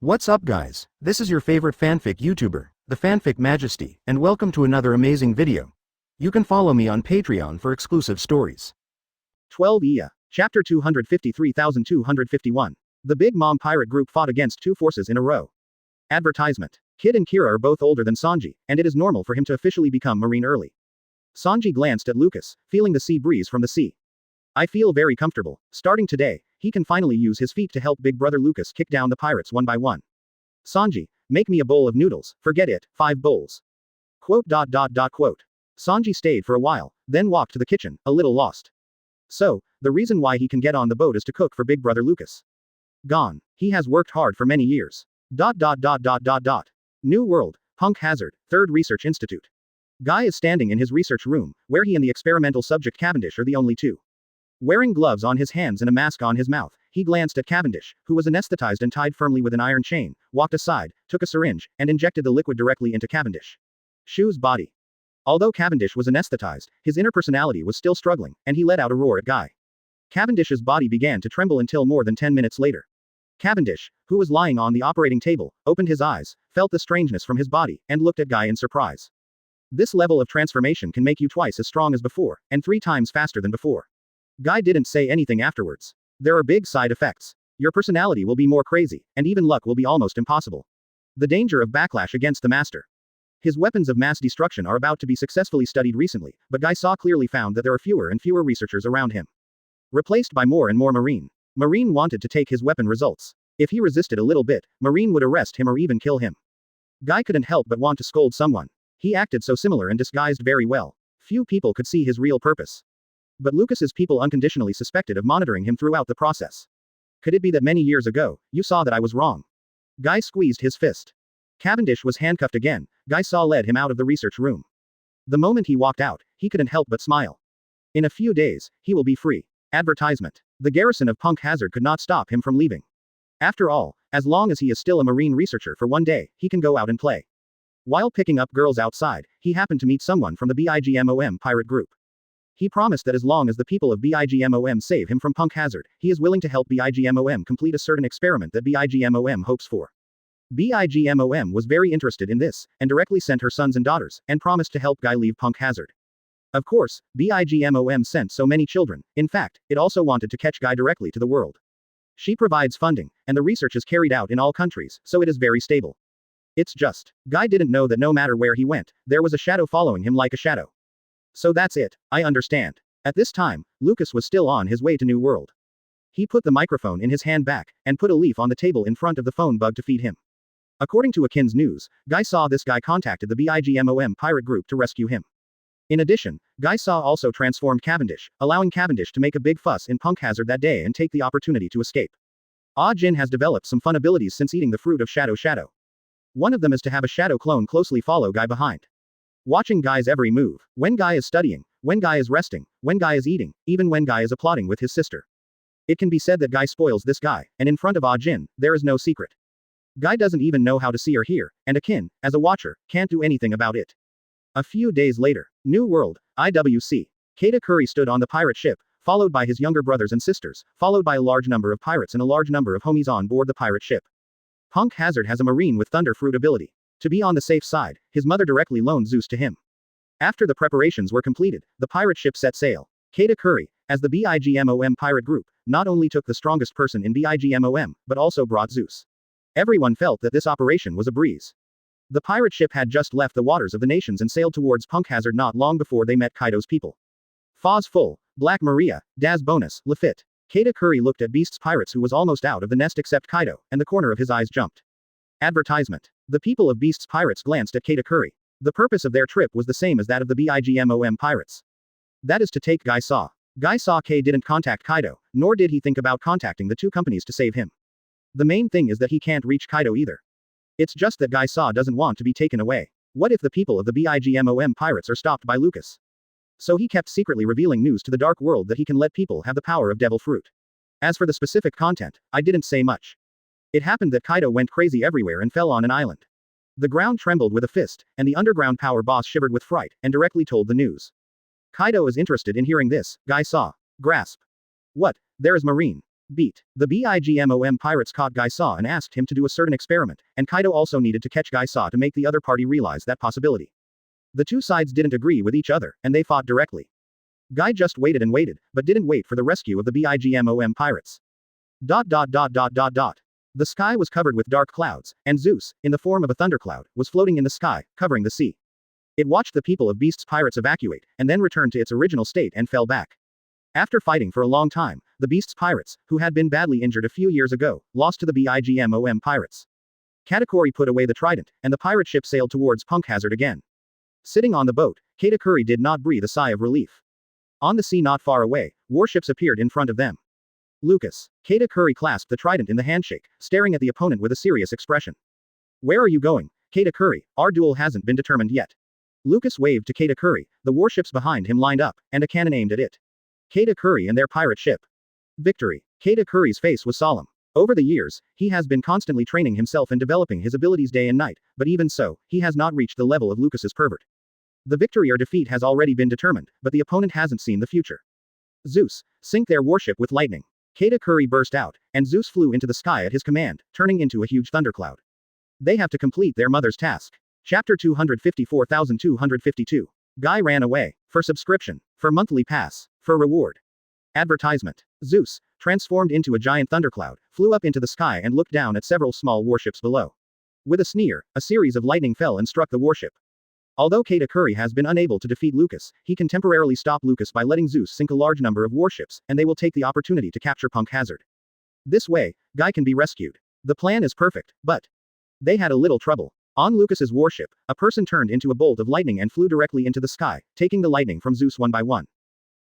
What's up guys, this is your favorite fanfic YouTuber, the Fanfic Majesty, and welcome to another amazing video. You can follow me on Patreon for exclusive stories. 12 Iya. Chapter 253,251. The Big Mom pirate group fought against two forces in a row. Advertisement. Kid and Kira are both older than Sanji, and it is normal for him to officially become marine early. Sanji glanced at Lucas, feeling the sea breeze from the sea. I feel very comfortable. Starting today, he can finally use his feet to help big brother Lucas kick down the pirates one by one. Sanji, make me a bowl of noodles, forget it, 5 bowls. Quote. Sanji stayed for a while, then walked to the kitchen, a little lost. So, the reason why he can get on the boat is to cook for big brother Lucas. Gone. He has worked hard for many years. New World, Punk Hazard, 3rd Research Institute. Guy is standing in his research room, where he and the experimental subject Cavendish are the only two. Wearing gloves on his hands and a mask on his mouth, he glanced at Cavendish, who was anesthetized and tied firmly with an iron chain, walked aside, took a syringe, and injected the liquid directly into Cavendish. Shu's body. Although Cavendish was anesthetized, his inner personality was still struggling, and he let out a roar at Guy. Cavendish's body began to tremble until more than 10 minutes later. Cavendish, who was lying on the operating table, opened his eyes, felt the strangeness from his body, and looked at Guy in surprise. This level of transformation can make you twice as strong as before, and 3 times faster than before. Guy didn't say anything afterwards. There are big side effects. Your personality will be more crazy, and even luck will be almost impossible. The danger of backlash against the master. His weapons of mass destruction are about to be successfully studied recently, but Guy Saw clearly found that there are fewer and fewer researchers around him. Replaced by more and more Marine. Marine wanted to take his weapon results. If he resisted a little bit, Marine would arrest him or even kill him. Guy couldn't help but want to scold someone. He acted so similar and disguised very well. Few people could see his real purpose. But Lucas's people unconditionally suspected of monitoring him throughout the process. Could it be that many years ago, you saw that I was wrong? Guy squeezed his fist. Cavendish was handcuffed again. Guy Saw led him out of the research room. The moment he walked out, he couldn't help but smile. In a few days, he will be free. Advertisement. The garrison of Punk Hazard could not stop him from leaving. After all, as long as he is still a marine researcher for one day, he can go out and play. While picking up girls outside, he happened to meet someone from the BIGMOM pirate group. He promised that as long as the people of BIGMOM save him from Punk Hazard, he is willing to help BIGMOM complete a certain experiment that BIGMOM hopes for. BIGMOM was very interested in this, and directly sent her sons and daughters, and promised to help Guy leave Punk Hazard. Of course, BIGMOM sent so many children, in fact, it also wanted to catch Guy directly to the world. She provides funding, and the research is carried out in all countries, so it is very stable. It's just, Guy didn't know that no matter where he went, there was a shadow following him like a shadow. So that's it, I understand. At this time, Lucas was still on his way to New World. He put the microphone in his hand back, and put a leaf on the table in front of the phone bug to feed him. According to Akin's news, Guy Saw this guy contacted the BIGMOM pirate group to rescue him. In addition, Guy Saw also transformed Cavendish, allowing Cavendish to make a big fuss in Punk Hazard that day and take the opportunity to escape. Ah Jin has developed some fun abilities since eating the fruit of Shadow. One of them is to have a shadow clone closely follow Guy behind. Watching Guy's every move, when Guy is studying, when Guy is resting, when Guy is eating, even when Guy is applauding with his sister. It can be said that Guy spoils this guy, and in front of Ah Jin, there is no secret. Guy doesn't even know how to see or hear, and Akin, as a watcher, can't do anything about it. A few days later, New World, IWC. Katakuri stood on the pirate ship, followed by his younger brothers and sisters, followed by a large number of pirates and a large number of homies on board the pirate ship. Punk Hazard has a marine with thunder fruit ability. To be on the safe side, his mother directly loaned Zeus to him. After the preparations were completed, the pirate ship set sail. Katakuri, as the BIGMOM pirate group, not only took the strongest person in BIGMOM, but also brought Zeus. Everyone felt that this operation was a breeze. The pirate ship had just left the waters of the nations and sailed towards Punk Hazard not long before they met Kaido's people. Foz Full, Black Maria, Daz Bonus, Lafitte. Katakuri looked at Beast's pirates who was almost out of the nest except Kaido, and the corner of his eyes jumped. Advertisement. The people of Beast's pirates glanced at Katakuri. The purpose of their trip was the same as that of the BIGMOM pirates. That is to take Guy Saw. Guy Saw K didn't contact Kaido, nor did he think about contacting the two companies to save him. The main thing is that he can't reach Kaido either. It's just that Guy Saw doesn't want to be taken away. What if the people of the BIGMOM pirates are stopped by Lucas? So he kept secretly revealing news to the dark world that he can let people have the power of devil fruit. As for the specific content, I didn't say much. It happened that Kaido went crazy everywhere and fell on an island. The ground trembled with a fist, and the underground power boss shivered with fright, and directly told the news. Kaido is interested in hearing this, Guy Saw. Grasp. What? There is Marine. Beat. The BIGMOM pirates caught Guy Saw and asked him to do a certain experiment, and Kaido also needed to catch Guy Saw to make the other party realize that possibility. The two sides didn't agree with each other, and they fought directly. Guy just waited and waited, but didn't wait for the rescue of the BIGMOM pirates. The sky was covered with dark clouds, and Zeus, in the form of a thundercloud, was floating in the sky, covering the sea. It watched the people of Beast's pirates evacuate, and then returned to its original state and fell back. After fighting for a long time, the Beast's pirates, who had been badly injured a few years ago, lost to the BIGMOM pirates. Katakuri put away the trident, and the pirate ship sailed towards Punk Hazard again. Sitting on the boat, Katakuri did not breathe a sigh of relief. On the sea not far away, warships appeared in front of them. Lucas. Katakuri clasped the trident in the handshake, staring at the opponent with a serious expression. Where are you going, Katakuri? Our duel hasn't been determined yet. Lucas waved to Katakuri, the warships behind him lined up, and a cannon aimed at it. Katakuri and their pirate ship. Victory. Katakuri's face was solemn. Over the years, he has been constantly training himself and developing his abilities day and night, but even so, he has not reached the level of Lucas's pervert. The victory or defeat has already been determined, but the opponent hasn't seen the future. Zeus, sink their warship with lightning. Katakuri burst out, and Zeus flew into the sky at his command, turning into a huge thundercloud. They have to complete their mother's task. Chapter 254,252. Guy ran away. For subscription. For monthly pass. For reward. Advertisement. Zeus, transformed into a giant thundercloud, flew up into the sky and looked down at several small warships below. With a sneer, a series of lightning fell and struck the warship. Although Katakuri has been unable to defeat Lucas, he can temporarily stop Lucas by letting Zeus sink a large number of warships, and they will take the opportunity to capture Punk Hazard. This way, Guy can be rescued. The plan is perfect, but they had a little trouble. On Lucas's warship, a person turned into a bolt of lightning and flew directly into the sky, taking the lightning from Zeus one by one.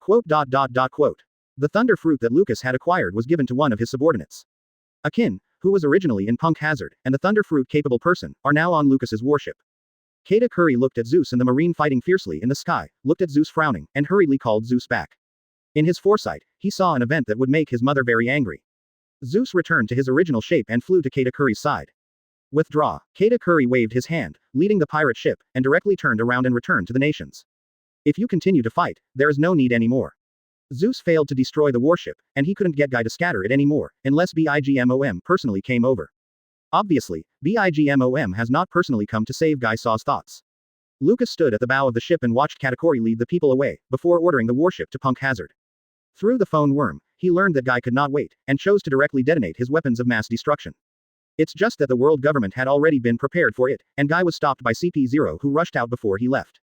The thunder fruit that Lucas had acquired was given to one of his subordinates. Akin, who was originally in Punk Hazard, and the thunder fruit capable person, are now on Lucas's warship. Katakuri looked at Zeus and the marine fighting fiercely in the sky, looked at Zeus frowning, and hurriedly called Zeus back. In his foresight, he saw an event that would make his mother very angry. Zeus returned to his original shape and flew to Katakuri's side. Withdraw. Katakuri waved his hand, leading the pirate ship, and directly turned around and returned to the nations. If you continue to fight, there is no need anymore. Zeus failed to destroy the warship, and he couldn't get Guy to scatter it anymore, unless BIGMOM personally came over. Obviously, BIGMOM has not personally come to save Guy Saw's thoughts. Lucas stood at the bow of the ship and watched Katakuri lead the people away, before ordering the warship to Punk Hazard. Through the phone worm, he learned that Guy could not wait, and chose to directly detonate his weapons of mass destruction. It's just that the world government had already been prepared for it, and Guy was stopped by CP0 who rushed out before he left.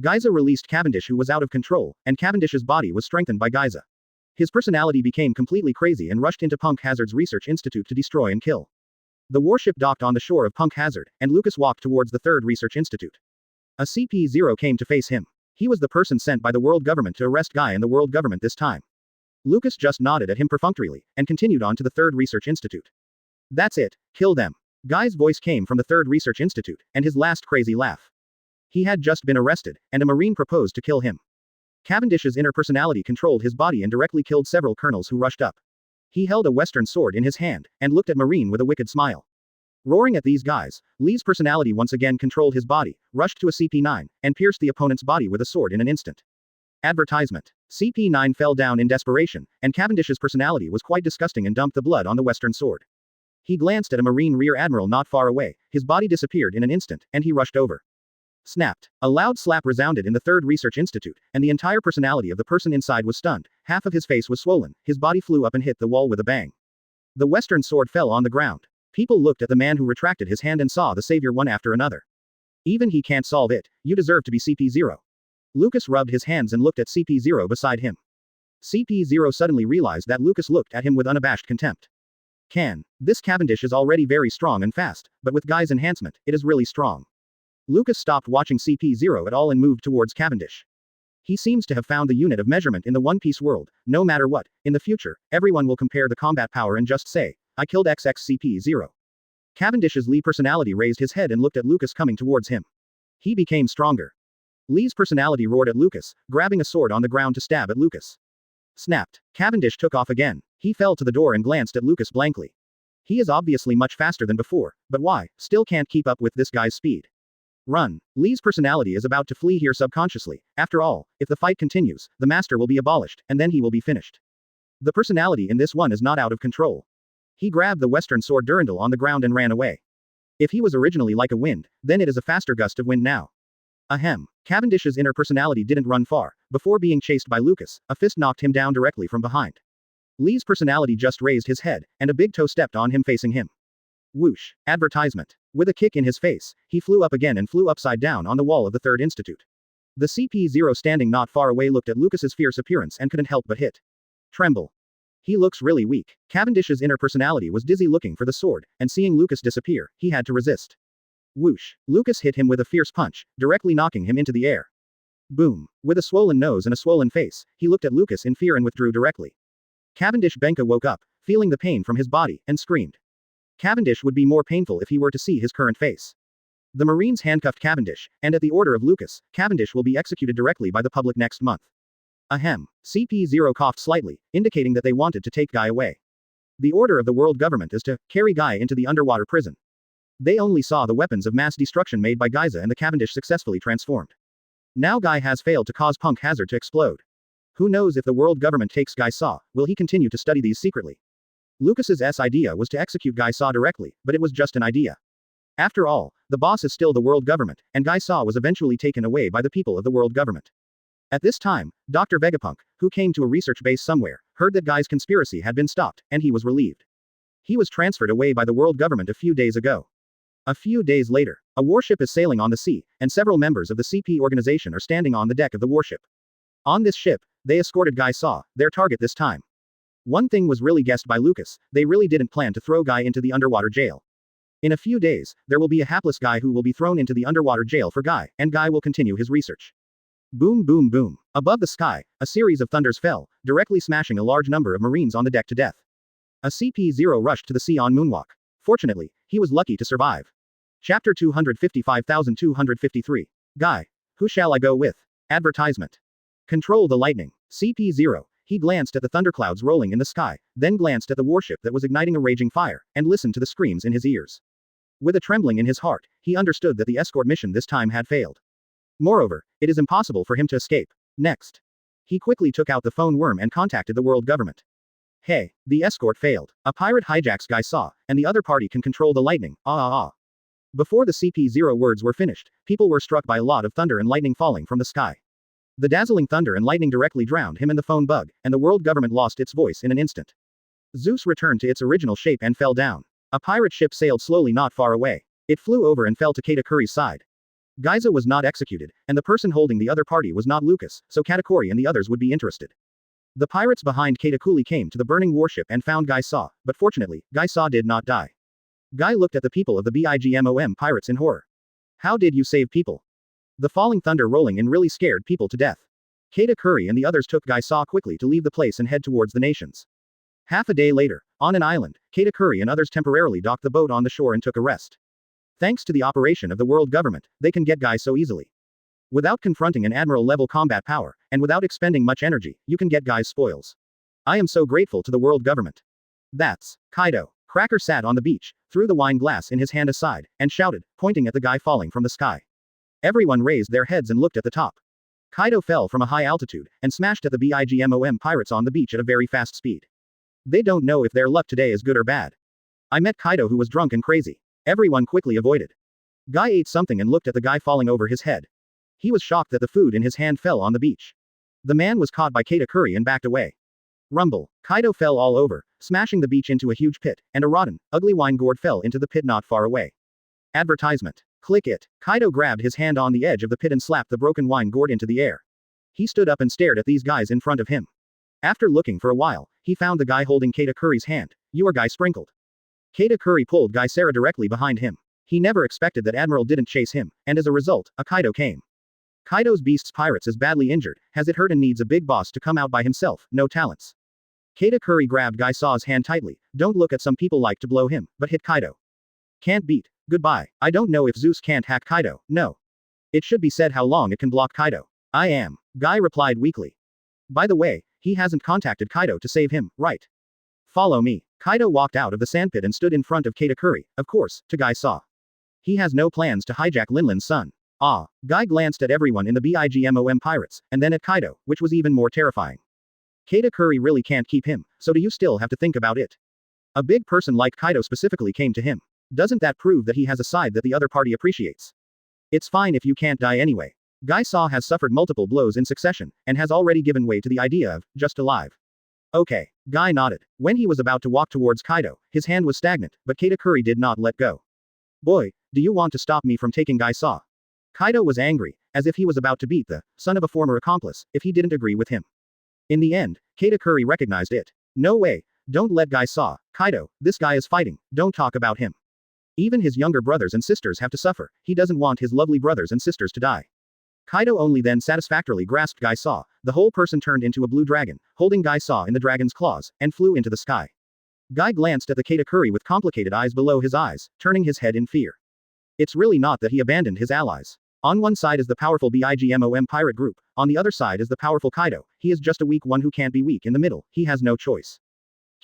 Gaiza released Cavendish who was out of control, and Cavendish's body was strengthened by Gaiza. His personality became completely crazy and rushed into Punk Hazard's research institute to destroy and kill. The warship docked on the shore of Punk Hazard, and Lucas walked towards the third research institute. A CP0 came to face him. He was the person sent by the world government to arrest Guy and the world government this time. Lucas just nodded at him perfunctorily, and continued on to the third research institute. That's it, kill them. Guy's voice came from the third research institute, and his last crazy laugh. He had just been arrested, and a marine proposed to kill him. Cavendish's inner personality controlled his body and directly killed several colonels who rushed up. He held a western sword in his hand, and looked at Marine with a wicked smile. Roaring at these guys, Lee's personality once again controlled his body, rushed to a CP9, and pierced the opponent's body with a sword in an instant. Advertisement. CP9 fell down in desperation, and Cavendish's personality was quite disgusting and dumped the blood on the western sword. He glanced at a Marine Rear Admiral not far away, his body disappeared in an instant, and he rushed over. Snapped. A loud slap resounded in the third research institute, and the entire personality of the person inside was stunned, half of his face was swollen, his body flew up and hit the wall with a bang. The western sword fell on the ground. People looked at the man who retracted his hand and saw the savior one after another. Even he can't solve it, you deserve to be CP0. Lucas rubbed his hands and looked at CP0 beside him. CP0 suddenly realized that Lucas looked at him with unabashed contempt. This Cavendish is already very strong and fast, but with Guy's enhancement, it is really strong. Lucas stopped watching CP0 at all and moved towards Cavendish. He seems to have found the unit of measurement in the One Piece world. No matter what, in the future, everyone will compare the combat power and just say, I killed XXCP0. Cavendish's Lee personality raised his head and looked at Lucas coming towards him. He became stronger. Lee's personality roared at Lucas, grabbing a sword on the ground to stab at Lucas. Snapped. Cavendish took off again. He fell to the door and glanced at Lucas blankly. He is obviously much faster than before, but why, still can't keep up with this guy's speed. Run. Lee's personality is about to flee here subconsciously. After all, if the fight continues, the master will be abolished, and then he will be finished. The personality in this one is not out of control. He grabbed the western sword Durandal on the ground and ran away. If he was originally like a wind, then it is a faster gust of wind now. Ahem. Cavendish's inner personality didn't run far. Before being chased by Lucas, a fist knocked him down directly from behind. Lee's personality just raised his head, and a big toe stepped on him facing him. Whoosh. Advertisement. With a kick in his face, he flew up again and flew upside down on the wall of the third institute. The CP0 standing not far away looked at Lucas's fierce appearance and couldn't help but hit. Tremble. He looks really weak. Cavendish's inner personality was dizzy looking for the sword, and seeing Lucas disappear, he had to resist. Whoosh. Lucas hit him with a fierce punch, directly knocking him into the air. Boom. With a swollen nose and a swollen face, he looked at Lucas in fear and withdrew directly. Cavendish Benka woke up, feeling the pain from his body, and screamed. Cavendish would be more painful if he were to see his current face. The Marines handcuffed Cavendish, and at the order of Lucas, Cavendish will be executed directly by the public next month. Ahem. CP0 coughed slightly, indicating that they wanted to take Guy away. The order of the world government is to carry Guy into the underwater prison. They only saw the weapons of mass destruction made by Geysa and the Cavendish successfully transformed. Now Guy has failed to cause Punk Hazard to explode. Who knows if the world government takes Guy Saw, will he continue to study these secretly? Lucas's idea was to execute Guy Saw directly, but it was just an idea. After all, the boss is still the world government, and Guy Saw was eventually taken away by the people of the world government. At this time, Dr. Vegapunk, who came to a research base somewhere, heard that Guy's conspiracy had been stopped, and he was relieved. He was transferred away by the world government a few days ago. A few days later, a warship is sailing on the sea, and several members of the CP organization are standing on the deck of the warship. On this ship, they escorted Guy Saw, their target this time. One thing was really guessed by Lucas, they really didn't plan to throw Guy into the underwater jail. In a few days, there will be a hapless Guy who will be thrown into the underwater jail for Guy, and Guy will continue his research. Boom boom boom. Above the sky, a series of thunders fell, directly smashing a large number of Marines on the deck to death. A CP0 rushed to the sea on moonwalk. Fortunately, he was lucky to survive. Chapter 255,253. Guy. Who shall I go with? Advertisement. Control the lightning. CP0. He glanced at the thunderclouds rolling in the sky, then glanced at the warship that was igniting a raging fire, and listened to the screams in his ears. With a trembling in his heart, he understood that the escort mission this time had failed. Moreover, it is impossible for him to escape. Next. He quickly took out the phone worm and contacted the world government. Hey, the escort failed. A pirate hijacks Guy Saw, and the other party can control the lightning. Before the CP0 words were finished, people were struck by a lot of thunder and lightning falling from the sky. The dazzling thunder and lightning directly drowned him and the phone bug, and the world government lost its voice in an instant. Zeus returned to its original shape and fell down. A pirate ship sailed slowly not far away. It flew over and fell to Katakuri's side. Geysa was not executed, and the person holding the other party was not Lucas, so Katakuri and the others would be interested. The pirates behind Katakuri came to the burning warship and found Guy Saw, but fortunately, Guy Saw did not die. Guy looked at the people of the BIGMOM pirates in horror. How did you save people? The falling thunder rolling in really scared people to death. Katakuri and the others took Guy Saw quickly to leave the place and head towards the nations. Half a day later, on an island, Katakuri and others temporarily docked the boat on the shore and took a rest. Thanks to the operation of the world government, they can get Guy so easily. Without confronting an Admiral-level combat power, and without expending much energy, you can get Guy's spoils. I am so grateful to the world government. That's Kaido. Cracker sat on the beach, threw the wine glass in his hand aside, and shouted, pointing at the guy falling from the sky. Everyone raised their heads and looked at the top. Kaido fell from a high altitude, and smashed at the BIGMOM pirates on the beach at a very fast speed. They don't know if their luck today is good or bad. I met Kaido who was drunk and crazy. Everyone quickly avoided. Guy ate something and looked at the guy falling over his head. He was shocked that the food in his hand fell on the beach. The man was caught by Katakuri and backed away. Rumble. Kaido fell all over, smashing the beach into a huge pit, and a rotten, ugly wine gourd fell into the pit not far away. Advertisement. Click it. Kaido grabbed his hand on the edge of the pit and slapped the broken wine gourd into the air. He stood up and stared at these guys in front of him. After looking for a while, he found the guy holding Katakuri's hand. You are Guy Sprinkled. Katakuri pulled Guy Sarah directly behind him. He never expected that Admiral didn't chase him, and as a result, a Kaido came. Kaido's Beast's Pirates is badly injured, has it hurt and needs a big boss to come out by himself, no talents. Katakuri grabbed Guy Saw's hand tightly. Don't look at some people like to blow him, but hit Kaido. Can't beat. Goodbye. I don't know if Zeus can't hack Kaido, no. It should be said how long it can block Kaido. I am. Guy replied weakly. By the way, he hasn't contacted Kaido to save him, right? Follow me. Kaido walked out of the sandpit and stood in front of Katakuri, of course, to Guy Saw. He has no plans to hijack Linlin's son. Guy glanced at everyone in the BIGMOM pirates, and then at Kaido, which was even more terrifying. Katakuri really can't keep him, so do you still have to think about it? A big person like Kaido specifically came to him. Doesn't that prove that he has a side that the other party appreciates? It's fine if you can't die anyway. Guy Saw has suffered multiple blows in succession, and has already given way to the idea of, just alive. Okay. Guy nodded. When he was about to walk towards Kaido, his hand was stagnant, but Katakuri did not let go. Boy, do you want to stop me from taking Guy Saw? Kaido was angry, as if he was about to beat the son of a former accomplice, if he didn't agree with him. In the end, Katakuri recognized it. No way. Don't let Guy Saw. Kaido, this guy is fighting, don't talk about him. Even his younger brothers and sisters have to suffer, he doesn't want his lovely brothers and sisters to die. Kaido only then satisfactorily grasped Guy Saw, the whole person turned into a blue dragon, holding Guy Saw in the dragon's claws, and flew into the sky. Guy glanced at the Katakuri with complicated eyes below his eyes, turning his head in fear. It's really not that he abandoned his allies. On one side is the powerful BIGMOM pirate group, on the other side is the powerful Kaido, he is just a weak one who can't be weak in the middle, he has no choice.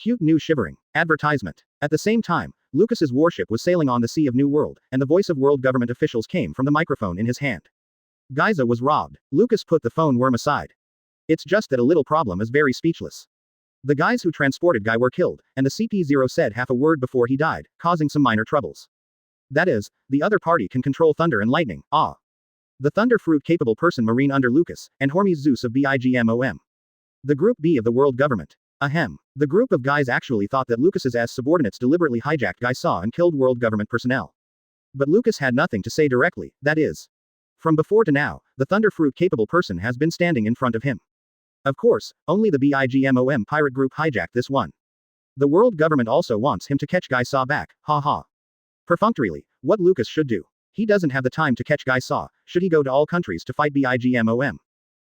Cute new shivering. Advertisement. At the same time, Lucas's warship was sailing on the Sea of New World, and the voice of world government officials came from the microphone in his hand. Gaiza was robbed. Lucas put the phone worm aside. It's just that a little problem is very speechless. The guys who transported Guy were killed, and the CP0 said half a word before he died, causing some minor troubles. That is, the other party can control thunder and lightning, The thunder fruit capable person marine under Lucas, and Hormes Zeus of BIGMOM. The Group B of the world government. Ahem. The group of guys actually thought that Lucas's subordinates deliberately hijacked Guy Saw and killed world government personnel. But Lucas had nothing to say directly, that is. From before to now, the thunder fruit capable person has been standing in front of him. Of course, only the BIGMOM pirate group hijacked this one. The world government also wants him to catch Guy Saw back, haha. Perfunctorily, what Lucas should do. He doesn't have the time to catch Guy Saw, should he go to all countries to fight BIGMOM.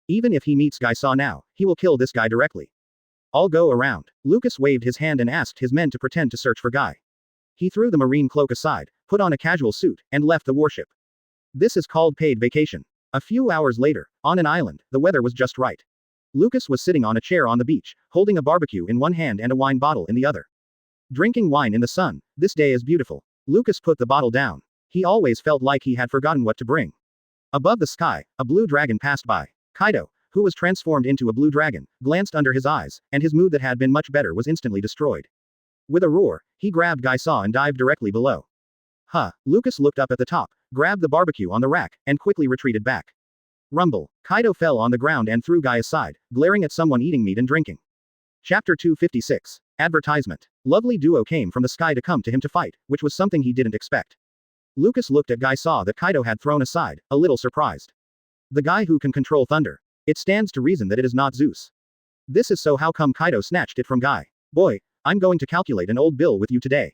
Even if he meets Guy Saw now, he will kill this guy directly. All go around. Lucas waved his hand and asked his men to pretend to search for Guy. He threw the marine cloak aside, put on a casual suit, and left the warship. This is called paid vacation. A few hours later, on an island, the weather was just right. Lucas was sitting on a chair on the beach, holding a barbecue in one hand and a wine bottle in the other. Drinking wine in the sun, this day is beautiful. Lucas put the bottle down. He always felt like he had forgotten what to bring. Above the sky, a blue dragon passed by. Kaido, who was transformed into a blue dragon, glanced under his eyes, and his mood that had been much better was instantly destroyed. With a roar, he grabbed Guy Saw and dived directly below. Lucas looked up at the top, grabbed the barbecue on the rack, and quickly retreated back. Rumble. Kaido fell on the ground and threw Guy aside, glaring at someone eating meat and drinking. Chapter 256. Advertisement. Lovely duo came from the sky to come to him to fight, which was something he didn't expect. Lucas looked at Guy Saw that Kaido had thrown aside, a little surprised. The guy who can control thunder. It stands to reason that it is not Zeus. This is so how come Kaido snatched it from Guy. Boy, I'm going to calculate an old bill with you today.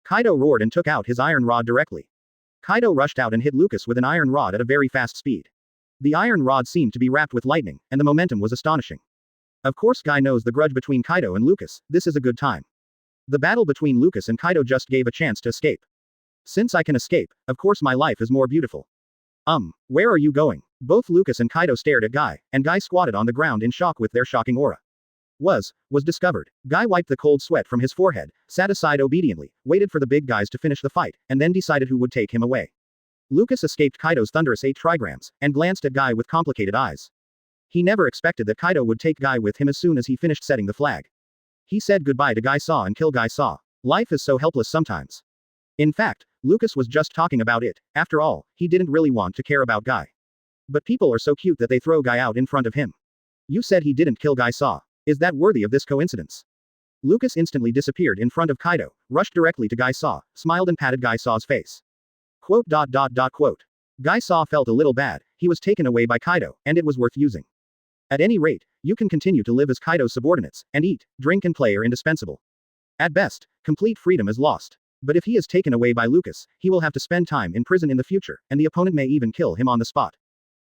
Kaido roared and took out his iron rod directly. Kaido rushed out and hit Lucas with an iron rod at a very fast speed. The iron rod seemed to be wrapped with lightning, and the momentum was astonishing. Of course Guy knows the grudge between Kaido and Lucas, this is a good time. The battle between Lucas and Kaido just gave a chance to escape. Since I can escape, of course my life is more beautiful. Where are you going? Both Lucas and Kaido stared at Guy, and Guy squatted on the ground in shock with their shocking aura. Was discovered. Guy wiped the cold sweat from his forehead, sat aside obediently, waited for the big guys to finish the fight, and then decided who would take him away. Lucas escaped Kaido's thunderous 8 trigrams, and glanced at Guy with complicated eyes. He never expected that Kaido would take Guy with him as soon as he finished setting the flag. He said goodbye to Guy Saw and killed Guy Saw. Life is so helpless sometimes. In fact, Lucas was just talking about it, after all, he didn't really want to care about Guy. But people are so cute that they throw Guy out in front of him. You said he didn't kill Guy Saw. Is that worthy of this coincidence? Lucas instantly disappeared in front of Kaido, rushed directly to Guy Saw, smiled and patted Guy Saw's face. Quote. Guy Saw felt a little bad, he was taken away by Kaido, and it was worth using. At any rate, you can continue to live as Kaido's subordinates, and eat, drink and play are indispensable. At best, complete freedom is lost. But if he is taken away by Lucas, he will have to spend time in prison in the future, and the opponent may even kill him on the spot.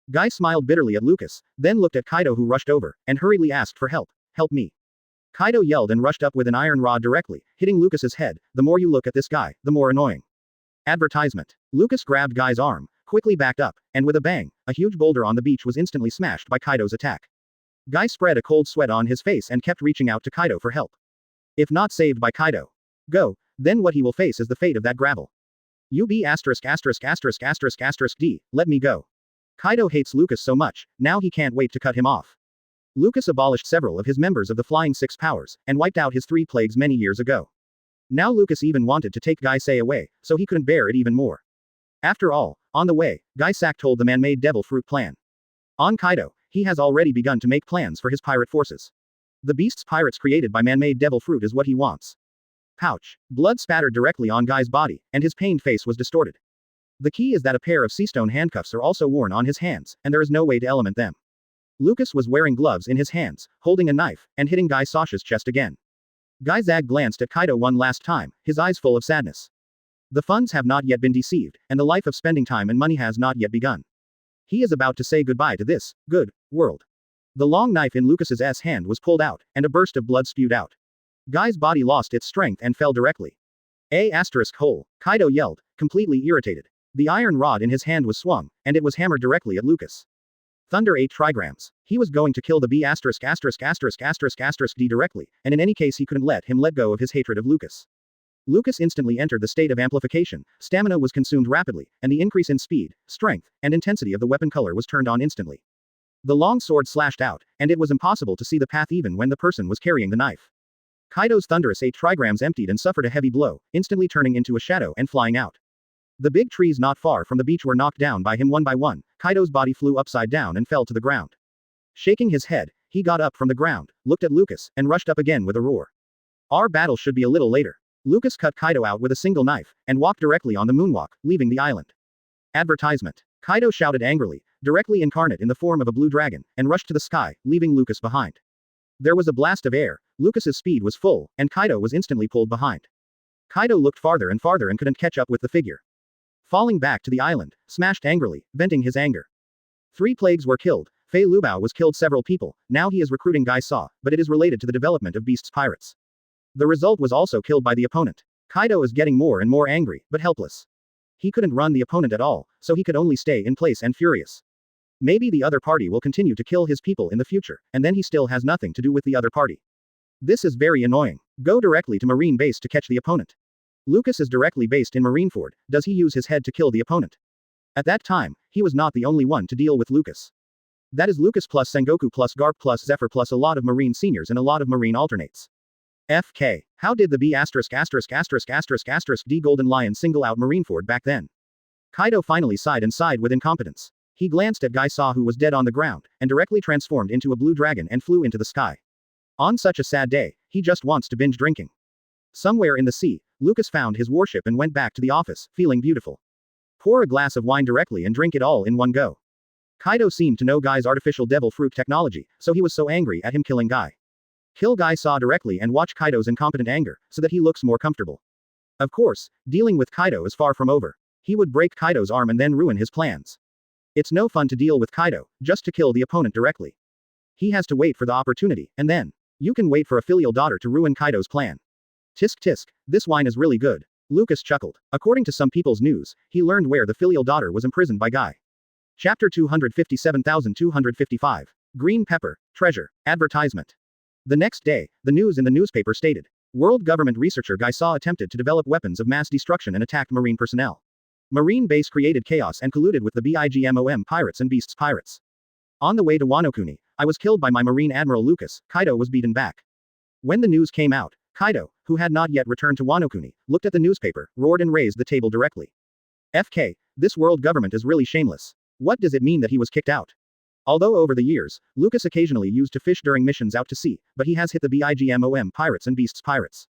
Guy smiled bitterly at Lucas, then looked at Kaido who rushed over, and hurriedly asked for help. Help me. Kaido yelled and rushed up with an iron rod directly, hitting Lucas's head. The more you look at this guy, the more annoying. Advertisement. Lucas grabbed Guy's arm, quickly backed up, and with a bang, a huge boulder on the beach was instantly smashed by Kaido's attack. Guy spread a cold sweat on his face and kept reaching out to Kaido for help. If not saved by Kaido, then what he will face is the fate of that gravel. D, let me go. Kaido hates Lucas so much, now he can't wait to cut him off. Lucas abolished several of his members of the Flying Six Powers, and wiped out his 3 plagues many years ago. Now Lucas even wanted to take Gaisei away, so he couldn't bear it even more. After all, on the way, Gaisak told the man-made devil fruit plan. On Kaido, he has already begun to make plans for his pirate forces. The beast's pirates created by man-made devil fruit is what he wants. Pouch. Blood spattered directly on Guy's body, and his pained face was distorted. The key is that a pair of seastone handcuffs are also worn on his hands, and there is no way to element them. Lucas was wearing gloves in his hands, holding a knife, and hitting Guy Sasha's chest again. Guy Zag glanced at Kaido one last time, his eyes full of sadness. The funds have not yet been deceived, and the life of spending time and money has not yet begun. He is about to say goodbye to this good world. The long knife in Lucas's hand was pulled out, and a burst of blood spewed out. Guy's body lost its strength and fell directly. Hole, Kaido yelled, completely irritated. The iron rod in his hand was swung, and it was hammered directly at Lucas. Thunder 8 trigrams. He was going to kill the B********** D directly, and in any case he couldn't let him let go of his hatred of Lucas. Lucas instantly entered the state of amplification, stamina was consumed rapidly, and the increase in speed, strength, and intensity of the weapon color was turned on instantly. The long sword slashed out, and it was impossible to see the path even when the person was carrying the knife. Kaido's thunderous 8 trigrams emptied and suffered a heavy blow, instantly turning into a shadow and flying out. The big trees not far from the beach were knocked down by him one by one. Kaido's body flew upside down and fell to the ground. Shaking his head, he got up from the ground, looked at Lucas, and rushed up again with a roar. Our battle should be a little later. Lucas cut Kaido out with a single knife, and walked directly on the moonwalk, leaving the island. Advertisement. Kaido shouted angrily, directly incarnate in the form of a blue dragon, and rushed to the sky, leaving Lucas behind. There was a blast of air, Lucas's speed was full, and Kaido was instantly pulled behind. Kaido looked farther and couldn't catch up with the figure. Falling back to the island, smashed angrily, venting his anger. 3 plagues were killed, Fei Lubao was killed several people, now he is recruiting Guy Saw, but it is related to the development of Beast's pirates. The result was also killed by the opponent. Kaido is getting more and more angry, but helpless. He couldn't run the opponent at all, so he could only stay in place and furious. Maybe the other party will continue to kill his people in the future, and then he still has nothing to do with the other party. This is very annoying. Go directly to Marine Base to catch the opponent. Lucas is directly based in Marineford, does he use his head to kill the opponent? At that time, he was not the only one to deal with Lucas. That is Lucas plus Sengoku plus Garp plus Zephyr plus a lot of Marine seniors and a lot of Marine alternates. FK. How did the B******** D Golden Lion single out Marineford back then? Kaido finally sighed with incompetence. He glanced at Guy Saw who was dead on the ground, and directly transformed into a blue dragon and flew into the sky. On such a sad day, he just wants to binge drinking. Somewhere in the sea, Lucas found his warship and went back to the office, feeling beautiful. Pour a glass of wine directly and drink it all in one go. Kaido seemed to know Guy's artificial devil fruit technology, so he was so angry at him killing Guy. Kill Guy Saw directly and watch Kaido's incompetent anger, so that he looks more comfortable. Of course, dealing with Kaido is far from over. He would break Kaido's arm and then ruin his plans. It's no fun to deal with Kaido, just to kill the opponent directly. He has to wait for the opportunity, and then, you can wait for a filial daughter to ruin Kaido's plan. Tisk tisk, this wine is really good. Lucas chuckled. According to some people's news, he learned where the filial daughter was imprisoned by Guy. Chapter 257,255. Green Pepper, Treasure, Advertisement. The next day, the news in the newspaper stated, World government researcher Guy Saw attempted to develop weapons of mass destruction and attacked Marine personnel. Marine base created chaos and colluded with the BIGMOM pirates and Beast's pirates. On the way to Wano-Kuni, I was killed by my Marine Admiral Lucas, Kaido was beaten back. When the news came out, Kaido, who had not yet returned to Wano-Kuni, looked at the newspaper, roared and raised the table directly. FK, this world government is really shameless. What does it mean that he was kicked out? Although over the years, Lucas occasionally used to fish during missions out to sea, but he has hit the BIGMOM pirates and Beast's pirates.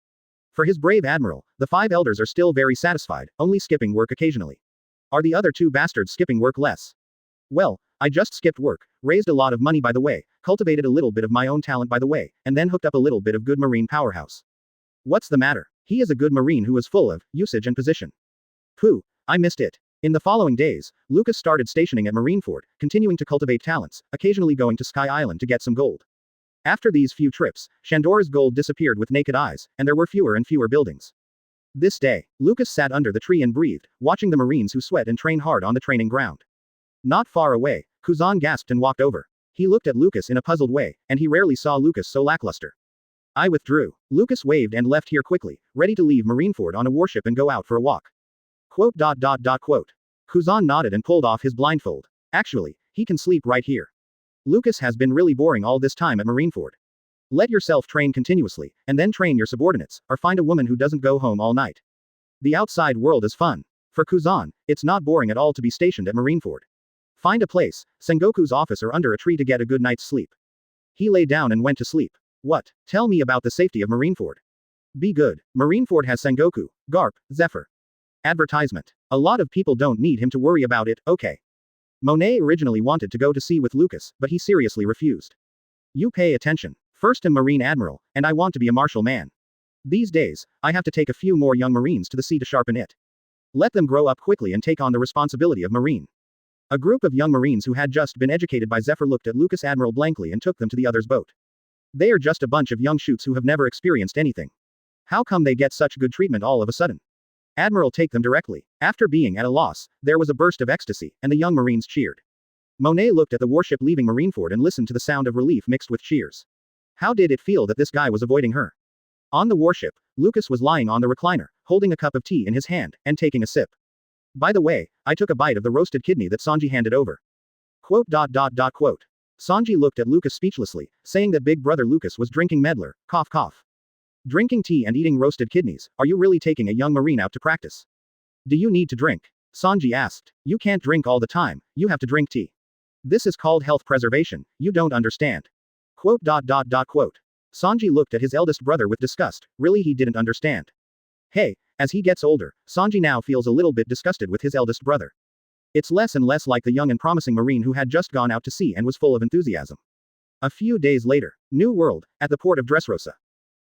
For his brave admiral, the 5 elders are still very satisfied, only skipping work occasionally. Are the other 2 bastards skipping work less? Well, I just skipped work, raised a lot of money by the way, cultivated a little bit of my own talent by the way, and then hooked up a little bit of good Marine powerhouse. What's the matter? He is a good Marine who is full of usage and position. Pooh, I missed it. In the following days, Lucas started stationing at Marineford, continuing to cultivate talents, occasionally going to Sky Island to get some gold. After these few trips, Shandora's gold disappeared with naked eyes, and there were fewer and fewer buildings. This day, Lucas sat under the tree and breathed, watching the Marines who sweat and train hard on the training ground. Not far away, Kuzan gasped and walked over. He looked at Lucas in a puzzled way, and he rarely saw Lucas so lackluster. I withdrew. Lucas waved and left here quickly, ready to leave Marineford on a warship and go out for a walk. Quote. Kuzan nodded and pulled off his blindfold. Actually, he can sleep right here. Lucas has been really boring all this time at Marineford. Let yourself train continuously, and then train your subordinates, or find a woman who doesn't go home all night. The outside world is fun. For Kuzan, it's not boring at all to be stationed at Marineford. Find a place, Sengoku's office or under a tree to get a good night's sleep. He lay down and went to sleep. What? Tell me about the safety of Marineford. Be good. Marineford has Sengoku, Garp, Zephyr. Advertisement. A lot of people don't need him to worry about it, okay. Monet originally wanted to go to sea with Lucas, but he seriously refused. You pay attention. First I'm Marine Admiral, and I want to be a martial man. These days, I have to take a few more young Marines to the sea to sharpen it. Let them grow up quickly and take on the responsibility of Marine. A group of young Marines who had just been educated by Zephyr looked at Lucas Admiral blankly and took them to the other's boat. They are just a bunch of young shoots who have never experienced anything. How come they get such good treatment all of a sudden? Admiral, take them directly. After being at a loss, there was a burst of ecstasy, and the young Marines cheered. Monet looked at the warship leaving Marineford and listened to the sound of relief mixed with cheers. How did it feel that this guy was avoiding her? On the warship, Lucas was lying on the recliner, holding a cup of tea in his hand, and taking a sip. By the way, I took a bite of the roasted kidney that Sanji handed over. Quote. Sanji looked at Lucas speechlessly, saying that big brother Lucas was drinking medlar, cough cough. Drinking tea and eating roasted kidneys, are you really taking a young Marine out to practice? Do you need to drink? Sanji asked. You can't drink all the time, you have to drink tea. This is called health preservation, you don't understand. Quote. Sanji looked at his eldest brother with disgust, really he didn't understand. Hey, as he gets older, Sanji now feels a little bit disgusted with his eldest brother. It's less and less like the young and promising Marine who had just gone out to sea and was full of enthusiasm. A few days later, New World, at the port of Dressrosa.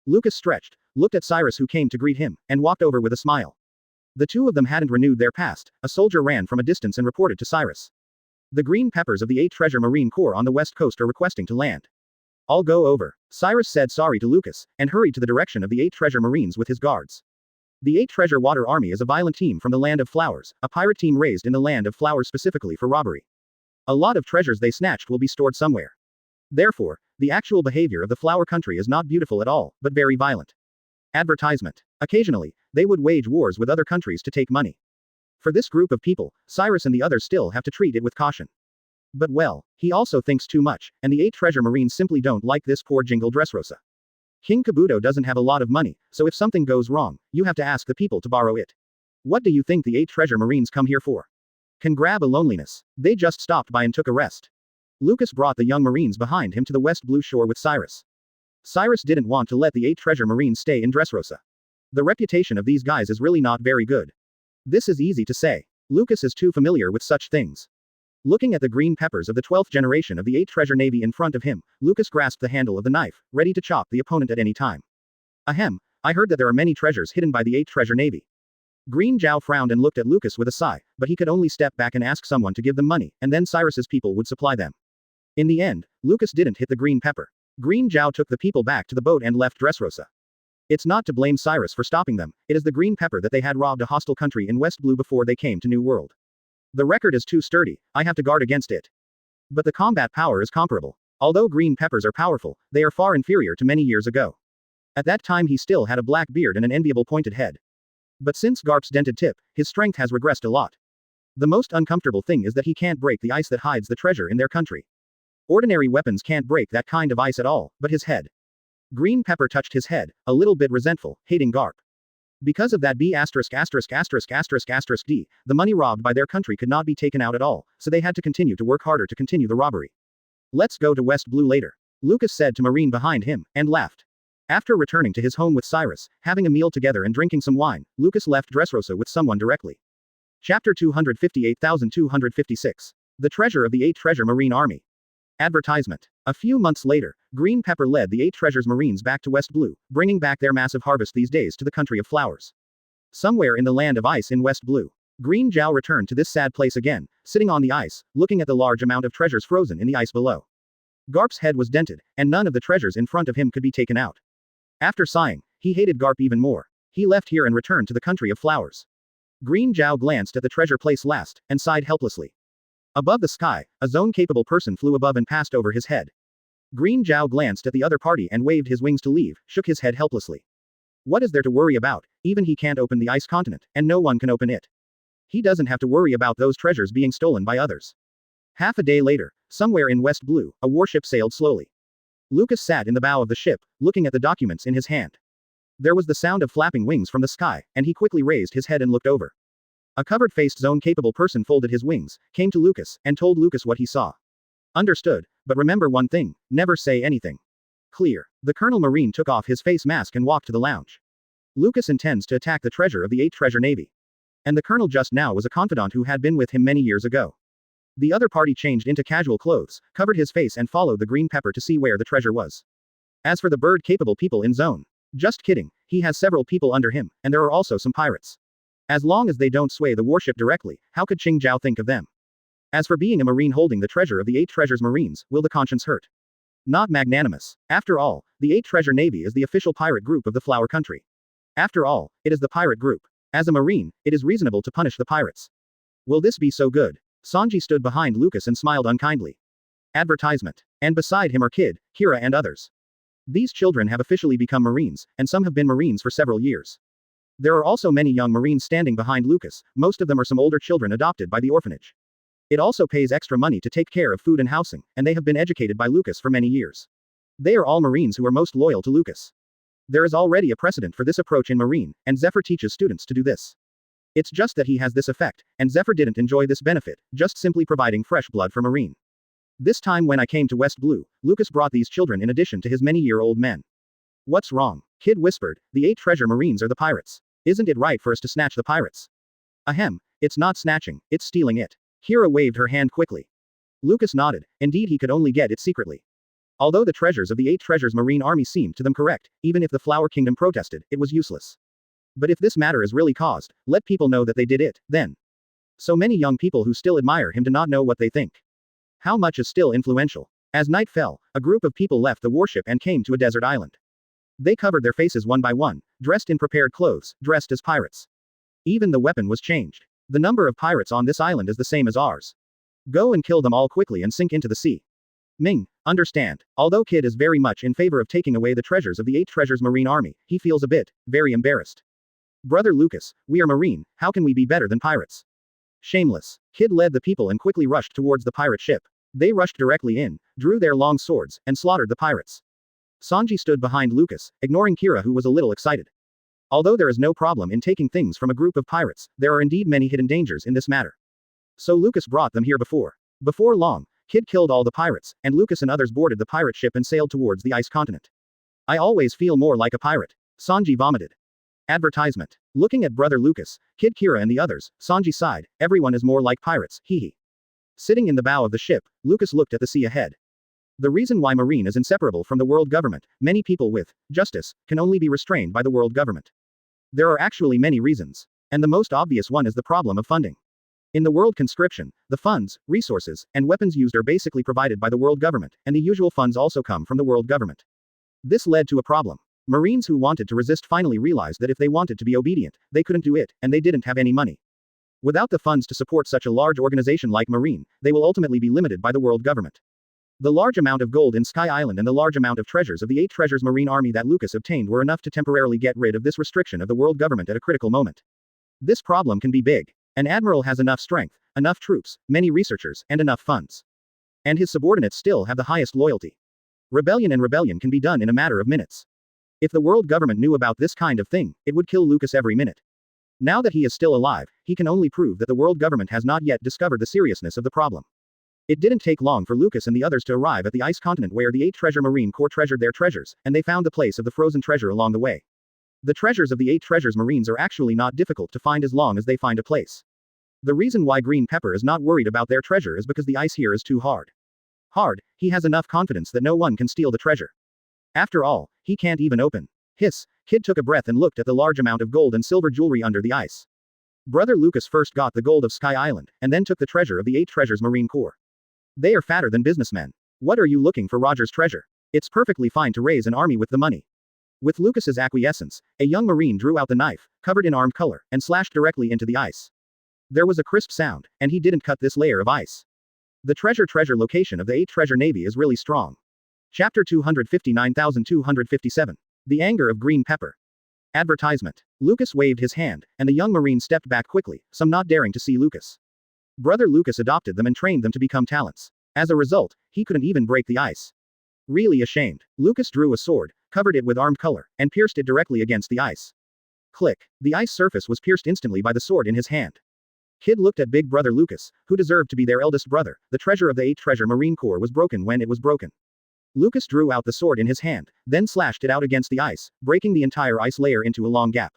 Lucas stretched, looked at Cyrus who came to greet him, and walked over with a smile. The two of them hadn't renewed their past. A soldier ran from a distance and reported to Cyrus. The green peppers of the 8th Treasure Marine Corps on the west coast are requesting to land. I'll go over. Cyrus said sorry to Lucas, and hurried to the direction of the 8th Treasure Marines with his guards. The 8th Treasure Water Army is a violent team from the Land of Flowers, a pirate team raised in the Land of Flowers specifically for robbery. A lot of treasures they snatched will be stored somewhere. Therefore, the actual behavior of the Flower Country is not beautiful at all, but very violent. Advertisement. Occasionally, they would wage wars with other countries to take money. For this group of people, Cyrus and the others still have to treat it with caution. But well, he also thinks too much, and the 8th Treasure Marines simply don't like this poor Jingle Dressrosa. King Kabuto doesn't have a lot of money, so if something goes wrong, you have to ask the people to borrow it. What do you think the 8th Treasure Marines come here for? Can grab a loneliness. They just stopped by and took a rest. Lucas brought the young Marines behind him to the West Blue Shore with Cyrus. Cyrus didn't want to let the 8th Treasure Marines stay in Dressrosa. The reputation of these guys is really not very good. This is easy to say. Lucas is too familiar with such things. Looking at the green peppers of the 12th generation of the 8th Treasure Navy in front of him, Lucas grasped the handle of the knife, ready to chop the opponent at any time. Ahem, I heard that there are many treasures hidden by the 8th Treasure Navy. Green Zhao frowned and looked at Lucas with a sigh, but he could only step back and ask someone to give them money, and then Cyrus's people would supply them. In the end, Lucas didn't hit the green pepper. Green Zhao took the people back to the boat and left Dressrosa. It's not to blame Cyrus for stopping them, it is the green pepper that they had robbed a hostile country in West Blue before they came to New World. The record is too sturdy, I have to guard against it. But the combat power is comparable. Although green peppers are powerful, they are far inferior to many years ago. At that time he still had a black beard and an enviable pointed head. But since Garp's dented tip, his strength has regressed a lot. The most uncomfortable thing is that he can't break the ice that hides the treasure in their country. Ordinary weapons can't break that kind of ice at all, but his head. Green Pepper touched his head, a little bit resentful, hating Garp. Because of that the money robbed by their country could not be taken out at all, so they had to continue to work harder to continue the robbery. Let's go to West Blue later, Lucas said to Marine behind him, and laughed. After returning to his home with Cyrus, having a meal together and drinking some wine, Lucas left Dressrosa with someone directly. Chapter 258,256. The Treasure of the 8th Treasure Marine Army. Advertisement. A few months later, Green Pepper led the 8 Treasures Marines back to West Blue, bringing back their massive harvest these days to the country of flowers. Somewhere in the land of ice in West Blue, Green Zhao returned to this sad place again, sitting on the ice, looking at the large amount of treasures frozen in the ice below. Garp's head was dented, and none of the treasures in front of him could be taken out. After sighing, he hated Garp even more. He left here and returned to the country of flowers. Green Zhao glanced at the treasure place last, and sighed helplessly. Above the sky, a zone-capable person flew above and passed over his head. Green Zhao glanced at the other party and waved his wings to leave, shook his head helplessly. What is there to worry about? Even he can't open the ice continent, and no one can open it. He doesn't have to worry about those treasures being stolen by others. Half a day later, Somewhere in West Blue, a warship sailed slowly. Lucas sat in the bow of the ship, looking at the documents in his hand. There was the sound of flapping wings from the sky, and he quickly raised his head and looked over. A covered-faced zone-capable person folded his wings, came to Lucas, and told Lucas what he saw. Understood, but remember one thing, never say anything. Clear. The Colonel Marine took off his face mask and walked to the lounge. Lucas intends to attack the treasure of the 8th Treasure Navy. And the Colonel just now was a confidant who had been with him many years ago. The other party changed into casual clothes, covered his face and followed the green pepper to see where the treasure was. As for the bird-capable people in zone. Just kidding, he has several people under him, and there are also some pirates. As long as they don't sway the warship directly, how could Qing Zhao think of them? As for being a marine holding the treasure of the 8 treasures marines, will the conscience hurt? Not magnanimous. After all, the 8 treasure navy is the official pirate group of the Flower Country. After all, it is the pirate group. As a marine, it is reasonable to punish the pirates. Will this be so good? Sanji stood behind Lucas and smiled unkindly. Advertisement. And beside him are Kid, Kira and others. These children have officially become Marines, and some have been Marines for several years. There are also many young Marines standing behind Lucas, most of them are some older children adopted by the orphanage. It also pays extra money to take care of food and housing, and they have been educated by Lucas for many years. They are all Marines who are most loyal to Lucas. There is already a precedent for this approach in Marine, and Zephyr teaches students to do this. It's just that he has this effect, and Zephyr didn't enjoy this benefit, just simply providing fresh blood for Marine. This time when I came to West Blue, Lucas brought these children in addition to his many-year-old men. What's wrong? Kid whispered, the 8 treasure Marines are the pirates. Isn't it right for us to snatch the pirates? Ahem, it's not snatching, it's stealing it. Kira waved her hand quickly. Lucas nodded, indeed he could only get it secretly. Although the treasures of the 8 treasures Marine Army seemed to them correct, even if the Flower Kingdom protested, it was useless. But if this matter is really caused, let people know that they did it, then. So many young people who still admire him do not know what they think. How much is still influential? As night fell, a group of people left the warship and came to a desert island. They covered their faces one by one, dressed in prepared clothes, dressed as pirates. Even the weapon was changed. The number of pirates on this island is the same as ours. Go and kill them all quickly and sink into the sea. Ming, understand, although Kid is very much in favor of taking away the treasures of the 8 treasures Marine Army, he feels a bit, very embarrassed. Brother Lucas, we are Marine, how can we be better than pirates? Shameless. Kid led the people and quickly rushed towards the pirate ship. They rushed directly in, drew their long swords, and slaughtered the pirates. Sanji stood behind Lucas, ignoring Kira who was a little excited. Although there is no problem in taking things from a group of pirates, there are indeed many hidden dangers in this matter. So Lucas brought them here before. Before long, Kid killed all the pirates, and Lucas and others boarded the pirate ship and sailed towards the ice continent. I always feel more like a pirate. Sanji vomited. Advertisement. Looking at brother Lucas, Kid Kira and the others, Sanji sighed, everyone is more like pirates, hee. Sitting in the bow of the ship, Lucas looked at the sea ahead. The reason why Marine is inseparable from the world government, many people with justice can only be restrained by the world government. There are actually many reasons. And the most obvious one is the problem of funding. In the world conscription, the funds, resources, and weapons used are basically provided by the world government, and the usual funds also come from the world government. This led to a problem. Marines who wanted to resist finally realized that if they wanted to be obedient, they couldn't do it, and they didn't have any money. Without the funds to support such a large organization like Marine, they will ultimately be limited by the world government. The large amount of gold in Sky Island and the large amount of treasures of the 8 treasures Marine Army that Lucas obtained were enough to temporarily get rid of this restriction of the world government at a critical moment. This problem can be big. An admiral has enough strength, enough troops, many researchers, and enough funds. And his subordinates still have the highest loyalty. Rebellion can be done in a matter of minutes. If the world government knew about this kind of thing, it would kill Lucas every minute. Now that he is still alive, he can only prove that the world government has not yet discovered the seriousness of the problem. It didn't take long for Lucas and the others to arrive at the ice continent where the 8 treasure Marine Corps treasured their treasures, and they found the place of the frozen treasure along the way. The treasures of the 8 treasures Marines are actually not difficult to find as long as they find a place. The reason why Green Pepper is not worried about their treasure is because the ice here is too hard. He has enough confidence that no one can steal the treasure. After all, he can't even open. Hiss, Kid took a breath and looked at the large amount of gold and silver jewelry under the ice. Brother Lucas first got the gold of Sky Island, and then took the treasure of the 8 treasures Marine Corps. They are fatter than businessmen. What are you looking for Roger's treasure? It's perfectly fine to raise an army with the money. With Lucas's acquiescence, a young Marine drew out the knife, covered in armed color, and slashed directly into the ice. There was a crisp sound, and he didn't cut this layer of ice. The treasure location of the 8 treasure navy is really strong. Chapter 259,257. The Anger of Green Pepper. Advertisement. Lucas waved his hand, and the young Marine stepped back quickly, some not daring to see Lucas. Brother Lucas adopted them and trained them to become talents. As a result, he couldn't even break the ice. Really ashamed, Lucas drew a sword, covered it with armed color, and pierced it directly against the ice. Click. The ice surface was pierced instantly by the sword in his hand. Kid looked at big brother Lucas, who deserved to be their eldest brother. The treasure of the 8th treasure Marine Corps was broken when it was broken. Lucas drew out the sword in his hand, then slashed it out against the ice, breaking the entire ice layer into a long gap.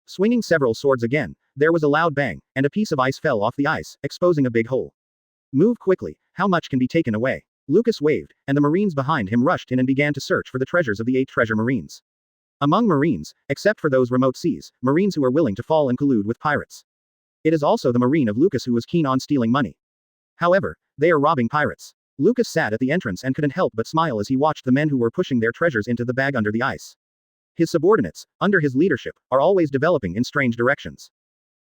Swinging several swords again, there was a loud bang, and a piece of ice fell off the ice, exposing a big hole. Move quickly, how much can be taken away? Lucas waved, and the Marines behind him rushed in and began to search for the treasures of the 8th treasure Marines. Among Marines, except for those remote seas, Marines who are willing to fall and collude with pirates. It is also the Marine of Lucas who was keen on stealing money. However, they are robbing pirates. Lucas sat at the entrance and couldn't help but smile as he watched the men who were pushing their treasures into the bag under the ice. His subordinates, under his leadership, are always developing in strange directions.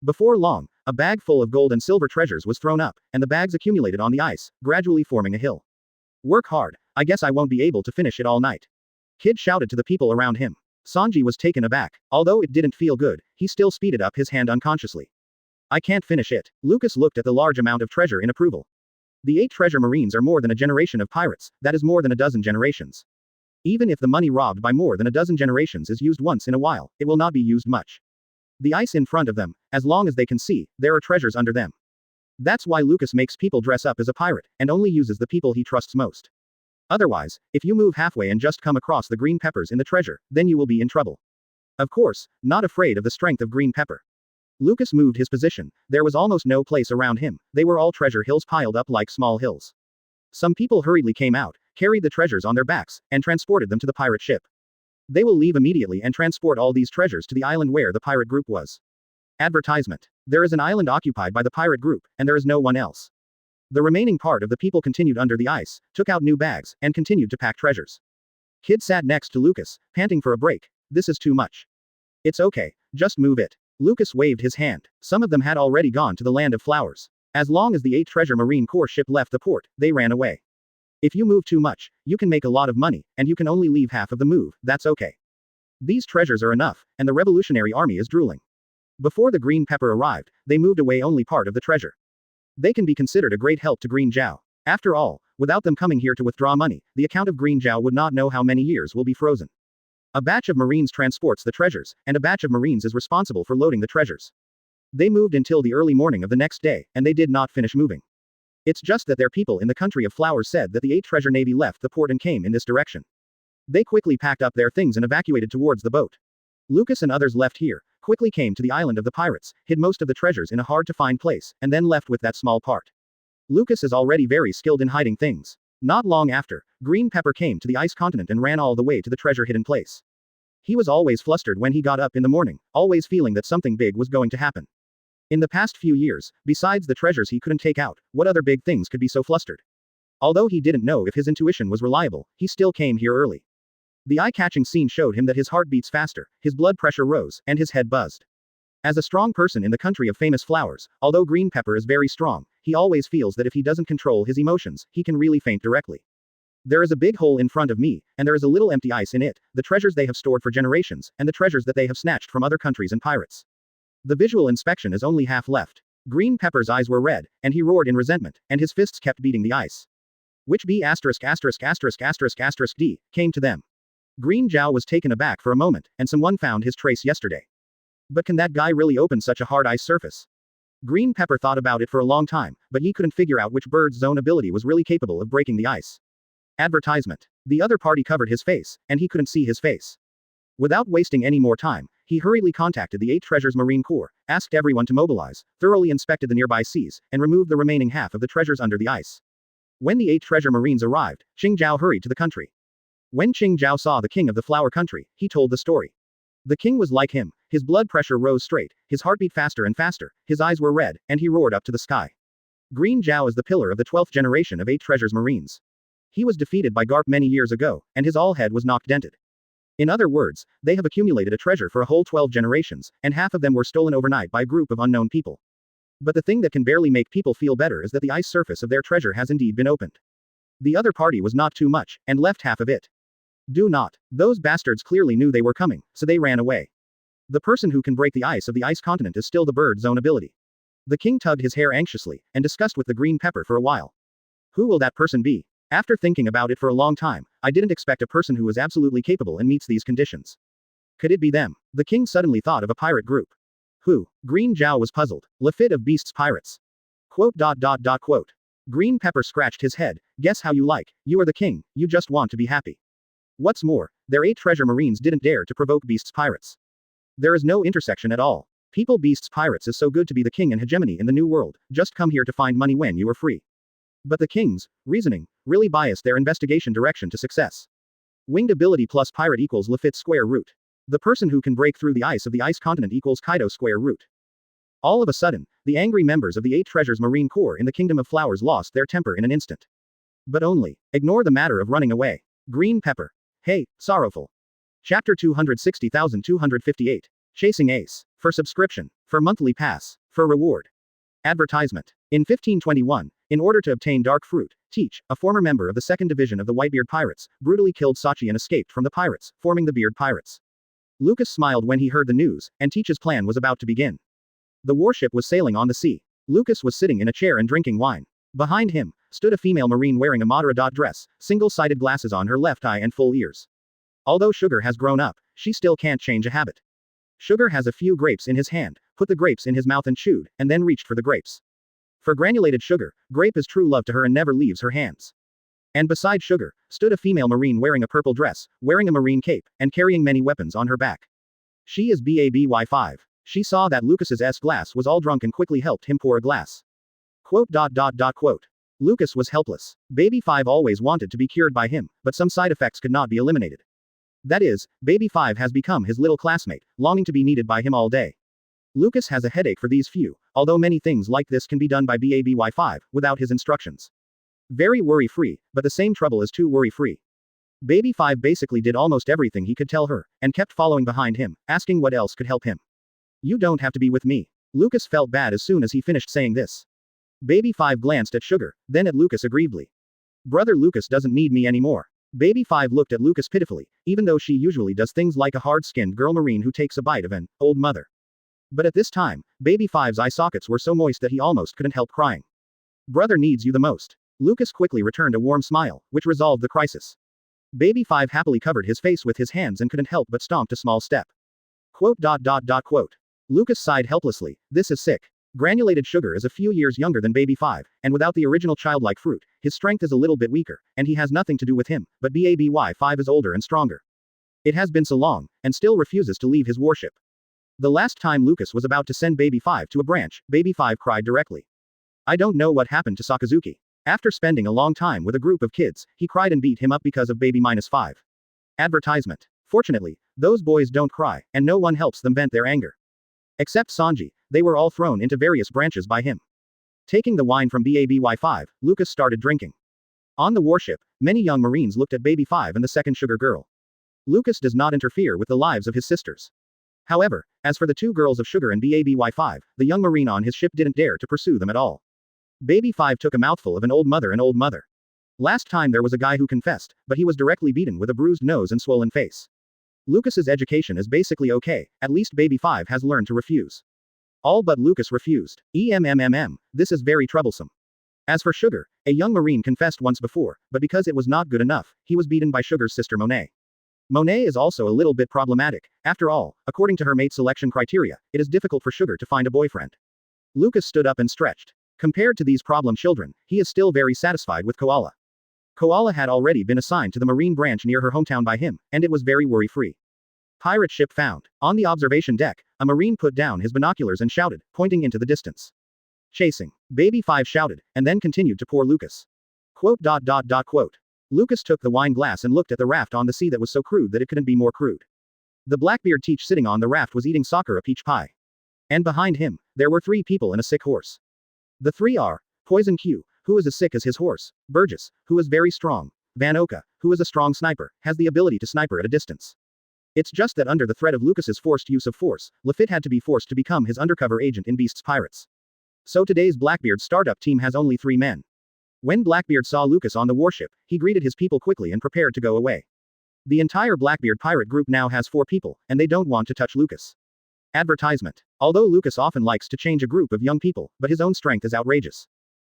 Before long, a bag full of gold and silver treasures was thrown up, and the bags accumulated on the ice, gradually forming a hill. Work hard, I guess I won't be able to finish it all night. Kid shouted to the people around him. Sanji was taken aback. Although it didn't feel good, he still speeded up his hand unconsciously. I can't finish it. Lucas looked at the large amount of treasure in approval. The 8 treasure Marines are more than a generation of pirates, that is more than a dozen generations. Even if the money robbed by more than a dozen generations is used once in a while, it will not be used much. The ice in front of them, as long as they can see, there are treasures under them. That's why Lucas makes people dress up as a pirate, and only uses the people he trusts most. Otherwise, if you move halfway and just come across the green peppers in the treasure, then you will be in trouble. Of course, not afraid of the strength of green pepper. Lucas moved his position, there was almost no place around him, they were all treasure hills piled up like small hills. Some people hurriedly came out, carried the treasures on their backs, and transported them to the pirate ship. They will leave immediately and transport all these treasures to the island where the pirate group was. Advertisement. There is an island occupied by the pirate group, and there is no one else. The remaining part of the people continued under the ice, took out new bags, and continued to pack treasures. Kid sat next to Lucas, panting for a break. This is too much. It's okay, just move it. Lucas waved his hand. Some of them had already gone to the land of flowers. As long as the 8th treasure Marine Corps ship left the port, they ran away. If you move too much, you can make a lot of money, and you can only leave half of the move, that's okay. These treasures are enough, and the Revolutionary Army is drooling. Before the green pepper arrived, they moved away only part of the treasure. They can be considered a great help to Green Zhao. After all, without them coming here to withdraw money, the account of Green Zhao would not know how many years will be frozen. A batch of Marines transports the treasures, and a batch of Marines is responsible for loading the treasures. They moved until the early morning of the next day, and they did not finish moving. It's just that their people in the country of flowers said that the 8th treasure navy left the port and came in this direction. They quickly packed up their things and evacuated towards the boat. Lucas and others left here, quickly came to the island of the pirates, hid most of the treasures in a hard-to-find place, and then left with that small part. Lucas is already very skilled in hiding things. Not long after, Green Pepper came to the ice continent and ran all the way to the treasure hidden place. He was always flustered when he got up in the morning, always feeling that something big was going to happen. In the past few years, besides the treasures he couldn't take out, what other big things could be so flustered? Although he didn't know if his intuition was reliable, he still came here early. The eye-catching scene showed him that his heart beats faster, his blood pressure rose, and his head buzzed. As a strong person in the country of famous flowers, although Green Pepper is very strong, he always feels that if he doesn't control his emotions, he can really faint directly. There is a big hole in front of me, and there is a little empty ice in it, the treasures they have stored for generations, and the treasures that they have snatched from other countries and pirates. The visual inspection is only half left. Green Pepper's eyes were red, and he roared in resentment, and his fists kept beating the ice. Which B*********** D came to them. Green Zhao was taken aback for a moment, and someone found his trace yesterday. But can that guy really open such a hard ice surface? Green Pepper thought about it for a long time, but he couldn't figure out which bird's zone ability was really capable of breaking the ice. Advertisement. The other party covered his face, and he couldn't see his face. Without wasting any more time, he hurriedly contacted the 8 Treasures Marine Corps, asked everyone to mobilize, thoroughly inspected the nearby seas, and removed the remaining half of the treasures under the ice. When the 8 Treasure Marines arrived, Qing Zhao hurried to the country. When Qing Zhao saw the king of the flower country, he told the story. The king was like him, his blood pressure rose straight, his heart beat faster and faster, his eyes were red, and he roared up to the sky. Green Zhao is the pillar of the 12th generation of 8 Treasures Marines. He was defeated by Garp many years ago, and his all head was knocked dented. In other words, they have accumulated a treasure for a whole 12 generations, and half of them were stolen overnight by a group of unknown people. But the thing that can barely make people feel better is that the ice surface of their treasure has indeed been opened. The other party was not too much, and left half of it. Do not. Those bastards clearly knew they were coming, so they ran away. The person who can break the ice of the ice continent is still the bird's own ability. The king tugged his hair anxiously, and discussed with the Green Pepper for a while. Who will that person be? After thinking about it for a long time, I didn't expect a person who was absolutely capable and meets these conditions. Could it be them? The king suddenly thought of a pirate group. Who? Green Zhao was puzzled. Lafitte of Beasts Pirates. Quote. Green Pepper scratched his head. Guess how you like. You are the king, you just want to be happy. What's more, their 8 treasure marines didn't dare to provoke Beasts Pirates. There is no intersection at all. People Beasts Pirates is so good to be the king and hegemony in the new world, just come here to find money when you are free. But the king's reasoning really biased their investigation direction to success. Winged ability plus pirate equals Lafitte square root. The person who can break through the ice of the ice continent equals Kaido square root. All of a sudden, the angry members of the 8 treasures Marine Corps in the Kingdom of Flowers lost their temper in an instant. But only. Ignore the matter of running away. Green Pepper. Hey, sorrowful. Chapter 260,258. Chasing Ace. For subscription. For monthly pass. For reward. Advertisement. In 1521, in order to obtain dark fruit, Teach, a former member of the 2nd Division of the Whitebeard Pirates, brutally killed Sachi and escaped from the pirates, forming the Beard Pirates. Lucas smiled when he heard the news, and Teach's plan was about to begin. The warship was sailing on the sea. Lucas was sitting in a chair and drinking wine. Behind him stood a female marine wearing a Madara dress, single-sided glasses on her left eye and full ears. Although Sugar has grown up, she still can't change a habit. Sugar has a few grapes in his hand, put the grapes in his mouth and chewed, and then reached for the grapes. For granulated Sugar, grape is true love to her and never leaves her hands. And beside Sugar, stood a female marine wearing a purple dress, wearing a marine cape, and carrying many weapons on her back. She is BABY5. She saw that Lucas's glass was all drunk and quickly helped him pour a glass. Quote. Lucas was helpless. Baby 5 always wanted to be cured by him, but some side effects could not be eliminated. That is, Baby 5 has become his little classmate, longing to be needed by him all day. Lucas has a headache for these few, although many things like this can be done by BABY5, without his instructions. Very worry-free, but the same trouble as too worry-free. Baby 5 basically did almost everything he could tell her, and kept following behind him, asking what else could help him. You don't have to be with me. Lucas felt bad as soon as he finished saying this. Baby 5 glanced at Sugar, then at Lucas aggrievedly. Brother Lucas doesn't need me anymore. Baby 5 looked at Lucas pitifully, even though she usually does things like a hard-skinned girl marine who takes a bite of an old mother. But at this time, Baby 5's eye sockets were so moist that he almost couldn't help crying. Brother needs you the most. Lucas quickly returned a warm smile, which resolved the crisis. Baby 5 happily covered his face with his hands and couldn't help but stomped a small step. Quote. Lucas sighed helplessly. This is sick. Granulated Sugar is a few years younger than Baby 5, and without the original childlike fruit, his strength is a little bit weaker, and he has nothing to do with him, but BABY5 is older and stronger. It has been so long, and still refuses to leave his warship. The last time Lucas was about to send Baby 5 to a branch, Baby 5 cried directly. I don't know what happened to Sakazuki. After spending a long time with a group of kids, he cried and beat him up because of Baby-5. Advertisement. Fortunately, those boys don't cry, and no one helps them vent their anger. Except Sanji, they were all thrown into various branches by him. Taking the wine from BABY5, Lucas started drinking. On the warship, many young Marines looked at Baby 5 and the second Sugar girl. Lucas does not interfere with the lives of his sisters. However, as for the 2 girls of Sugar and BABY5, the young Marine on his ship didn't dare to pursue them at all. Baby 5 took a mouthful of an old mother. Last time there was a guy who confessed, but he was directly beaten with a bruised nose and swollen face. Lucas's education is basically okay, at least Baby 5 has learned to refuse. All but Lucas refused. This is very troublesome. As for Sugar, a young Marine confessed once before, but because it was not good enough, he was beaten by Sugar's sister Monet. Monet is also a little bit problematic. After all, according to her mate selection criteria, it is difficult for Sugar to find a boyfriend. Lucas stood up and stretched. Compared to these problem children, he is still very satisfied with Koala. Koala had already been assigned to the Marine branch near her hometown by him, and it was very worry-free. Pirate ship found. On the observation deck, a Marine put down his binoculars and shouted, pointing into the distance. Chasing. Baby 5 shouted, and then continued to pour Lucas. Quote. Lucas took the wine glass and looked at the raft on the sea that was so crude that it couldn't be more crude. The Blackbeard Teach sitting on the raft was eating Sakura peach pie. And behind him, there were 3 people and a sick horse. The 3 are, Poison Q, who is as sick as his horse, Burgess, who is very strong, Van Oka, who is a strong sniper, has the ability to sniper at a distance. It's just that under the threat of Lucas's forced use of force, Lafitte had to be forced to become his undercover agent in Beasts Pirates. So today's Blackbeard startup team has only 3 men. When Blackbeard saw Lucas on the warship, he greeted his people quickly and prepared to go away. The entire Blackbeard pirate group now has 4 people, and they don't want to touch Lucas. Advertisement. Although Lucas often likes to change a group of young people, but his own strength is outrageous.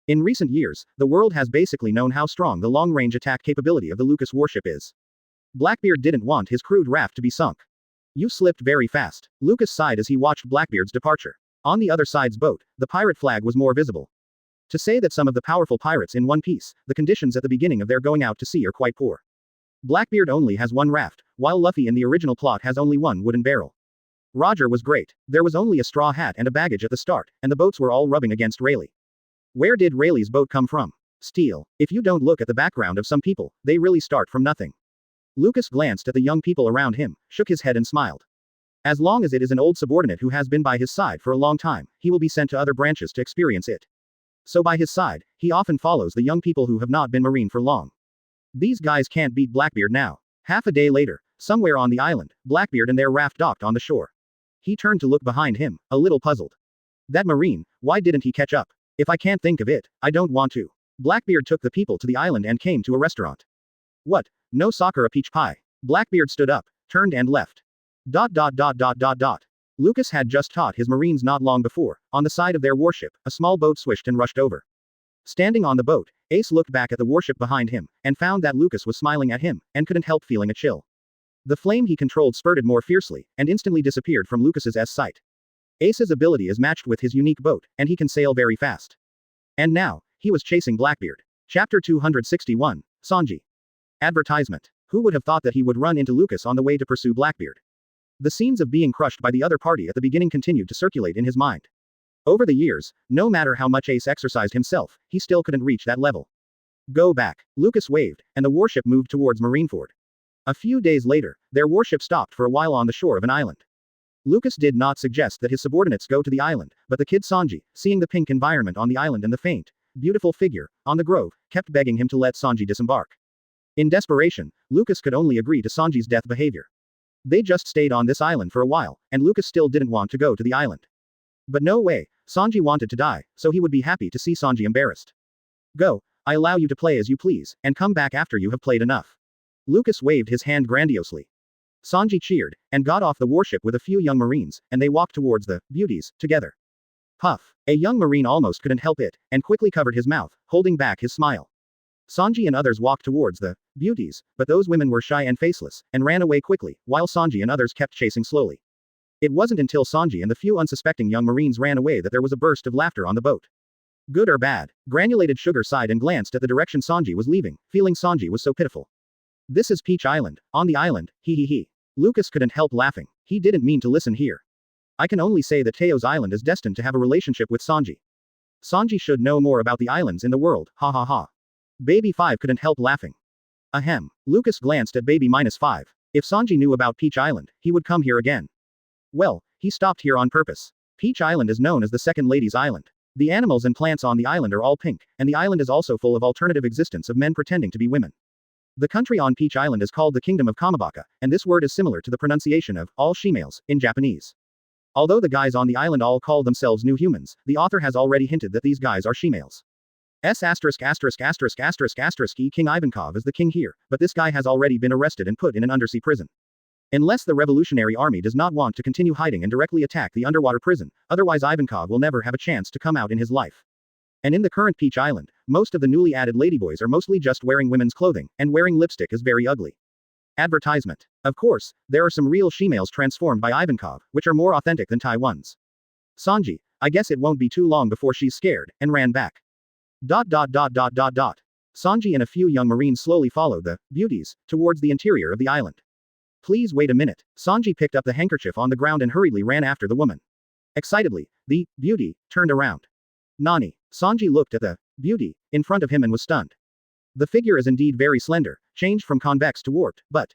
In recent years, the world has basically known how strong the long-range attack capability of the Lucas warship is. Blackbeard didn't want his crewed raft to be sunk. You slipped very fast. Lucas sighed as he watched Blackbeard's departure. On the other side's boat, the pirate flag was more visible. To say that some of the powerful pirates in One Piece, the conditions at the beginning of their going out to sea are quite poor. Blackbeard only has one raft, while Luffy in the original plot has only one wooden barrel. Roger was great. There was only a straw hat and a baggage at the start, and the boats were all rubbing against Rayleigh. Where did Rayleigh's boat come from? Steel. If you don't look at the background of some people, they really start from nothing. Lucas glanced at the young people around him, shook his head and smiled. As long as it is an old subordinate who has been by his side for a long time, he will be sent to other branches to experience it. So by his side, he often follows the young people who have not been marine for long. These guys can't beat Blackbeard now. Half a day later, somewhere on the island, Blackbeard and their raft docked on the shore. He turned to look behind him, a little puzzled. That marine, why didn't he catch up? If I can't think of it, I don't want to. Blackbeard took the people to the island and came to a restaurant. What? No Sakura peach pie. Blackbeard stood up, turned and left. ... Lucas had just taught his marines not long before. On the side of their warship, a small boat swished and rushed over. Standing on the boat, Ace looked back at the warship behind him, and found that Lucas was smiling at him, and couldn't help feeling a chill. The flame he controlled spurted more fiercely, and instantly disappeared from Lucas's sight. Ace's ability is matched with his unique boat, and he can sail very fast. And now, he was chasing Blackbeard. Chapter 261, Sanji. Advertisement. Who would have thought that he would run into Lucas on the way to pursue Blackbeard? The scenes of being crushed by the other party at the beginning continued to circulate in his mind. Over the years, no matter how much Ace exercised himself, he still couldn't reach that level. Go back. Lucas waved, and the warship moved towards Marineford. A few days later, their warship stopped for a while on the shore of an island. Lucas did not suggest that his subordinates go to the island, but the kid Sanji, seeing the pink environment on the island and the faint, beautiful figure on the grove, kept begging him to let Sanji disembark. In desperation, Lucas could only agree to Sanji's death behavior. They just stayed on this island for a while, and Lucas still didn't want to go to the island. But no way, Sanji wanted to die, so he would be happy to see Sanji embarrassed. Go, I allow you to play as you please, and come back after you have played enough. Lucas waved his hand grandiosely. Sanji cheered, and got off the warship with a few young marines, and they walked towards the beauties together. Puff. A young marine almost couldn't help it, and quickly covered his mouth, holding back his smile. Sanji and others walked towards the beauties, but those women were shy and faceless, and ran away quickly, while Sanji and others kept chasing slowly. It wasn't until Sanji and the few unsuspecting young marines ran away that there was a burst of laughter on the boat. Good or bad? Granulated Sugar sighed and glanced at the direction Sanji was leaving, feeling Sanji was so pitiful. This is Peach Island. On the island, he. Lucas couldn't help laughing. He didn't mean to listen here. I can only say that Teo's island is destined to have a relationship with Sanji. Sanji should know more about the islands in the world, ha ha ha. Baby 5 couldn't help laughing. Ahem. Lucas glanced at Baby -5. If Sanji knew about Peach Island, he would come here again. Well, he stopped here on purpose. Peach Island is known as the Second Lady's Island. The animals and plants on the island are all pink, and the island is also full of alternative existence of men pretending to be women. The country on Peach Island is called the Kingdom of Kamabaka, and this word is similar to the pronunciation of all she-males in Japanese. Although the guys on the island all call themselves new humans, the author has already hinted that these guys are she-males. King Ivankov is the king here, but this guy has already been arrested and put in an undersea prison. Unless the Revolutionary Army does not want to continue hiding and directly attack the underwater prison, otherwise Ivankov will never have a chance to come out in his life. And in the current Peach Island, most of the newly added ladyboys are mostly just wearing women's clothing, and wearing lipstick is very ugly. Advertisement. Of course, there are some real she-males transformed by Ivankov, which are more authentic than Thai ones. Sanji, I guess it won't be too long before she's scared, and ran back. Sanji and a few young marines slowly followed the beauties towards the interior of the island. Please wait a minute. Sanji picked up the handkerchief on the ground and hurriedly ran after the woman. Excitedly, the beauty turned around. Nani. Sanji looked at the beauty in front of him and was stunned. The figure is indeed very slender, changed from convex to warped, but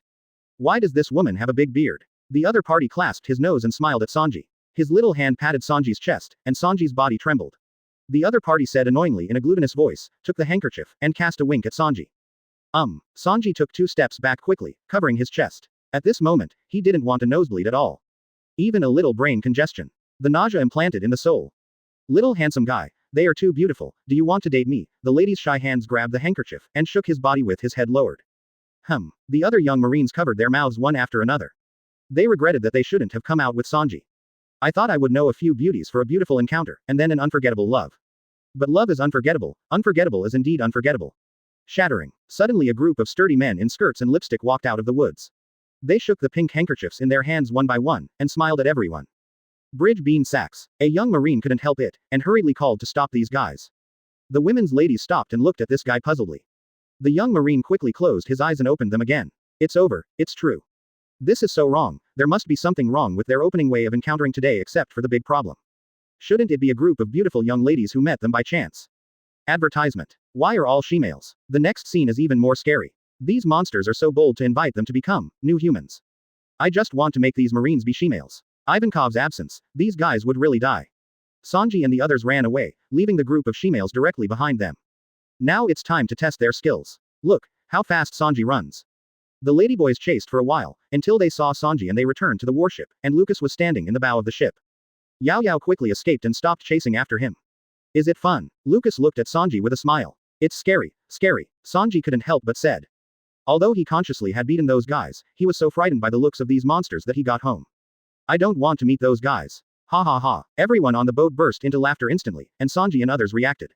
why does this woman have a big beard? The other party clasped his nose and smiled at Sanji. His little hand patted Sanji's chest, and Sanji's body trembled. The other party said annoyingly in a glutinous voice, took the handkerchief, and cast a wink at Sanji. Sanji took 2 steps back quickly, covering his chest. At this moment, he didn't want a nosebleed at all. Even a little brain congestion. The nausea implanted in the soul. Little handsome guy, they are too beautiful, do you want to date me? The lady's shy hands grabbed the handkerchief, and shook his body with his head lowered. The other young marines covered their mouths one after another. They regretted that they shouldn't have come out with Sanji. I thought I would know a few beauties for a beautiful encounter, and then an unforgettable love. But love is unforgettable, unforgettable is indeed unforgettable. Shattering. Suddenly a group of sturdy men in skirts and lipstick walked out of the woods. They shook the pink handkerchiefs in their hands one by one, and smiled at everyone. Bridge Bean Sacks. A young marine couldn't help it, and hurriedly called to stop these guys. The women's ladies stopped and looked at this guy puzzledly. The young marine quickly closed his eyes and opened them again. It's over, it's true. This is so wrong, there must be something wrong with their opening way of encountering today except for the big problem. Shouldn't it be a group of beautiful young ladies who met them by chance? Advertisement. Why are all she-males? The next scene is even more scary. These monsters are so bold to invite them to become new humans. I just want to make these marines be she-males. Ivankov's absence, these guys would really die. Sanji and the others ran away, leaving the group of she-males directly behind them. Now it's time to test their skills. Look, how fast Sanji runs. The ladyboys chased for a while, until they saw Sanji and they returned to the warship, and Lucas was standing in the bow of the ship. Yao Yao quickly escaped and stopped chasing after him. Is it fun? Lucas looked at Sanji with a smile. It's scary, scary, Sanji couldn't help but said. Although he consciously had beaten those guys, he was so frightened by the looks of these monsters that he got home. I don't want to meet those guys. Ha ha ha. Everyone on the boat burst into laughter instantly, and Sanji and others reacted.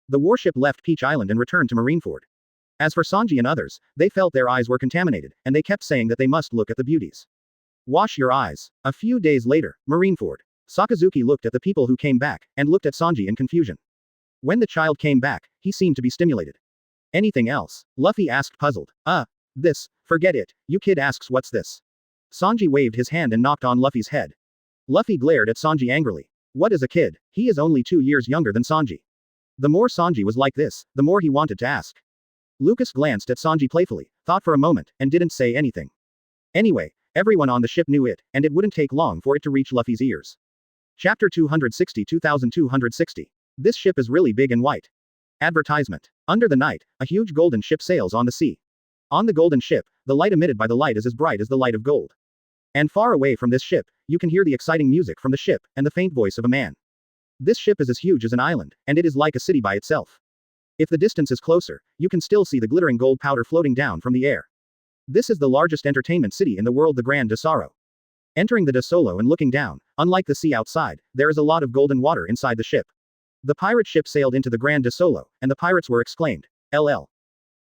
The warship left Peach Island and returned to Marineford. As for Sanji and others, they felt their eyes were contaminated, and they kept saying that they must look at the beauties. Wash your eyes. A few days later, Marineford. Sakazuki looked at the people who came back, and looked at Sanji in confusion. When the child came back, he seemed to be stimulated. Anything else? Luffy asked puzzled. This, forget it, you kid asks what's this? Sanji waved his hand and knocked on Luffy's head. Luffy glared at Sanji angrily. What is a kid? He is only 2 years younger than Sanji. The more Sanji was like this, the more he wanted to ask. Lucas glanced at Sanji playfully, thought for a moment, and didn't say anything. Anyway, everyone on the ship knew it, and it wouldn't take long for it to reach Luffy's ears. Chapter 260 2260. This ship is really big and white. Advertisement. Under the night, a huge golden ship sails on the sea. On the golden ship, the light emitted by the light is as bright as the light of gold. And far away from this ship, you can hear the exciting music from the ship, and the faint voice of a man. This ship is as huge as an island, and it is like a city by itself. If the distance is closer, you can still see the glittering gold powder floating down from the air. This is the largest entertainment city in the world, the Grand Desaro. Entering the Desolo and looking down, unlike the sea outside, there is a lot of golden water inside the ship. The pirate ship sailed into the Grand Desolo, and the pirates were exclaimed, LL.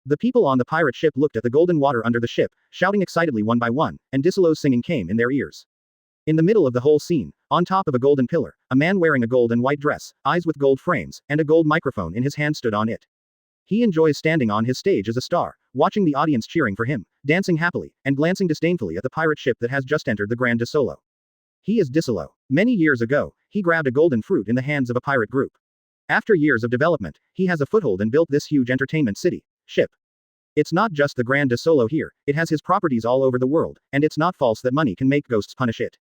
The people on the pirate ship looked at the golden water under the ship, shouting excitedly one by one, and Desolo's singing came in their ears. In the middle of the whole scene, on top of a golden pillar, a man wearing a gold and white dress, eyes with gold frames, and a gold microphone in his hand stood on it. He enjoys standing on his stage as a star, watching the audience cheering for him, dancing happily, and glancing disdainfully at the pirate ship that has just entered the Grand Desolo. He is Desolo. Many years ago, he grabbed a golden fruit in the hands of a pirate group. After years of development, he has a foothold and built this huge entertainment city. Ship. It's not just the Grand Desolo here, it has his properties all over the world, and it's not false that money can make ghosts punish it.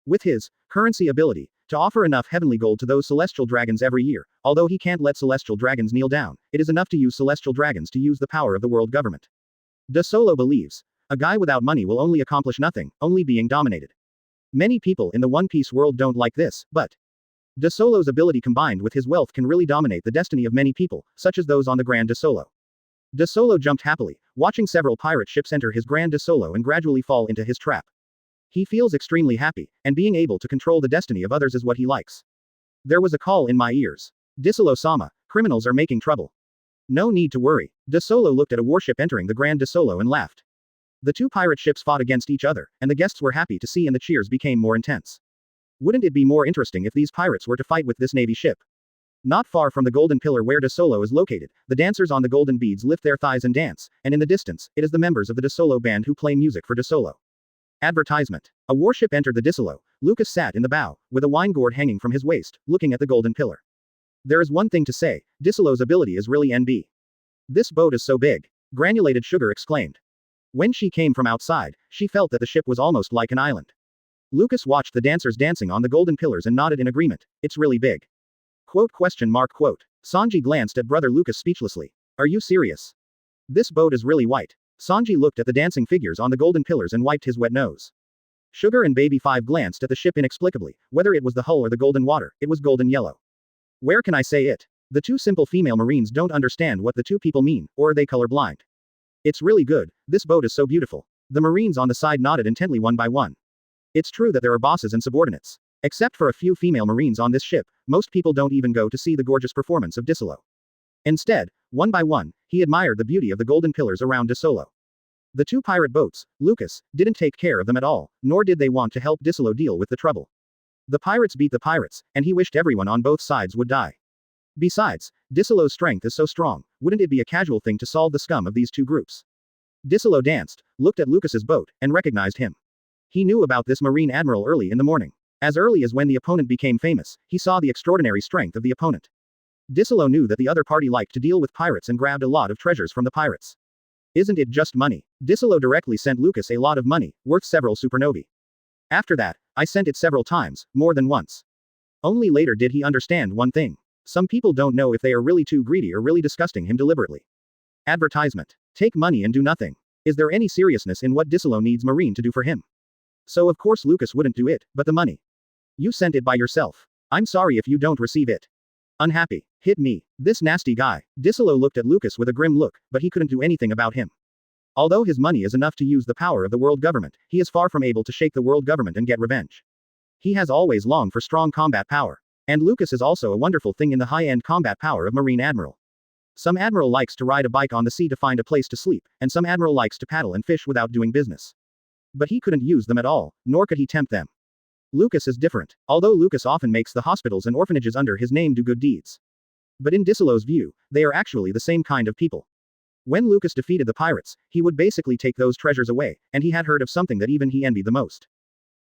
With his currency ability to offer enough heavenly gold to those celestial dragons every year, although he can't let celestial dragons kneel down, it is enough to use celestial dragons to use the power of the world government. Desolo believes a guy without money will only accomplish nothing, only being dominated. Many people in the One Piece world don't like this, but Desolo's ability combined with his wealth can really dominate the destiny of many people, such as those on the Grand Desolo. Desolo jumped happily, watching several pirate ships enter his Grand Desolo and gradually fall into his trap. He feels extremely happy, and being able to control the destiny of others is what he likes. There was a call in my ears. Desolo-sama, criminals are making trouble. No need to worry. Desolo looked at a warship entering the Grand Desolo and laughed. The two pirate ships fought against each other, and the guests were happy to see and the cheers became more intense. Wouldn't it be more interesting if these pirates were to fight with this navy ship? Not far from the golden pillar where Desolo is located, the dancers on the golden beads lift their thighs and dance, and in the distance, it is the members of the Desolo band who play music for Desolo. Advertisement. A warship entered the Desolo. Lucas sat in the bow, with a wine gourd hanging from his waist, looking at the golden pillar. There is one thing to say, Desolo's ability is really NB. This boat is so big. Granulated Sugar exclaimed. When she came from outside, she felt that the ship was almost like an island. Lucas watched the dancers dancing on the golden pillars and nodded in agreement. It's really big. Quote. Sanji glanced at brother Lucas speechlessly. Are you serious? This boat is really white. Sanji looked at the dancing figures on the golden pillars and wiped his wet nose. Sugar and Baby 5 glanced at the ship inexplicably. Whether it was the hull or the golden water, it was golden yellow. Where can I say it? The two simple female marines don't understand what the two people mean, or are they colorblind? It's really good, this boat is so beautiful. The marines on the side nodded intently one by one. It's true that there are bosses and subordinates. Except for a few female marines on this ship, most people don't even go to see the gorgeous performance of Disolo. Instead, one by one, he admired the beauty of the golden pillars around Disolo. The two pirate boats, Lucas, didn't take care of them at all, nor did they want to help Disolo deal with the trouble. The pirates beat the pirates, and he wished everyone on both sides would die. Besides, Disolo's strength is so strong, wouldn't it be a casual thing to solve the scum of these two groups? Disolo danced, looked at Lucas's boat, and recognized him. He knew about this Marine Admiral early in the morning. As early as when the opponent became famous, he saw the extraordinary strength of the opponent. Disolo knew that the other party liked to deal with pirates and grabbed a lot of treasures from the pirates. Isn't it just money? Disolo directly sent Lucas a lot of money, worth several supernovae. After that, I sent it several times, more than once. Only later did he understand one thing. Some people don't know if they are really too greedy or really disgusting him deliberately. Advertisement. Take money and do nothing. Is there any seriousness in what Disolo needs Marine to do for him? So of course Lucas wouldn't do it, but the money. You sent it by yourself. I'm sorry if you don't receive it. Unhappy. Hit me. This nasty guy. Disolo looked at Lucas with a grim look, but he couldn't do anything about him. Although his money is enough to use the power of the world government, he is far from able to shake the world government and get revenge. He has always longed for strong combat power. And Lucas is also a wonderful thing in the high-end combat power of Marine Admiral. Some Admiral likes to ride a bike on the sea to find a place to sleep, and some Admiral likes to paddle and fish without doing business. But he couldn't use them at all, nor could he tempt them. Lucas is different, although Lucas often makes the hospitals and orphanages under his name do good deeds. But in Disolo's view, they are actually the same kind of people. When Lucas defeated the pirates, he would basically take those treasures away, and he had heard of something that even he envied the most.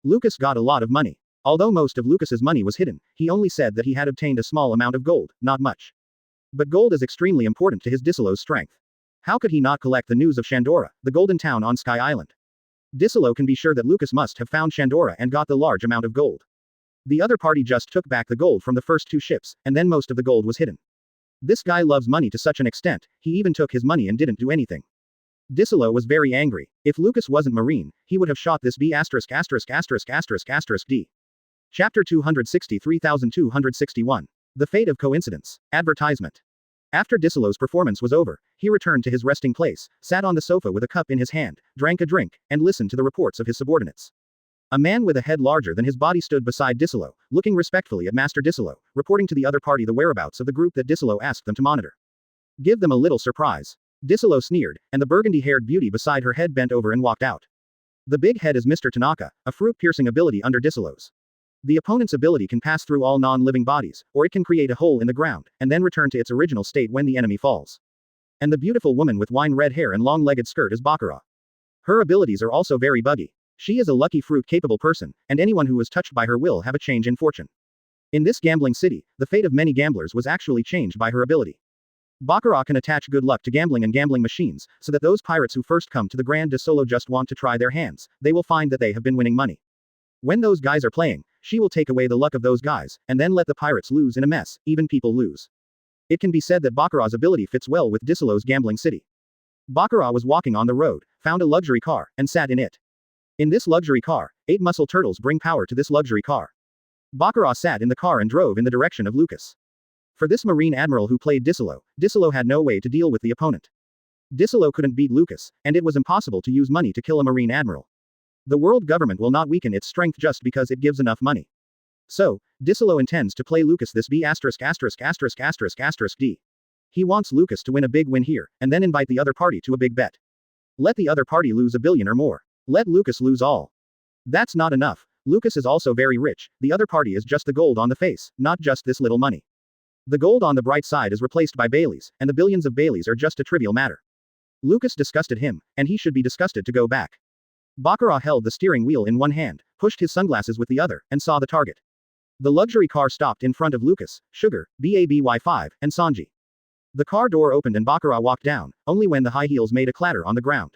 Lucas got a lot of money. Although most of Lucas's money was hidden, he only said that he had obtained a small amount of gold, not much. But gold is extremely important to his Disolo's strength. How could he not collect the news of Shandora, the golden town on Sky Island? Disolo can be sure that Lucas must have found Shandora and got the large amount of gold. The other party just took back the gold from the first two ships, and then most of the gold was hidden. This guy loves money to such an extent, he even took his money and didn't do anything. Disolo was very angry. If Lucas wasn't Marine, he would have shot this B********************. Chapter 263,261. The Fate of Coincidence. Advertisement. After Disolo's performance was over, he returned to his resting place, sat on the sofa with a cup in his hand, drank a drink, and listened to the reports of his subordinates. A man with a head larger than his body stood beside Disolo, looking respectfully at Master Disolo, reporting to the other party the whereabouts of the group that Disolo asked them to monitor. Give them a little surprise. Disolo sneered, and the burgundy-haired beauty beside her head bent over and walked out. The big head is Mr. Tanaka, a fruit-piercing ability under Disolo's. The opponent's ability can pass through all non-living bodies, or it can create a hole in the ground, and then return to its original state when the enemy falls. And the beautiful woman with wine-red hair and long-legged skirt is Baccarat. Her abilities are also very buggy. She is a lucky fruit-capable person, and anyone who is touched by her will have a change in fortune. In this gambling city, the fate of many gamblers was actually changed by her ability. Baccarat can attach good luck to gambling and gambling machines, so that those pirates who first come to the Grand Disolo just want to try their hands, they will find that they have been winning money. When those guys are playing, she will take away the luck of those guys, and then let the pirates lose in a mess, even people lose. It can be said that Baccarat's ability fits well with Disolo's gambling city. Baccarat was walking on the road, found a luxury car, and sat in it. In this luxury car, 8 muscle turtles bring power to this luxury car. Baccarat sat in the car and drove in the direction of Lucas. For this Marine Admiral who played Disolo, Disolo had no way to deal with the opponent. Disolo couldn't beat Lucas, and it was impossible to use money to kill a Marine Admiral. The world government will not weaken its strength just because it gives enough money. So, Disolo intends to play Lucas this B***************. He wants Lucas to win a big win here, and then invite the other party to a big bet. Let the other party lose $1 billion or more. Let Lucas lose all. That's not enough. Lucas is also very rich, the other party is just the gold on the face, not just this little money. The gold on the bright side is replaced by Baileys, and the billions of Baileys are just a trivial matter. Lucas disgusted him, and he should be disgusted to go back. Baccarat held the steering wheel in one hand, pushed his sunglasses with the other, and saw the target. The luxury car stopped in front of Lucas, Sugar, BABY5, and Sanji. The car door opened and Baccarat walked down, only when the high heels made a clatter on the ground.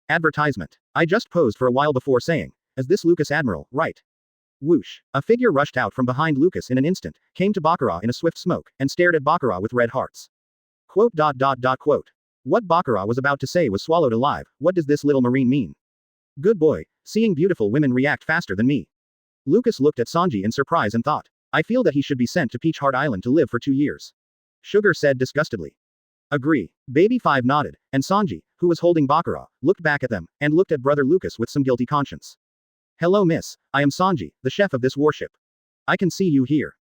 Advertisement. I just posed for a while before saying, is this Lucas Admiral, right? Whoosh. A figure rushed out from behind Lucas in an instant, came to Baccarat in a swift smoke, and stared at Baccarat with red hearts. Quote. What Baccarat was about to say was swallowed alive. What does this little Marine mean? Good boy, seeing beautiful women react faster than me. Lucas looked at Sanji in surprise and thought, I feel that he should be sent to Peach Heart Island to live for 2 years. Sugar said disgustedly. Agree. Baby 5 nodded, and Sanji, who was holding Baccarat, looked back at them, and looked at brother Lucas with some guilty conscience. Hello miss, I am Sanji, the chef of this warship. I can see you here.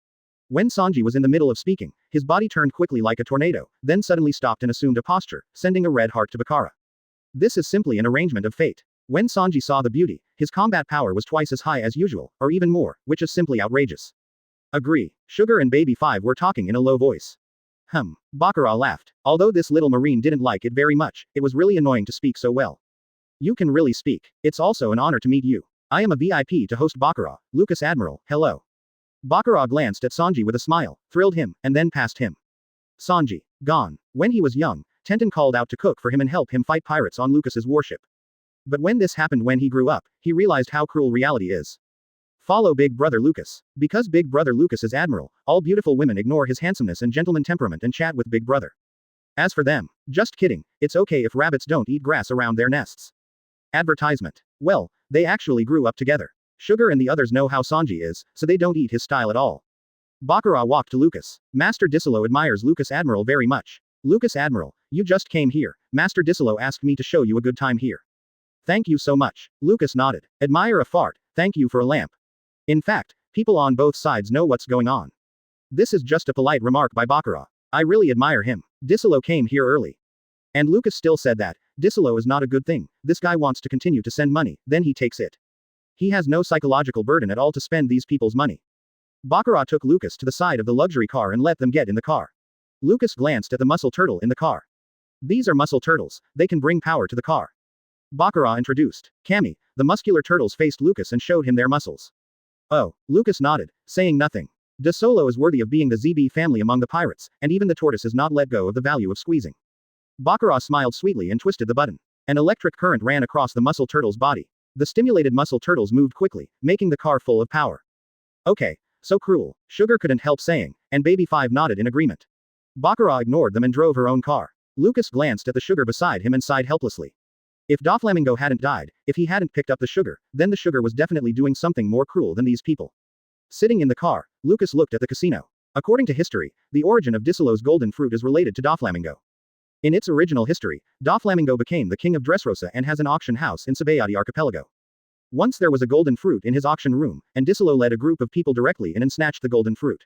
When Sanji was in the middle of speaking, his body turned quickly like a tornado, then suddenly stopped and assumed a posture, sending a red heart to Bakara. This is simply an arrangement of fate. When Sanji saw the beauty, his combat power was twice as high as usual, or even more, which is simply outrageous. Agree. Sugar and Baby 5 were talking in a low voice. Bakara laughed. Although this little marine didn't like it very much, it was really annoying to speak so well. You can really speak. It's also an honor to meet you. I am a VIP to host Bakara, Lucas Admiral, hello. Bakara glanced at Sanji with a smile, thrilled him, and then passed him. Sanji. Gone. When he was young, Tenten called out to cook for him and help him fight pirates on Lucas's warship. But when this happened when he grew up, he realized how cruel reality is. Follow Big Brother Lucas. Because Big Brother Lucas is Admiral, all beautiful women ignore his handsomeness and gentleman temperament and chat with Big Brother. As for them, just kidding, it's okay if rabbits don't eat grass around their nests. Advertisement. Well, they actually grew up together. Sugar and the others know how Sanji is, so they don't eat his style at all. Bakara walked to Lucas. Master Disolo admires Lucas Admiral very much. Lucas Admiral, you just came here. Master Disolo asked me to show you a good time here. Thank you so much. Lucas nodded. Admire a fart, thank you for a lamp. In fact, people on both sides know what's going on. This is just a polite remark by Bakara. I really admire him. Disolo came here early. And Lucas still said that. Disolo is not a good thing. This guy wants to continue to send money, then he takes it. He has no psychological burden at all to spend these people's money. Bakara took Lucas to the side of the luxury car and let them get in the car. Lucas glanced at the muscle turtle in the car. These are muscle turtles, they can bring power to the car. Bakara introduced. Kami, the muscular turtles faced Lucas and showed him their muscles. Oh, Lucas nodded, saying nothing. De Solo is worthy of being the ZB family among the pirates, and even the tortoise has not let go of the value of squeezing. Bakara smiled sweetly and twisted the button. An electric current ran across the muscle turtle's body. The stimulated muscle turtles moved quickly, making the car full of power. Okay, so cruel, Sugar couldn't help saying, and Baby 5 nodded in agreement. Bakara ignored them and drove her own car. Lucas glanced at the sugar beside him and sighed helplessly. If Doflamingo hadn't died, if he hadn't picked up the sugar, then the sugar was definitely doing something more cruel than these people. Sitting in the car, Lucas looked at the casino. According to history, the origin of Disolo's golden fruit is related to Doflamingo. In its original history, Doflamingo became the king of Dressrosa and has an auction house in Sabayati Archipelago. Once there was a golden fruit in his auction room, and Disolo led a group of people directly in and snatched the golden fruit.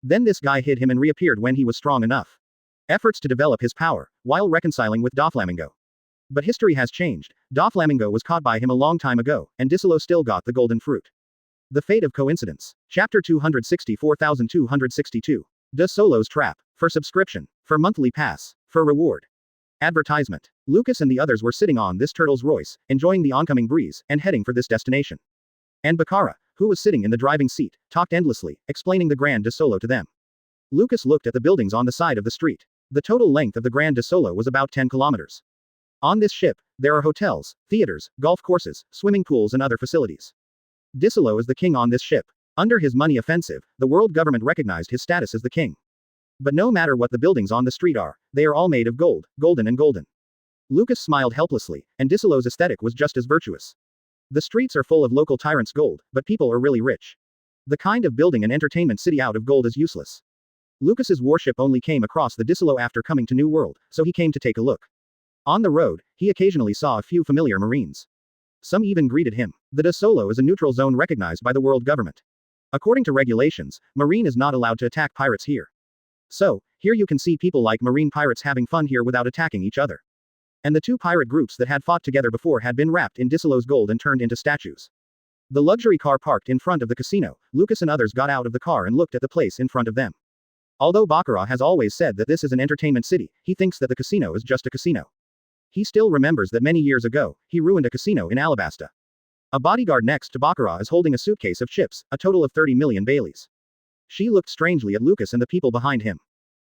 Then this guy hid him and reappeared when he was strong enough. Efforts to develop his power, while reconciling with Doflamingo. But history has changed. Doflamingo was caught by him a long time ago, and Disolo still got the golden fruit. The fate of coincidence. Chapter 264,262. De Solo's Trap. For subscription. For monthly pass. For reward. Advertisement. Lucas and the others were sitting on this turtle's Royce, enjoying the oncoming breeze, and heading for this destination. And Bakara, who was sitting in the driving seat, talked endlessly, explaining the Grand de Solo to them. Lucas looked at the buildings on the side of the street. The total length of the Grand de Solo was about 10 kilometers. On this ship, there are hotels, theaters, golf courses, swimming pools and other facilities. Disolo is the king on this ship. Under his money offensive, the world government recognized his status as the king. But no matter what the buildings on the street are, they are all made of gold, golden and golden. Lucas smiled helplessly, and Disolo's aesthetic was just as virtuous. The streets are full of local tyrants' gold, but people are really rich. The kind of building an entertainment city out of gold is useless. Lucas's warship only came across the Disolo after coming to New World, so he came to take a look. On the road, he occasionally saw a few familiar Marines. Some even greeted him. The De Solo is a neutral zone recognized by the world government. According to regulations, Marine is not allowed to attack pirates here. So, here you can see people like Marine pirates having fun here without attacking each other. And the two pirate groups that had fought together before had been wrapped in Disolo's gold and turned into statues. The luxury car parked in front of the casino, Lucas and others got out of the car and looked at the place in front of them. Although Bakara has always said that this is an entertainment city, he thinks that the casino is just a casino. He still remembers that many years ago, he ruined a casino in Alabasta. A bodyguard next to Bakara is holding a suitcase of chips, a total of 30 million Baileys. She looked strangely at Lucas and the people behind him.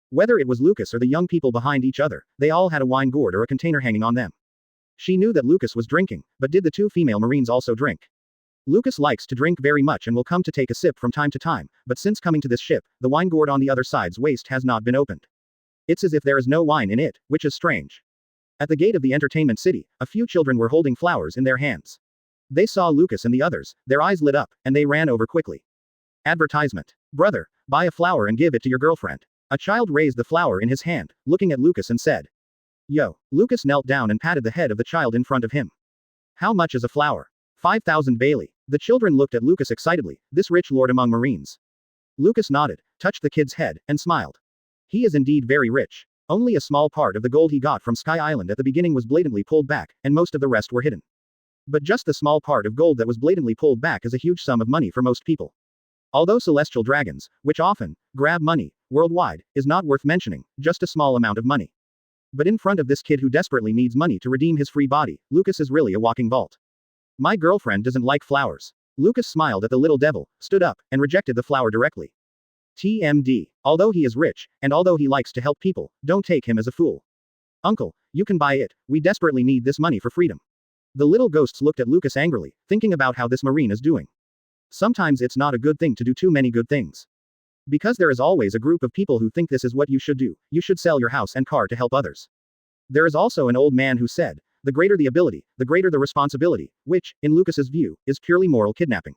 Whether it was Lucas or the young people behind each other, they all had a wine gourd or a container hanging on them. She knew that Lucas was drinking, but did the two female Marines also drink? Lucas likes to drink very much and will come to take a sip from time to time, but since coming to this ship, the wine gourd on the other side's waist has not been opened. It's as if there is no wine in it, which is strange. At the gate of the entertainment city, a few children were holding flowers in their hands. They saw Lucas and the others, their eyes lit up, and they ran over quickly. Advertisement. Brother, buy a flower and give it to your girlfriend. A child raised the flower in his hand, looking at Lucas and said. Yo. Lucas knelt down and patted the head of the child in front of him. How much is a flower? 5,000 Bailey. The children looked at Lucas excitedly, this rich lord among Marines. Lucas nodded, touched the kid's head, and smiled. He is indeed very rich. Only a small part of the gold he got from Sky Island at the beginning was blatantly pulled back, and most of the rest were hidden. But just the small part of gold that was blatantly pulled back is a huge sum of money for most people. Although celestial dragons, which often grab money worldwide, is not worth mentioning, just a small amount of money. But in front of this kid who desperately needs money to redeem his free body, Lucas is really a walking vault. My girlfriend doesn't like flowers. Lucas smiled at the little devil, stood up, and rejected the flower directly. TMD. Although he is rich, and although he likes to help people, don't take him as a fool. Uncle, you can buy it, we desperately need this money for freedom. The little ghosts looked at Lucas angrily, thinking about how this marine is doing. Sometimes it's not a good thing to do too many good things. Because there is always a group of people who think this is what you should do, you should sell your house and car to help others. There is also an old man who said, the greater the ability, the greater the responsibility, which, in Lucas's view, is purely moral kidnapping.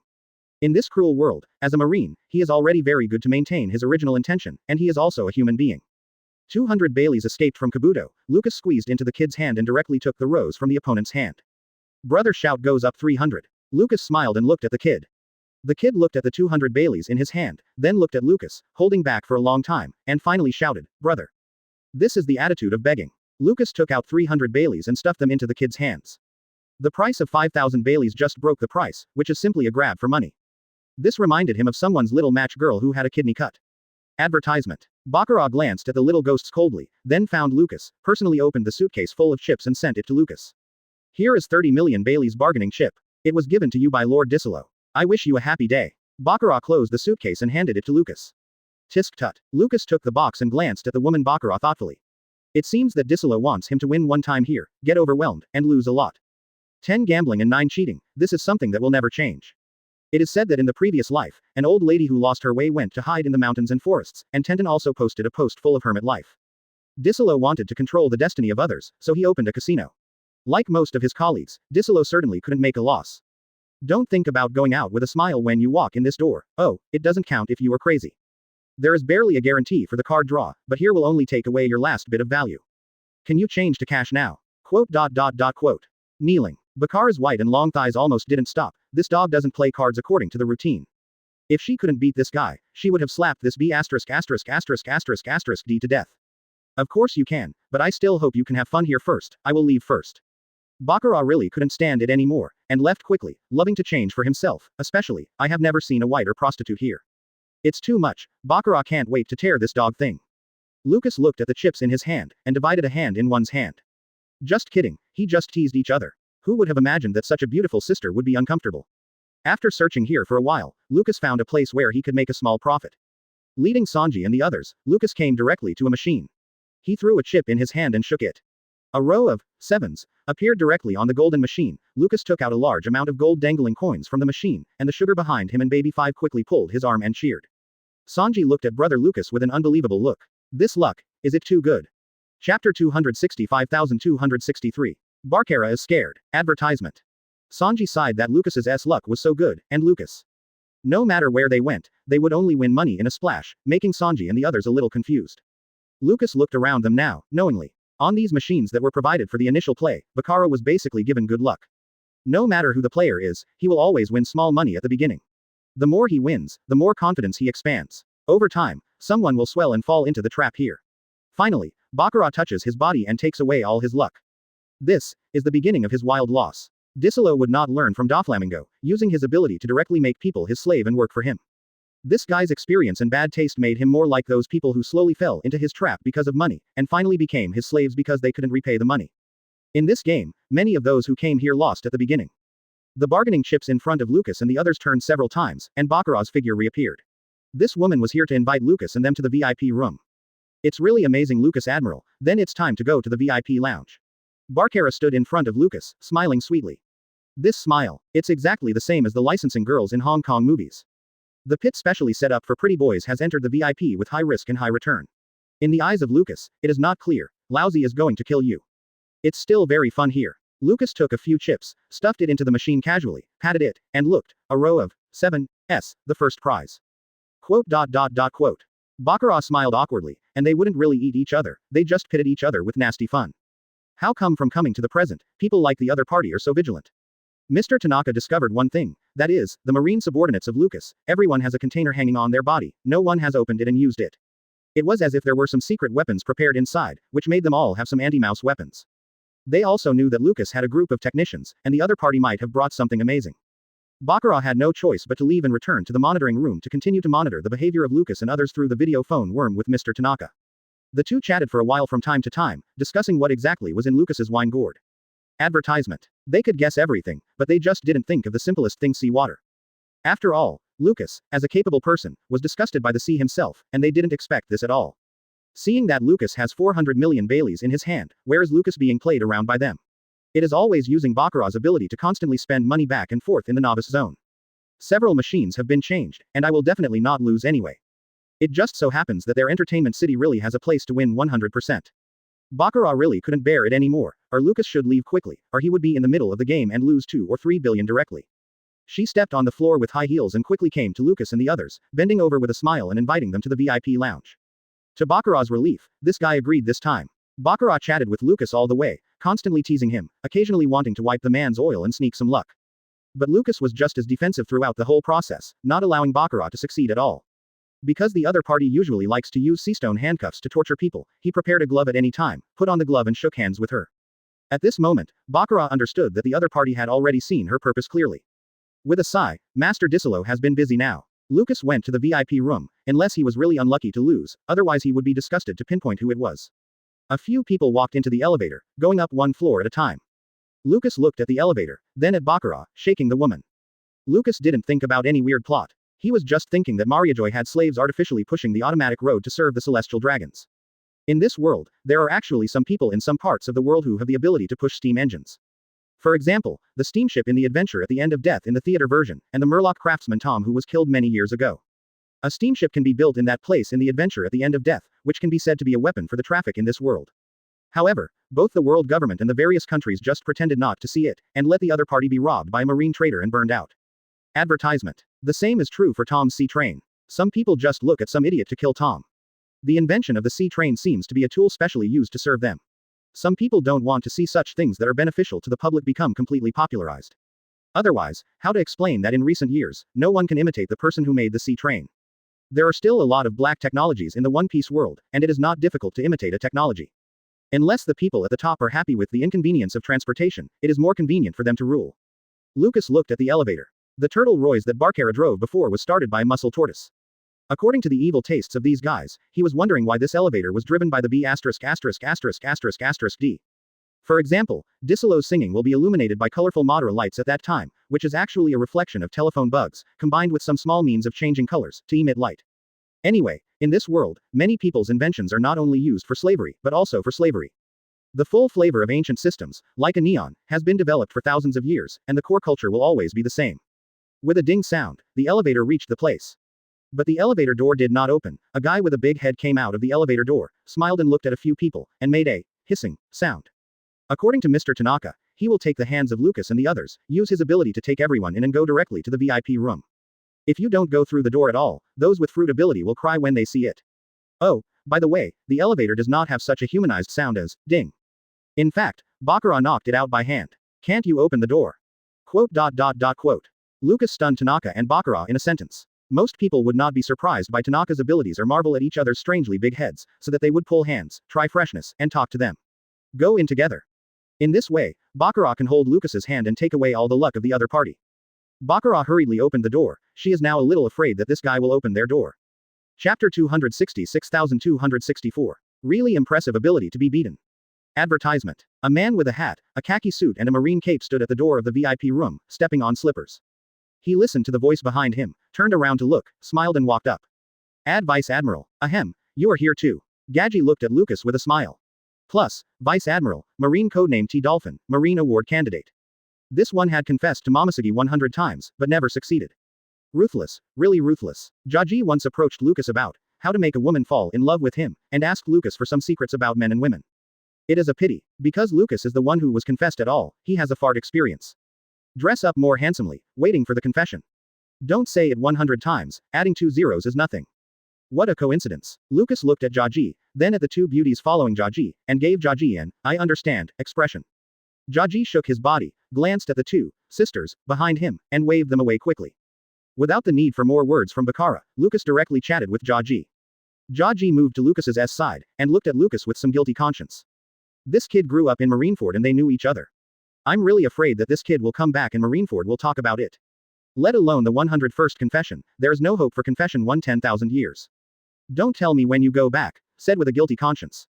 In this cruel world, as a marine, he is already very good to maintain his original intention, and he is also a human being. 200 Baileys escaped from Kabuto. Lucas squeezed into the kid's hand and directly took the rose from the opponent's hand. Brother shout goes up 300. Lucas smiled and looked at the kid. The kid looked at the 200 Baileys in his hand, then looked at Lucas, holding back for a long time, and finally shouted, brother. This is the attitude of begging. Lucas took out 300 Baileys and stuffed them into the kid's hands. The price of 5,000 Baileys just broke the price, which is simply a grab for money. This reminded him of someone's little match girl who had a kidney cut. Advertisement. Baccarat glanced at the little ghosts coldly, then found Lucas, personally opened the suitcase full of chips and sent it to Lucas. Here is 30 million Baileys bargaining chip. It was given to you by Lord Disolo. I wish you a happy day. Baccarat closed the suitcase and handed it to Lucas. Tisk tut. Lucas took the box and glanced at the woman Baccarat thoughtfully. It seems that Disolo wants him to win one time here, get overwhelmed, and lose a lot. 10 gambling and 9 cheating. This is something that will never change. It is said that in the previous life, an old lady who lost her way went to hide in the mountains and forests, and Tenten also posted a post full of hermit life. Disolo wanted to control the destiny of others, so he opened a casino. Like most of his colleagues, Disolo certainly couldn't make a loss. Don't think about going out with a smile when you walk in this door. Oh, it doesn't count if you are crazy. There is barely a guarantee for the card draw, but here will only take away your last bit of value. Can you change to cash now? Quote. Kneeling. Bakar's white and long thighs almost didn't stop. This dog doesn't play cards according to the routine. If she couldn't beat this guy, she would have slapped this B***** D to death. Of course you can, but I still hope you can have fun here first. I will leave first. Baccarat really couldn't stand it anymore, and left quickly, loving to change for himself, especially, I have never seen a whiter prostitute here. It's too much, Baccarat can't wait to tear this dog thing. Lucas looked at the chips in his hand, and divided a hand in one's hand. Just kidding, he just teased each other. Who would have imagined that such a beautiful sister would be uncomfortable? After searching here for a while, Lucas found a place where he could make a small profit. Leading Sanji and the others, Lucas came directly to a machine. He threw a chip in his hand and shook it. A row of sevens appeared directly on the golden machine. Lucas took out a large amount of gold dangling coins from the machine, and the sugar behind him and Baby 5 quickly pulled his arm and cheered. Sanji looked at brother Lucas with an unbelievable look. This luck, is it too good? Chapter 265,263. Baccarat is scared. Advertisement. Sanji sighed that Lucas's luck was so good, and Lucas. No matter where they went, they would only win money in a splash, making Sanji and the others a little confused. Lucas looked around them now, knowingly. On these machines that were provided for the initial play, Baccarat was basically given good luck. No matter who the player is, he will always win small money at the beginning. The more he wins, the more confidence he expands. Over time, someone will swell and fall into the trap here. Finally, Baccarat touches his body and takes away all his luck. This is the beginning of his wild loss. Disolo would not learn from Doflamingo, using his ability to directly make people his slave and work for him. This guy's experience and bad taste made him more like those people who slowly fell into his trap because of money, and finally became his slaves because they couldn't repay the money. In this game, many of those who came here lost at the beginning. The bargaining chips in front of Lucas and the others turned several times, and Baccarat's figure reappeared. This woman was here to invite Lucas and them to the VIP room. It's really amazing, Lucas Admiral, then it's time to go to the VIP lounge. Baccarat stood in front of Lucas, smiling sweetly. This smile, it's exactly the same as the licensing girls in Hong Kong movies. The pit specially set up for pretty boys has entered the VIP with high risk and high return. In the eyes of Lucas, it is not clear, lousy is going to kill you. It's still very fun here. Lucas took a few chips, stuffed it into the machine casually, patted it, and looked, a row of 7s, the first prize. Quote. Baccarat smiled awkwardly, and they wouldn't really eat each other, they just pitted each other with nasty fun. How come from coming to the present, people like the other party are so vigilant? Mr. Tanaka discovered one thing, That is, the marine subordinates of Lucas. Everyone has a container hanging on their body, no one has opened it and used it. It was as if there were some secret weapons prepared inside, which made them all have some anti-mouse weapons. They also knew that Lucas had a group of technicians, and the other party might have brought something amazing. Baccarat had no choice but to leave and return to the monitoring room to continue to monitor the behavior of Lucas and others through the video phone worm with Mr. Tanaka. The two chatted for a while from time to time, discussing what exactly was in Lucas's wine gourd. Advertisement. They could guess everything, but they just didn't think of the simplest thing: seawater. After all, Lucas, as a capable person, was disgusted by the sea himself, and they didn't expect this at all. Seeing that Lucas has 400 million Baileys in his hand, where is Lucas being played around by them? It is always using Baccarat's ability to constantly spend money back and forth in the novice zone. Several machines have been changed, and I will definitely not lose anyway. It just so happens that their entertainment city really has a place to win 100%. Baccarat really couldn't bear it anymore, or Lucas should leave quickly, or he would be in the middle of the game and lose 2 or 3 billion directly. She stepped on the floor with high heels and quickly came to Lucas and the others, bending over with a smile and inviting them to the VIP lounge. To Baccarat's relief, this guy agreed this time. Baccarat chatted with Lucas all the way, constantly teasing him, occasionally wanting to wipe the man's oil and sneak some luck. But Lucas was just as defensive throughout the whole process, not allowing Baccarat to succeed at all. Because the other party usually likes to use seastone handcuffs to torture people, he prepared a glove at any time, put on the glove and shook hands with her. At this moment, Baccarat understood that the other party had already seen her purpose clearly. With a sigh, Master Disolo has been busy now. Lucas went to the VIP room, unless he was really unlucky to lose, otherwise he would be disgusted to pinpoint who it was. A few people walked into the elevator, going up one floor at a time. Lucas looked at the elevator, then at Baccarat, shaking the woman. Lucas didn't think about any weird plot. He was just thinking that Mariajoy had slaves artificially pushing the automatic road to serve the celestial dragons. In this world, there are actually some people in some parts of the world who have the ability to push steam engines. For example, the steamship in the Adventure at the End of Death in the theater version, and the Murloc craftsman Tom who was killed many years ago. A steamship can be built in that place in the Adventure at the End of Death, which can be said to be a weapon for the traffic in this world. However, both the world government and the various countries just pretended not to see it, and let the other party be robbed by a marine trader and burned out. Advertisement. The same is true for Tom's sea train. Some people just look at some idiot to kill Tom. The invention of the sea train seems to be a tool specially used to serve them. Some people don't want to see such things that are beneficial to the public become completely popularized. Otherwise, how to explain that in recent years, no one can imitate the person who made the sea train? There are still a lot of black technologies in the One Piece world, and it is not difficult to imitate a technology. Unless the people at the top are happy with the inconvenience of transportation, it is more convenient for them to rule. Lucas looked at the elevator. The turtle Royce that Baccarat drove before was started by a muscle tortoise. According to the evil tastes of these guys, he was wondering why this elevator was driven by the B**************. D. For example, Disolo's singing will be illuminated by colorful Madara lights at that time, which is actually a reflection of telephone bugs, combined with some small means of changing colors, to emit light. Anyway, in this world, many people's inventions are not only used for slavery, but also for slavery. The full flavor of ancient systems, like a neon, has been developed for thousands of years, and the core culture will always be the same. With a ding sound, the elevator reached the place. But the elevator door did not open. A guy with a big head came out of the elevator door, smiled and looked at a few people, and made a hissing sound. According to Mr. Tanaka, he will take the hands of Lucas and the others, use his ability to take everyone in and go directly to the VIP room. If you don't go through the door at all, those with fruit ability will cry when they see it. Oh, by the way, the elevator does not have such a humanized sound as ding. In fact, Baccarat knocked it out by hand. Can't you open the door? Quote. Lucas stunned Tanaka and Baccarat in a sentence. Most people would not be surprised by Tanaka's abilities or marvel at each other's strangely big heads, so that they would pull hands, try freshness, and talk to them. Go in together. In this way, Baccarat can hold Lucas's hand and take away all the luck of the other party. Baccarat hurriedly opened the door. She is now a little afraid that this guy will open their door. Chapter 266,264. Really impressive ability to be beaten. Advertisement. A man with a hat, a khaki suit and a marine cape stood at the door of the VIP room, stepping on slippers. He listened to the voice behind him, turned around to look, smiled and walked up. Vice Admiral. Ahem, you are here too. Gadji looked at Lucas with a smile. Plus, Vice Admiral, Marine codename T-Dolphin, Marine Award candidate. This one had confessed to Momoshiki 100 times, but never succeeded. Ruthless, really ruthless. Gadji once approached Lucas about how to make a woman fall in love with him, and asked Lucas for some secrets about men and women. It is a pity. Because Lucas is the one who was confessed at all, he has a fart experience. Dress up more handsomely, waiting for the confession. Don't say it 100 times, adding 2 zeros is nothing. What a coincidence. Lucas looked at Gadji, then at the two beauties following Gadji, and gave Gadji an, I understand, expression. Gadji shook his body, glanced at the two sisters behind him, and waved them away quickly. Without the need for more words from Bakara, Lucas directly chatted with Jaji. Jaji moved to Lucas's side, and looked at Lucas with some guilty conscience. This kid grew up in Marineford and they knew each other. I'm really afraid that this kid will come back and Marineford will talk about it. Let alone the 101st confession, there is no hope for confession 10,000 years. Don't tell me when you go back, said with a guilty conscience.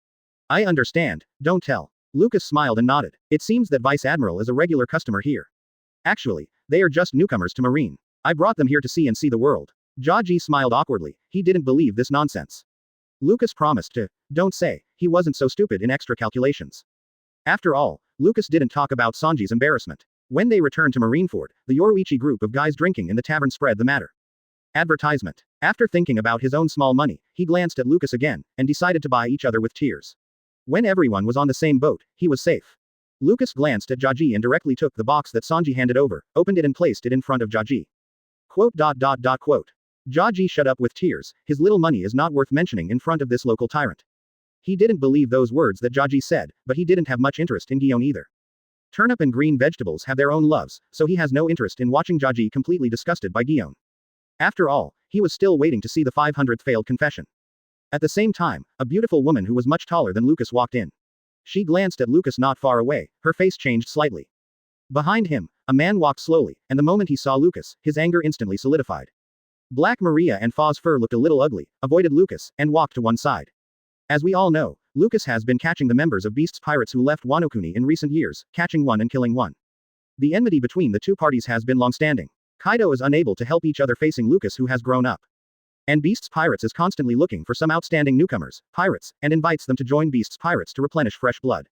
I understand, don't tell. Lucas smiled and nodded. It seems that Vice Admiral is a regular customer here. Actually, they are just newcomers to Marine. I brought them here to see the world. Jaji smiled awkwardly, he didn't believe this nonsense. Lucas promised to, don't say, he wasn't so stupid in extra calculations. After all, Lucas didn't talk about Sanji's embarrassment. When they returned to Marineford, the Yoruichi group of guys drinking in the tavern spread the matter. Advertisement. After thinking about his own small money, he glanced at Lucas again, and decided to buy each other with tears. When everyone was on the same boat, he was safe. Lucas glanced at Jaji and directly took the box that Sanji handed over, opened it and placed it in front of Jaji. Quote. Jaji shut up with tears, his little money is not worth mentioning in front of this local tyrant. He didn't believe those words that Jaji said, but he didn't have much interest in Guion either. Turnip and green vegetables have their own loves, so he has no interest in watching Jaji completely disgusted by Guion. After all, he was still waiting to see the 500th failed confession. At the same time, a beautiful woman who was much taller than Lucas walked in. She glanced at Lucas not far away, her face changed slightly. Behind him, a man walked slowly, and the moment he saw Lucas, his anger instantly solidified. Black Maria and Foz Fur looked a little ugly, avoided Lucas, and walked to one side. As we all know, Lucas has been catching the members of Beast's pirates who left Wano Kuni in recent years, catching one and killing one. The enmity between the two parties has been long-standing. Kaido is unable to help each other facing Lucas who has grown up. And Beast's pirates is constantly looking for some outstanding newcomers, pirates, and invites them to join Beast's pirates to replenish fresh blood.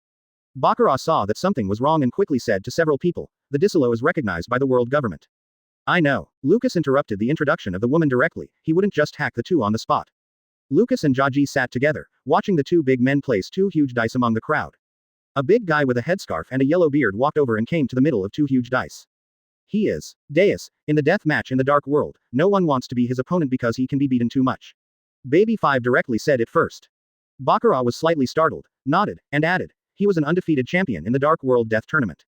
Bakara saw that something was wrong and quickly said to several people, the Disolo is recognized by the world government. I know. Lucas interrupted the introduction of the woman directly, he wouldn't just hack the two on the spot. Lucas and Jaji sat together, watching the two big men place two huge dice among the crowd. A big guy with a headscarf and a yellow beard walked over and came to the middle of two huge dice. He is Deus. In the death match in the Dark World, no one wants to be his opponent because he can be beaten too much. Baby 5 directly said it first. Bakara was slightly startled, nodded, and added, he was an undefeated champion in the Dark World Death Tournament.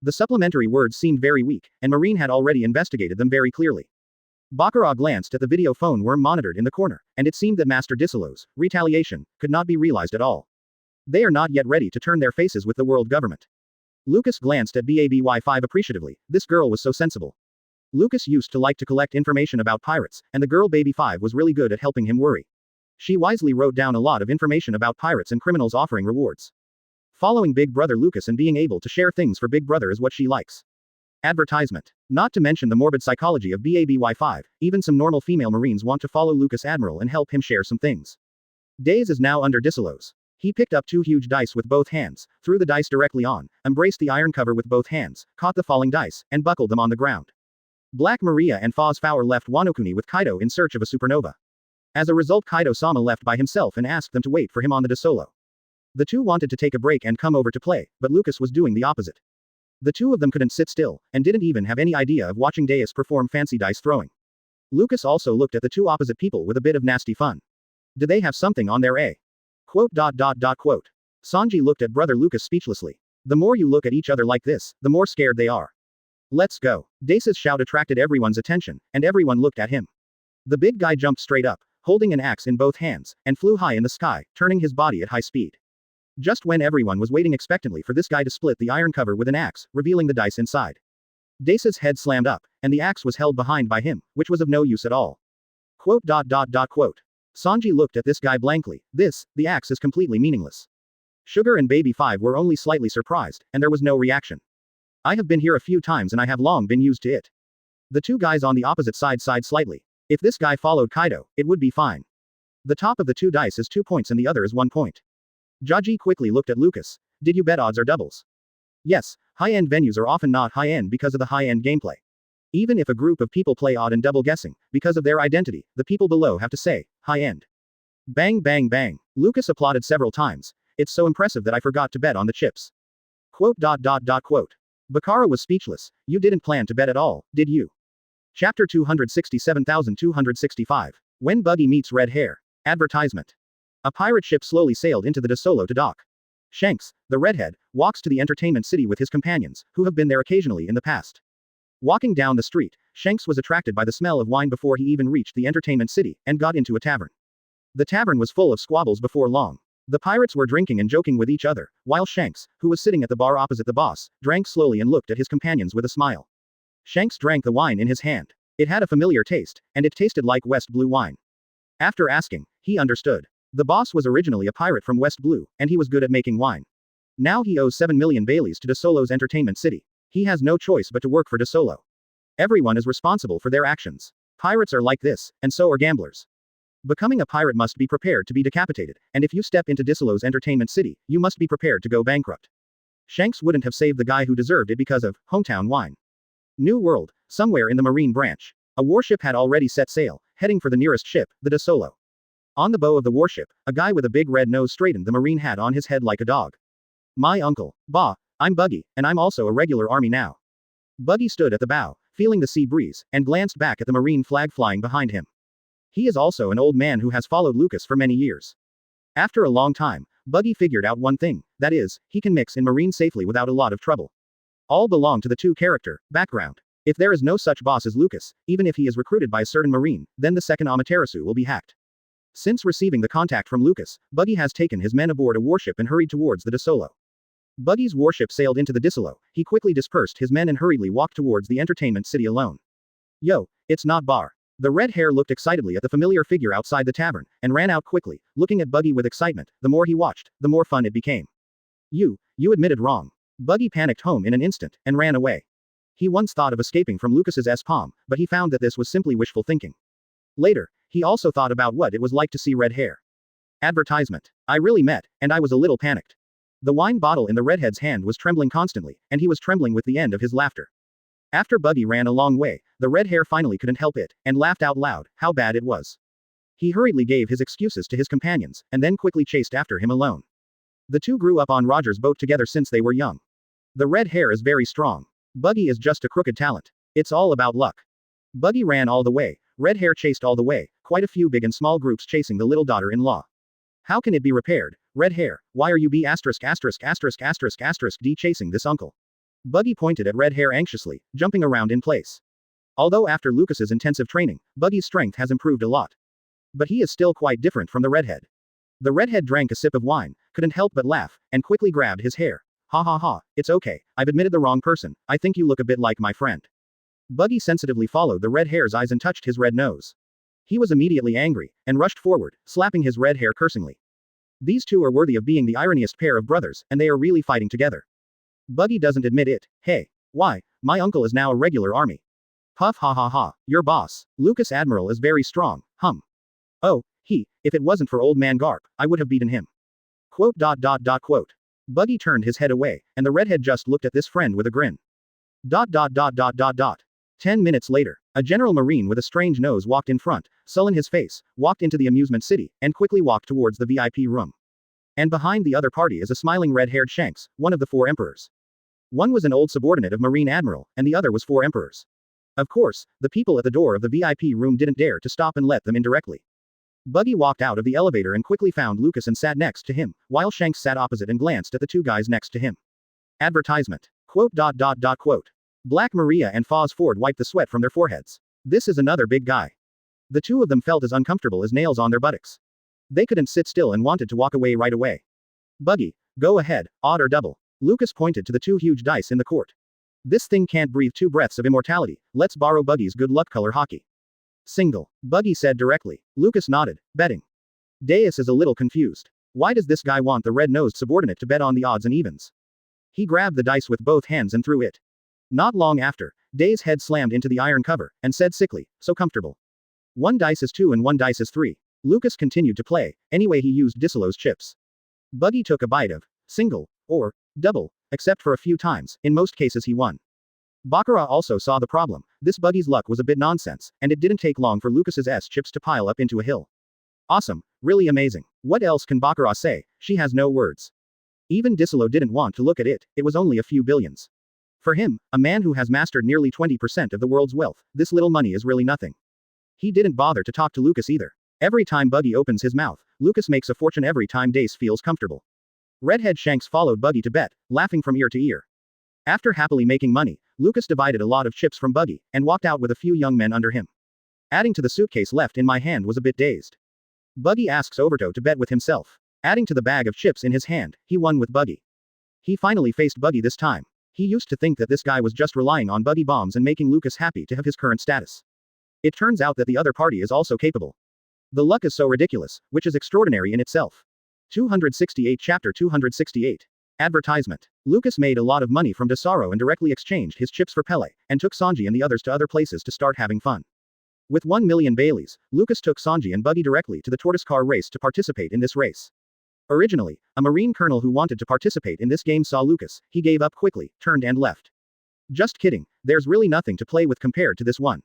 The supplementary words seemed very weak, and Marine had already investigated them very clearly. Bakara glanced at the video phone worm monitored in the corner, and it seemed that Master Disolo's retaliation could not be realized at all. They are not yet ready to turn their faces with the world government. Lucas glanced at BABY5 appreciatively, this girl was so sensible. Lucas used to like to collect information about pirates, and the girl Baby 5 was really good at helping him worry. She wisely wrote down a lot of information about pirates and criminals offering rewards. Following Big Brother Lucas and being able to share things for Big Brother is what she likes. Advertisement. Not to mention the morbid psychology of BABY5, even some normal female Marines want to follow Lucas Admiral and help him share some things. Days is now under Disolo's. He picked up two huge dice with both hands, threw the dice directly on, embraced the iron cover with both hands, caught the falling dice, and buckled them on the ground. Black Maria and Foz Fowler left Wano Kuni with Kaido in search of a supernova. As a result, Kaido-sama left by himself and asked them to wait for him on the Disolo. The two wanted to take a break and come over to play, but Lucas was doing the opposite. The two of them couldn't sit still, and didn't even have any idea of watching Deus perform fancy dice throwing. Lucas also looked at the two opposite people with a bit of nasty fun. Did they have something on their A? Quote. Sanji looked at brother Lucas speechlessly. The more you look at each other like this, the more scared they are. Let's go. Deus's shout attracted everyone's attention, and everyone looked at him. The big guy jumped straight up, holding an axe in both hands, and flew high in the sky, turning his body at high speed. Just when everyone was waiting expectantly for this guy to split the iron cover with an axe, revealing the dice inside. Deus's head slammed up, and the axe was held behind by him, which was of no use at all. Quote. Sanji looked at this guy blankly. The axe is completely meaningless. Sugar and Baby 5 were only slightly surprised, and there was no reaction. I have been here a few times and I have long been used to it. The two guys on the opposite side sighed slightly. If this guy followed Kaido, it would be fine. The top of the two dice is 2 points and the other is 1 point. Jaji quickly looked at Lucas. Did you bet odds or doubles? Yes, high-end venues are often not high-end because of the high-end gameplay. Even if a group of people play odd and double guessing, because of their identity, the people below have to say, high-end. Bang bang bang. Lucas applauded several times. It's so impressive that I forgot to bet on the chips. Quote. Bakara was speechless. You didn't plan to bet at all, did you? Chapter 267,265. When Buggy meets red hair. Advertisement. A pirate ship slowly sailed into the Disolo to dock. Shanks, the redhead, walks to the entertainment city with his companions, who have been there occasionally in the past. Walking down the street, Shanks was attracted by the smell of wine before he even reached the entertainment city, and got into a tavern. The tavern was full of squabbles before long. The pirates were drinking and joking with each other, while Shanks, who was sitting at the bar opposite the boss, drank slowly and looked at his companions with a smile. Shanks drank the wine in his hand. It had a familiar taste, and it tasted like West Blue wine. After asking, he understood. The boss was originally a pirate from West Blue, and he was good at making wine. Now he owes 7 million Baileys to De Solo's entertainment city. He has no choice but to work for De Solo. Everyone is responsible for their actions. Pirates are like this, and so are gamblers. Becoming a pirate must be prepared to be decapitated, and if you step into De Solo's entertainment city, you must be prepared to go bankrupt. Shanks wouldn't have saved the guy who deserved it because of hometown wine. New World, somewhere in the Marine branch. A warship had already set sail, heading for the nearest ship, the De Solo. On the bow of the warship, a guy with a big red nose straightened the Marine hat on his head like a dog. My uncle. Bah, I'm Buggy, and I'm also a regular army now. Buggy stood at the bow, feeling the sea breeze, and glanced back at the Marine flag flying behind him. He is also an old man who has followed Lucas for many years. After a long time, Buggy figured out one thing, that is, he can mix in Marine safely without a lot of trouble. All belong to the two character background. If there is no such boss as Lucas, even if he is recruited by a certain Marine, then the second Amaterasu will be hacked. Since receiving the contact from Lucas, Buggy has taken his men aboard a warship and hurried towards the De Solo. Buggy's warship sailed into the De Solo, he quickly dispersed his men and hurriedly walked towards the entertainment city alone. Yo, it's not Bar. The red hair looked excitedly at the familiar figure outside the tavern, and ran out quickly, looking at Buggy with excitement. The more he watched, the more fun it became. You admitted wrong. Buggy panicked home in an instant, and ran away. He once thought of escaping from Lucas's palm, but he found that this was simply wishful thinking. Later, he also thought about what it was like to see red hair. Advertisement. I really met, and I was a little panicked. The wine bottle in the redhead's hand was trembling constantly, and he was trembling with the end of his laughter. After Buggy ran a long way, the red hair finally couldn't help it, and laughed out loud, how bad it was. He hurriedly gave his excuses to his companions, and then quickly chased after him alone. The two grew up on Roger's boat together since they were young. The red hair is very strong. Buggy is just a crooked talent. It's all about luck. Buggy ran all the way, red hair chased all the way, quite a few big and small groups chasing the little daughter-in-law. How can it be repaired? Red hair, why are you D chasing this uncle? Buggy pointed at red hair anxiously, jumping around in place. Although after Lucas's intensive training, Buggy's strength has improved a lot. But he is still quite different from the redhead. The redhead drank a sip of wine, couldn't help but laugh, and quickly grabbed his hair. Ha ha ha, it's okay, I've admitted the wrong person, I think you look a bit like my friend. Buggy sensitively followed the red hair's eyes and touched his red nose. He was immediately angry, and rushed forward, slapping his red hair cursingly. These two are worthy of being the ironiest pair of brothers, and they are really fighting together. Buggy doesn't admit it. Hey. Why, my uncle is now a regular army. Puff ha ha ha, your boss, Lucas Admiral is very strong, hum. Oh, if it wasn't for old man Garp, I would have beaten him. Quote. Buggy turned his head away, and the redhead just looked at this friend with a grin. 10 minutes later, a general marine with a strange nose walked in front, sullen his face, walked into the amusement city, and quickly walked towards the VIP room. And behind the other party is a smiling red-haired Shanks, one of the 4 emperors. One was an old subordinate of Marine Admiral, and the other was 4 emperors. Of course, the people at the door of the VIP room didn't dare to stop and let them in directly. Buggy walked out of the elevator and quickly found Lucas and sat next to him, while Shanks sat opposite and glanced at the 2 guys next to him. Advertisement. Quote. Black Maria and Foz Ford wiped the sweat from their foreheads. This is another big guy. The 2 of them felt as uncomfortable as nails on their buttocks. They couldn't sit still and wanted to walk away right away. Buggy, go ahead, odd or double. Lucas pointed to the 2 huge dice in the court. This thing can't breathe 2 breaths of immortality, let's borrow Buggy's good luck color hockey. Single. Buggy said directly. Lucas nodded, betting. Deus is a little confused. Why does this guy want the red-nosed subordinate to bet on the odds and evens? He grabbed the dice with both hands and threw it. Not long after, Day's head slammed into the iron cover, and said sickly, so comfortable. 1 dice is 2 and 1 dice is 3. Lucas continued to play, anyway he used De Solo's chips. Buggy took a bite of single, or double, except for a few times, in most cases he won. Baccarat also saw the problem, this Buggy's luck was a bit nonsense, and it didn't take long for Lucas's chips to pile up into a hill. Awesome, really amazing. What else can Baccarat say? She has no words. Even De Solo didn't want to look at it, it was only a few billions. For him, a man who has mastered nearly 20% of the world's wealth, this little money is really nothing. He didn't bother to talk to Lucas either. Every time Buggy opens his mouth, Lucas makes a fortune every time Dace feels comfortable. Redhead Shanks followed Buggy to bed, laughing from ear to ear. After happily making money, Lucas divided a lot of chips from Buggy, and walked out with a few young men under him. Adding to the suitcase left in my hand was a bit dazed. Buggy asks Overto to bet with himself. Adding to the bag of chips in his hand, he won with Buggy. He finally faced Buggy this time. He used to think that this guy was just relying on Buggy bombs and making Lucas happy to have his current status. It turns out that the other party is also capable. The luck is so ridiculous, which is extraordinary in itself. 268 Chapter 268. Advertisement. Lucas made a lot of money from Desaro and directly exchanged his chips for Pele, and took Sanji and the others to other places to start having fun. With 1 million Baileys, Lucas took Sanji and Buggy directly to the tortoise car race to participate in this race. Originally, a Marine colonel who wanted to participate in this game saw Lucas, he gave up quickly, turned and left. Just kidding, there's really nothing to play with compared to this one.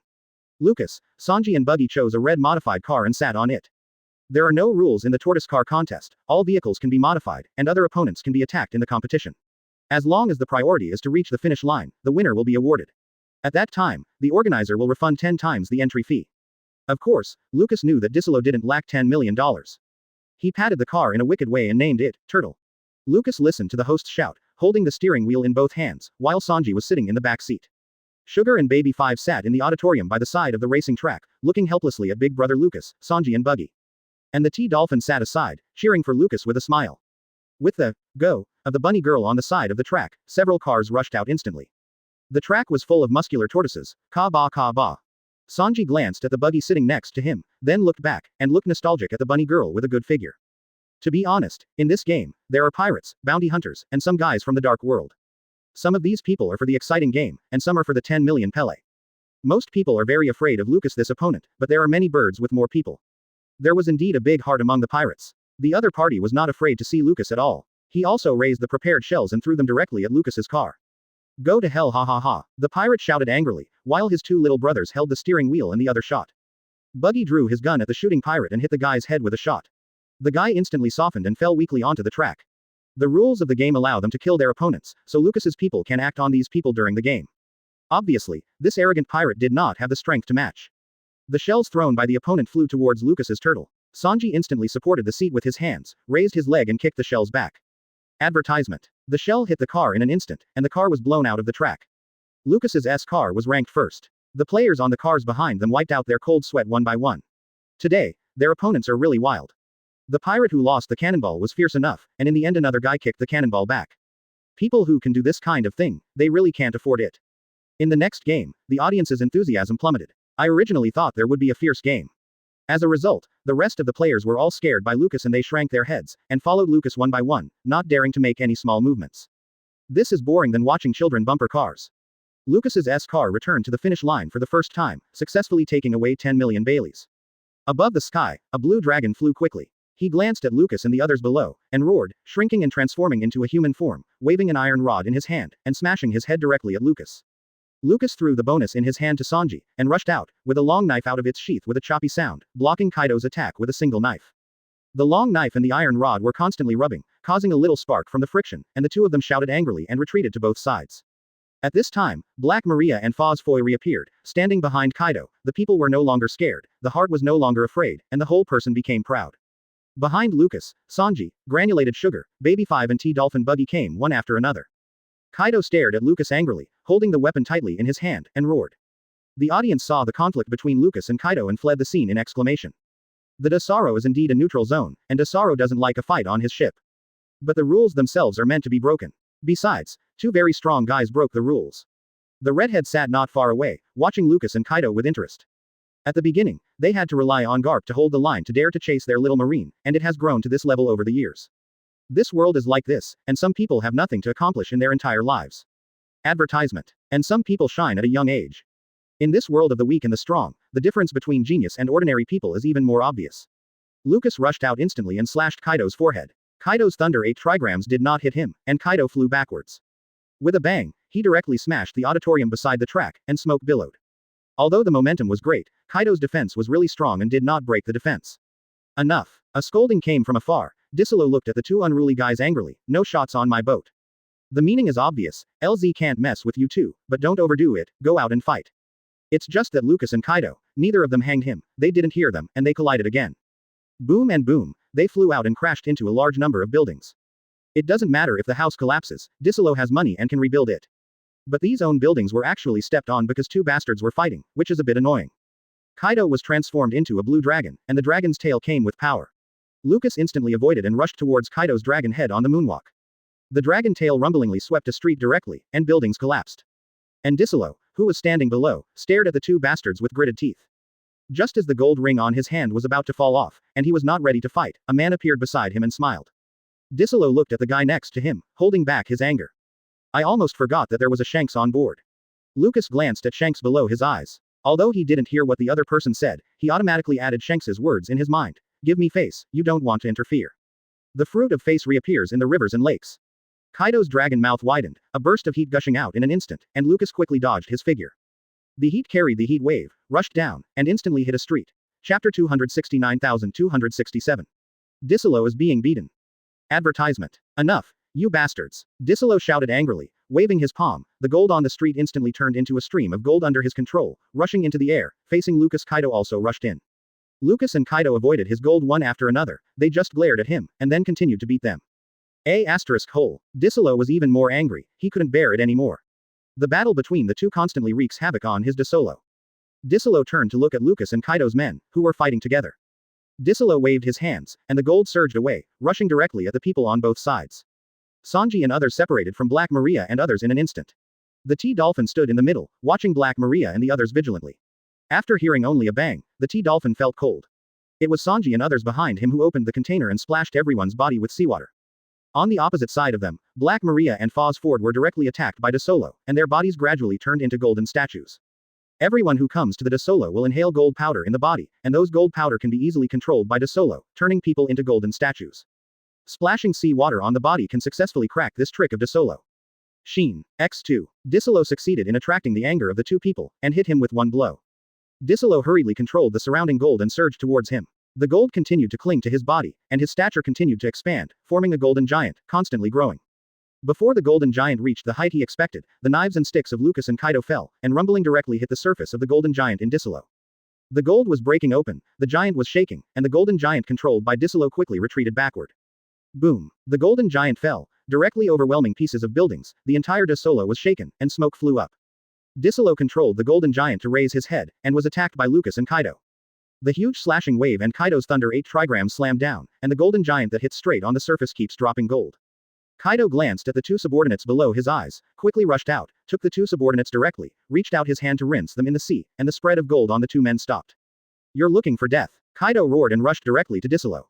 Lucas, Sanji and Buggy chose a red modified car and sat on it. There are no rules in the tortoise car contest, all vehicles can be modified, and other opponents can be attacked in the competition. As long as the priority is to reach the finish line, the winner will be awarded. At that time, the organizer will refund 10 times the entry fee. Of course, Lucas knew that Disolo didn't lack $10 million. He patted the car in a wicked way and named it, Turtle. Lucas listened to the host shout, holding the steering wheel in both hands, while Sanji was sitting in the back seat. Sugar and Baby 5 sat in the auditorium by the side of the racing track, looking helplessly at Big Brother Lucas, Sanji and Buggy. And the T-Dolphin sat aside, cheering for Lucas with a smile. With the go of the bunny girl on the side of the track, several cars rushed out instantly. The track was full of muscular tortoises, ka ba ka ba. Sanji glanced at the Buggy sitting next to him, then looked back, and looked nostalgic at the bunny girl with a good figure. To be honest, in this game, there are pirates, bounty hunters, and some guys from the dark world. Some of these people are for the exciting game, and some are for the 10 million Pele. Most people are very afraid of Lucas, this opponent, but there are many birds with more people. There was indeed a big heart among the pirates. The other party was not afraid to see Lucas at all. He also raised the prepared shells and threw them directly at Lucas's car. Go to hell, ha ha ha, the pirate shouted angrily, while his two little brothers held the steering wheel and the other shot. Buggy drew his gun at the shooting pirate and hit the guy's head with a shot. The guy instantly softened and fell weakly onto the track. The rules of the game allow them to kill their opponents, so Lucas's people can act on these people during the game. Obviously, this arrogant pirate did not have the strength to match. The shells thrown by the opponent flew towards Lucas's turtle. Sanji instantly supported the seat with his hands, raised his leg and kicked the shells back. Advertisement. The shell hit the car in an instant, and the car was blown out of the track. Lucas's car was ranked first. The players on the cars behind them wiped out their cold sweat one by one. Today, their opponents are really wild. The pirate who lost the cannonball was fierce enough, and in the end another guy kicked the cannonball back. People who can do this kind of thing, they really can't afford it. In the next game, the audience's enthusiasm plummeted. I originally thought there would be a fierce game. As a result, the rest of the players were all scared by Lucas and they shrank their heads, and followed Lucas one by one, not daring to make any small movements. This is boring than watching children bumper cars. Lucas's car returned to the finish line for the first time, successfully taking away 10 million Baileys. Above the sky, a blue dragon flew quickly. He glanced at Lucas and the others below, and roared, shrinking and transforming into a human form, waving an iron rod in his hand, and smashing his head directly at Lucas. Lucas threw the bonus in his hand to Sanji, and rushed out, with a long knife out of its sheath with a choppy sound, blocking Kaido's attack with a single knife. The long knife and the iron rod were constantly rubbing, causing a little spark from the friction, and the two of them shouted angrily and retreated to both sides. At this time, Black Maria and Foz Foy reappeared, standing behind Kaido. The people were no longer scared, the heart was no longer afraid, and the whole person became proud. Behind Lucas, Sanji, Granulated Sugar, Baby 5 and T-Dolphin Buggy came one after another. Kaido stared at Lucas angrily, holding the weapon tightly in his hand, and roared. The audience saw the conflict between Lucas and Kaido and fled the scene in exclamation. The Desaro is indeed a neutral zone, and Desaro doesn't like a fight on his ship. But the rules themselves are meant to be broken. Besides, two very strong guys broke the rules. The redhead sat not far away, watching Lucas and Kaido with interest. At the beginning, they had to rely on Garp to hold the line to dare to chase their little marine, and it has grown to this level over the years. This world is like this, and some people have nothing to accomplish in their entire lives. Advertisement. And some people shine at a young age. In this world of the weak and the strong, the difference between genius and ordinary people is even more obvious. Lucas rushed out instantly and slashed Kaido's forehead. Kaido's Thunder 8 trigrams did not hit him, and Kaido flew backwards. With a bang, he directly smashed the auditorium beside the track, and smoke billowed. Although the momentum was great, Kaido's defense was really strong and did not break the defense. Enough. A scolding came from afar. Disolo looked at the two unruly guys angrily. No shots on my boat. The meaning is obvious. LZ can't mess with you two, but don't overdo it, go out and fight. It's just that Lucas and Kaido, neither of them hanged him, they didn't hear them, and they collided again. Boom and boom, they flew out and crashed into a large number of buildings. It doesn't matter if the house collapses, Disolo has money and can rebuild it. But these own buildings were actually stepped on because two bastards were fighting, which is a bit annoying. Kaido was transformed into a blue dragon, and the dragon's tail came with power. Lucas instantly avoided and rushed towards Kaido's dragon head on the moonwalk. The dragon tail rumblingly swept a street directly, and buildings collapsed. And Disolo, who was standing below, stared at the two bastards with gritted teeth. Just as the gold ring on his hand was about to fall off, and he was not ready to fight, a man appeared beside him and smiled. Disolo looked at the guy next to him, holding back his anger. I almost forgot that there was a Shanks on board. Lucas glanced at Shanks below his eyes. Although he didn't hear what the other person said, he automatically added Shanks's words in his mind. Give me face, you don't want to interfere. The fruit of face reappears in the rivers and lakes. Kaido's dragon mouth widened, a burst of heat gushing out in an instant, and Lucas quickly dodged his figure. The heat carried the heat wave, rushed down, and instantly hit a street. Chapter 269,267. Disolo is being beaten. Advertisement. Enough, you bastards. Disolo shouted angrily, waving his palm. The gold on the street instantly turned into a stream of gold under his control, rushing into the air. Facing Lucas, Kaido also rushed in. Lucas and Kaido avoided his gold one after another. They just glared at him, and then continued to beat them. Disolo was even more angry. He couldn't bear it anymore. The battle between the two constantly wreaks havoc on his Disolo. Disolo turned to look at Lucas and Kaido's men, who were fighting together. Disolo waved his hands, and the gold surged away, rushing directly at the people on both sides. Sanji and others separated from Black Maria and others in an instant. The T-Dolphin stood in the middle, watching Black Maria and the others vigilantly. After hearing only a bang, the T-Dolphin felt cold. It was Sanji and others behind him who opened the container and splashed everyone's body with seawater. On the opposite side of them, Black Maria and Foz Ford were directly attacked by Disolo, and their bodies gradually turned into golden statues. Everyone who comes to the Disolo will inhale gold powder in the body, and those gold powder can be easily controlled by Disolo, turning people into golden statues. Splashing sea water on the body can successfully crack this trick of Disolo. Sheen. X2. Disolo succeeded in attracting the anger of the two people, and hit him with one blow. Disolo hurriedly controlled the surrounding gold and surged towards him. The gold continued to cling to his body, and his stature continued to expand, forming a golden giant, constantly growing. Before the golden giant reached the height he expected, the knives and sticks of Lucas and Kaido fell, and rumbling directly hit the surface of the golden giant in Disolo. The gold was breaking open, the giant was shaking, and the golden giant controlled by Disolo quickly retreated backward. Boom! The golden giant fell, directly overwhelming pieces of buildings. The entire Disolo was shaken, and smoke flew up. Disolo controlled the golden giant to raise his head, and was attacked by Lucas and Kaido. The huge slashing wave and Kaido's Thunder 8 trigrams slammed down, and the golden giant that hits straight on the surface keeps dropping gold. Kaido glanced at the two subordinates below his eyes, quickly rushed out, took the two subordinates directly, reached out his hand to rinse them in the sea, and the spread of gold on the two men stopped. You're looking for death. Kaido roared and rushed directly to Disolo.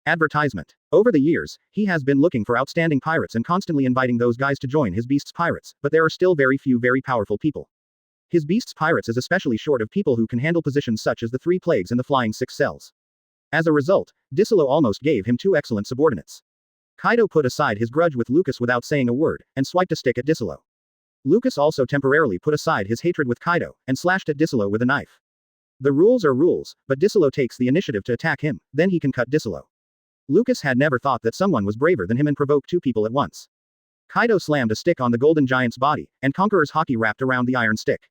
Advertisement. Over the years, he has been looking for outstanding pirates and constantly inviting those guys to join his Beasts Pirates, but there are still very few very powerful people. His Beasts Pirates is especially short of people who can handle positions such as the Three Plagues and the Flying Six Cells. As a result, Disolo almost gave him two excellent subordinates. Kaido put aside his grudge with Lucas without saying a word, and swiped a stick at Disolo. Lucas also temporarily put aside his hatred with Kaido, and slashed at Disolo with a knife. The rules are rules, but Disolo takes the initiative to attack him, then he can cut Disolo. Lucas had never thought that someone was braver than him and provoked two people at once. Kaido slammed a stick on the golden giant's body, and Conqueror's hockey wrapped around the iron stick.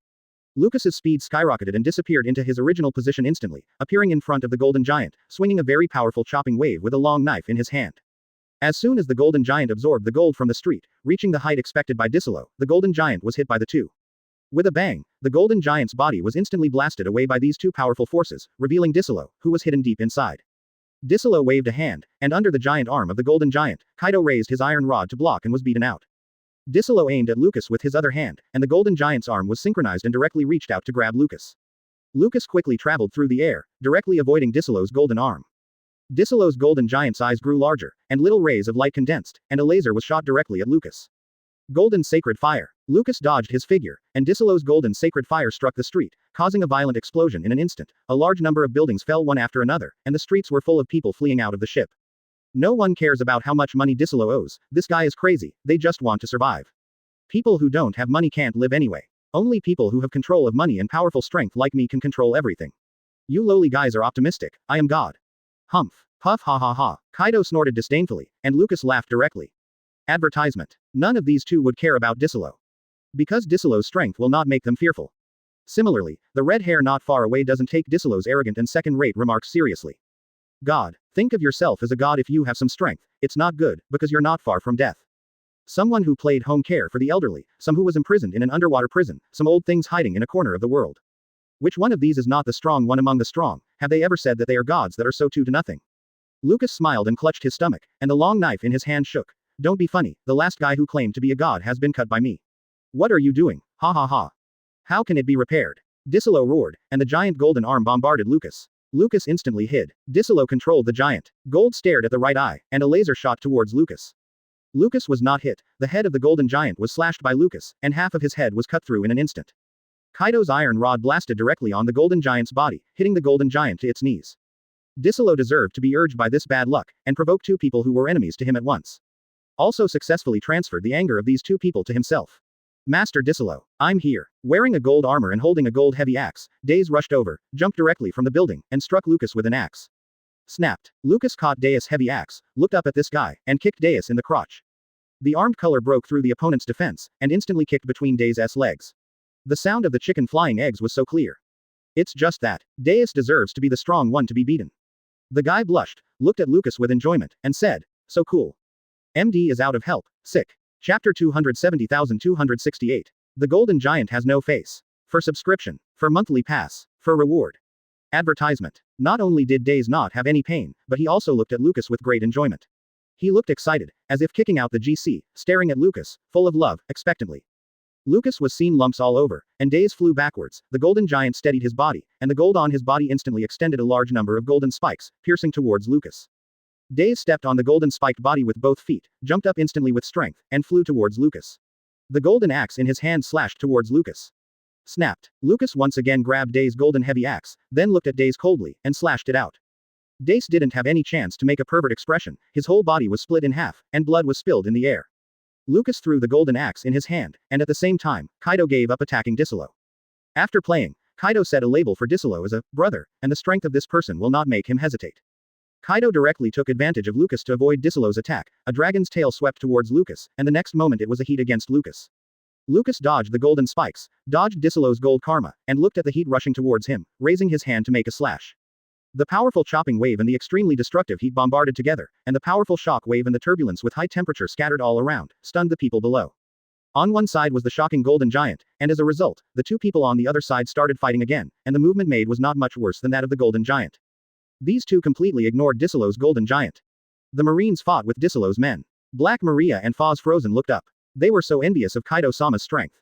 Lucas's speed skyrocketed and disappeared into his original position instantly, appearing in front of the golden giant, swinging a very powerful chopping wave with a long knife in his hand. As soon as the golden giant absorbed the gold from the street, reaching the height expected by Disolo, the golden giant was hit by the two. With a bang, the golden giant's body was instantly blasted away by these two powerful forces, revealing Disolo, who was hidden deep inside. Disolo waved a hand, and under the giant arm of the golden giant, Kaido raised his iron rod to block and was beaten out. Disolo aimed at Lucas with his other hand, and the golden giant's arm was synchronized and directly reached out to grab Lucas. Lucas quickly traveled through the air, directly avoiding Disolo's golden arm. Disolo's golden giant's eyes grew larger, and little rays of light condensed, and a laser was shot directly at Lucas. Golden Sacred Fire. Lucas dodged his figure, and Disolo's golden sacred fire struck the street, causing a violent explosion in an instant. A large number of buildings fell one after another, and the streets were full of people fleeing out of the ship. No one cares about how much money Disolo owes. This guy is crazy, they just want to survive. People who don't have money can't live anyway. Only people who have control of money and powerful strength like me can control everything. You lowly guys are optimistic. I am God. Humph. Puff ha ha ha. Kaido snorted disdainfully, and Lucas laughed directly. Advertisement. None of these two would care about Disolo. Because Disolo's strength will not make them fearful. Similarly, the red hair not far away doesn't take Disolo's arrogant and second-rate remarks seriously. God. Think of yourself as a god if you have some strength, it's not good, because you're not far from death. Someone who played home care for the elderly, some who was imprisoned in an underwater prison, some old things hiding in a corner of the world. Which one of these is not the strong one among the strong? Have they ever said that they are gods that are so to nothing? Lucas smiled and clutched his stomach, and the long knife in his hand shook. Don't be funny, the last guy who claimed to be a god has been cut by me. What are you doing? Ha ha ha. How can it be repaired? Disilo roared, and the giant golden arm bombarded Lucas. Lucas instantly hid. Disilo controlled the giant. Gold stared at the right eye, and a laser shot towards Lucas. Lucas was not hit. The head of the golden giant was slashed by Lucas, and half of his head was cut through in an instant. Kaido's iron rod blasted directly on the golden giant's body, hitting the golden giant to its knees. Disilo deserved to be urged by this bad luck, and provoked two people who were enemies to him at once. Also successfully transferred the anger of these two people to himself. Master Disilo, I'm here. Wearing a gold armor and holding a gold heavy axe, Daze rushed over, jumped directly from the building, and struck Lucas with an axe. Snapped. Lucas caught Daze's heavy axe, looked up at this guy, and kicked Daze in the crotch. The armed color broke through the opponent's defense, and instantly kicked between Daze's legs. The sound of the chicken flying eggs was so clear. It's just that. Daze deserves to be the strong one to be beaten. The guy blushed, looked at Lucas with enjoyment, and said, so cool. MD is out of help, sick. Chapter 270,268. The Golden Giant has no face. For subscription. For monthly pass. For reward. Advertisement. Not only did Daze not have any pain, but he also looked at Lucas with great enjoyment. He looked excited, as if kicking out the GC, staring at Lucas, full of love, expectantly. Lucas was seeing lumps all over, and Daze flew backwards. The golden giant steadied his body, and the gold on his body instantly extended a large number of golden spikes, piercing towards Lucas. Daze stepped on the golden spiked body with both feet, jumped up instantly with strength, and flew towards Lucas. The golden axe in his hand slashed towards Lucas. Snapped. Lucas once again grabbed Daze's golden heavy axe, then looked at Daze coldly, and slashed it out. Daze didn't have any chance to make a pervert expression, his whole body was split in half, and blood was spilled in the air. Lucas threw the golden axe in his hand, and at the same time, Kaido gave up attacking Disilo. After playing, Kaido set a label for Disilo as a brother, and the strength of this person will not make him hesitate. Kaido directly took advantage of Lucas to avoid Disilo's attack. A dragon's tail swept towards Lucas, and the next moment it was a heat against Lucas. Lucas dodged the golden spikes, dodged Disilo's gold karma, and looked at the heat rushing towards him, raising his hand to make a slash. The powerful chopping wave and the extremely destructive heat bombarded together, and the powerful shock wave and the turbulence with high temperature scattered all around, stunned the people below. On one side was the shocking golden giant, and as a result, the two people on the other side started fighting again, and the movement made was not much worse than that of the golden giant. These two completely ignored Disilo's golden giant. The Marines fought with Disilo's men. Black Maria and Foz Frozen looked up. They were so envious of Kaido-sama's strength.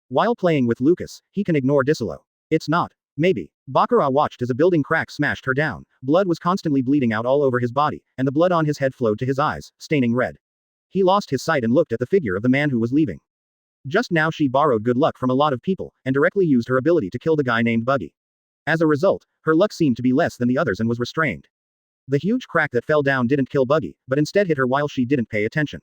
While playing with Lucas, he can ignore Disilo. It's not. Maybe. Bakura watched as a building crack smashed her down. Blood was constantly bleeding out all over his body, and the blood on his head flowed to his eyes, staining red. He lost his sight and looked at the figure of the man who was leaving. Just now she borrowed good luck from a lot of people, and directly used her ability to kill the guy named Buggy. As a result, her luck seemed to be less than the others and was restrained. The huge crack that fell down didn't kill Buggy, but instead hit her while she didn't pay attention.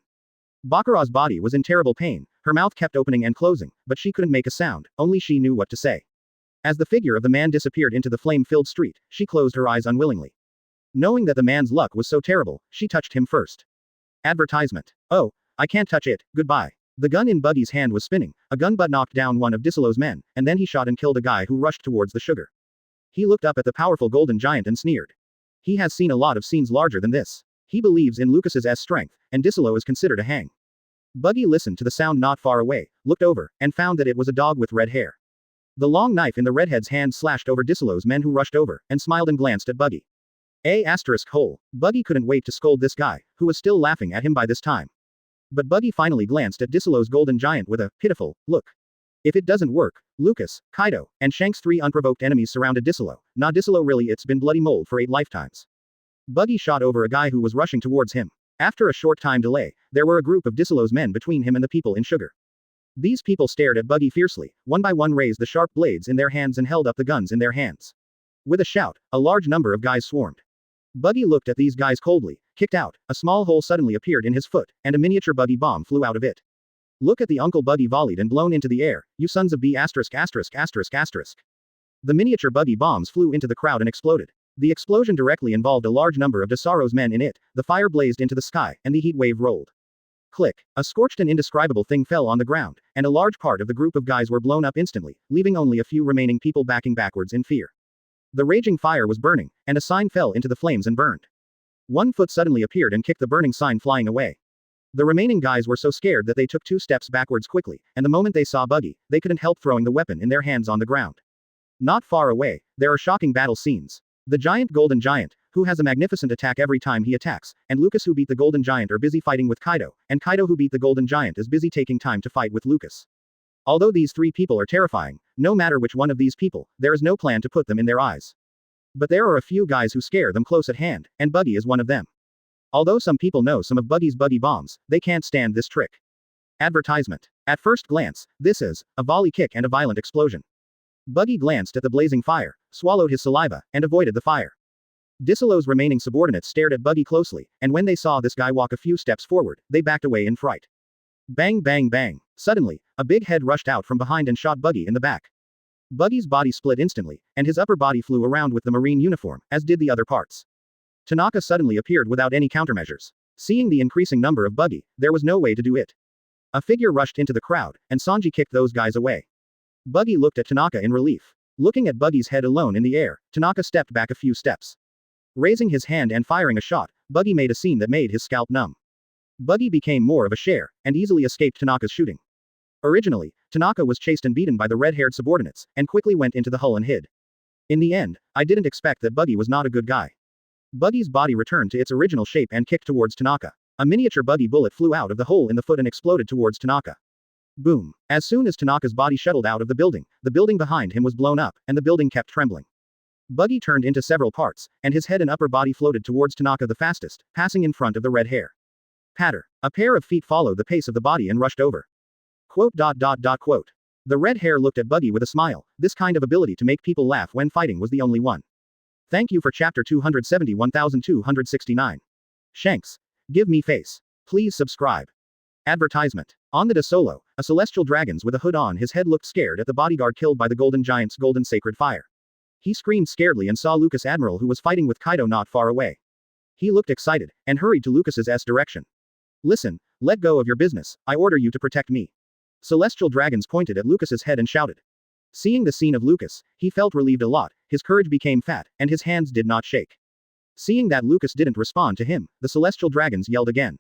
Bakura's body was in terrible pain, her mouth kept opening and closing, but she couldn't make a sound, only she knew what to say. As the figure of the man disappeared into the flame-filled street, she closed her eyes unwillingly. Knowing that the man's luck was so terrible, she touched him first. Advertisement. Oh, I can't touch it, goodbye. The gun in Buggy's hand was spinning, a gun butt knocked down one of Disilo's men, and then he shot and killed a guy who rushed towards the sugar. He looked up at the powerful golden giant and sneered. He has seen a lot of scenes larger than this. He believes in Lucas's strength, and Disilo is considered a hang. Buggy listened to the sound not far away, looked over, and found that it was a dog with red hair. The long knife in the redhead's hand slashed over Disilo's men who rushed over, and smiled and glanced at Buggy. Buggy couldn't wait to scold this guy, who was still laughing at him by this time. But Buggy finally glanced at Disilo's golden giant with a pitiful look. If it doesn't work, Lucas, Kaido, and Shanks' three unprovoked enemies surrounded Disilo. Nah, Disilo really, it's been bloody mold for 8 lifetimes. Buggy shot over a guy who was rushing towards him. After a short time delay, there were a group of Disilo's men between him and the people in sugar. These people stared at Buggy fiercely, one by one raised the sharp blades in their hands and held up the guns in their hands. With a shout, a large number of guys swarmed. Buggy looked at these guys coldly, kicked out, a small hole suddenly appeared in his foot, and a miniature Buggy bomb flew out of it. Look at the Uncle Buggy volleyed and blown into the air, you sons of B**********. The miniature Buggy bombs flew into the crowd and exploded. The explosion directly involved a large number of Desaro's men in it, the fire blazed into the sky, and the heat wave rolled. Click. A scorched and indescribable thing fell on the ground, and a large part of the group of guys were blown up instantly, leaving only a few remaining people backing backwards in fear. The raging fire was burning, and a sign fell into the flames and burned. One foot suddenly appeared and kicked the burning sign flying away. The remaining guys were so scared that they took 2 steps backwards quickly, and the moment they saw Buggy, they couldn't help throwing the weapon in their hands on the ground. Not far away, there are shocking battle scenes. The giant Golden Giant, who has a magnificent attack every time he attacks, and Lucas who beat the Golden Giant are busy fighting with Kaido, and Kaido who beat the Golden Giant is busy taking time to fight with Lucas. Although these 3 people are terrifying, no matter which one of these people, there is no plan to put them in their eyes. But there are a few guys who scare them close at hand, and Buggy is one of them. Although some people know some of Buggy's buggy bombs, they can't stand this trick. Advertisement. At first glance, this is a volley kick and a violent explosion. Buggy glanced at the blazing fire, swallowed his saliva, and avoided the fire. Disolo's remaining subordinates stared at Buggy closely, and when they saw this guy walk a few steps forward, they backed away in fright. Bang bang bang. Suddenly, a big head rushed out from behind and shot Buggy in the back. Buggy's body split instantly, and his upper body flew around with the marine uniform, as did the other parts. Tanaka suddenly appeared without any countermeasures. Seeing the increasing number of Buggy, there was no way to do it. A figure rushed into the crowd, and Sanji kicked those guys away. Buggy looked at Tanaka in relief. Looking at Buggy's head alone in the air, Tanaka stepped back a few steps. Raising his hand and firing a shot, Buggy made a scene that made his scalp numb. Buggy became more of a share, and easily escaped Tanaka's shooting. Originally, Tanaka was chased and beaten by the red-haired subordinates, and quickly went into the hull and hid. In the end, I didn't expect that Buggy was not a good guy. Buggy's body returned to its original shape and kicked towards Tanaka. A miniature Buggy bullet flew out of the hole in the foot and exploded towards Tanaka. Boom. As soon as Tanaka's body shuttled out of the building behind him was blown up, and the building kept trembling. Buggy turned into several parts, and his head and upper body floated towards Tanaka the fastest, passing in front of the red hair. Patter. A pair of feet followed the pace of the body and rushed over. Quote. The red hair looked at Buggy with a smile. This kind of ability to make people laugh when fighting was the only one. Thank you for chapter 271,269. Shanks. Give me face. Please subscribe. Advertisement. On the Desolo, a celestial dragon with a hood on his head looked scared at the bodyguard killed by the Golden Giant's golden sacred fire. He screamed scaredly and saw Lucas Admiral who was fighting with Kaido not far away. He looked excited, and hurried to Lucas's direction. Listen, let go of your business, I order you to protect me. Celestial dragons pointed at Lucas's head and shouted. Seeing the scene of Lucas, he felt relieved a lot, his courage became fat, and his hands did not shake. Seeing that Lucas didn't respond to him, the celestial dragons yelled again.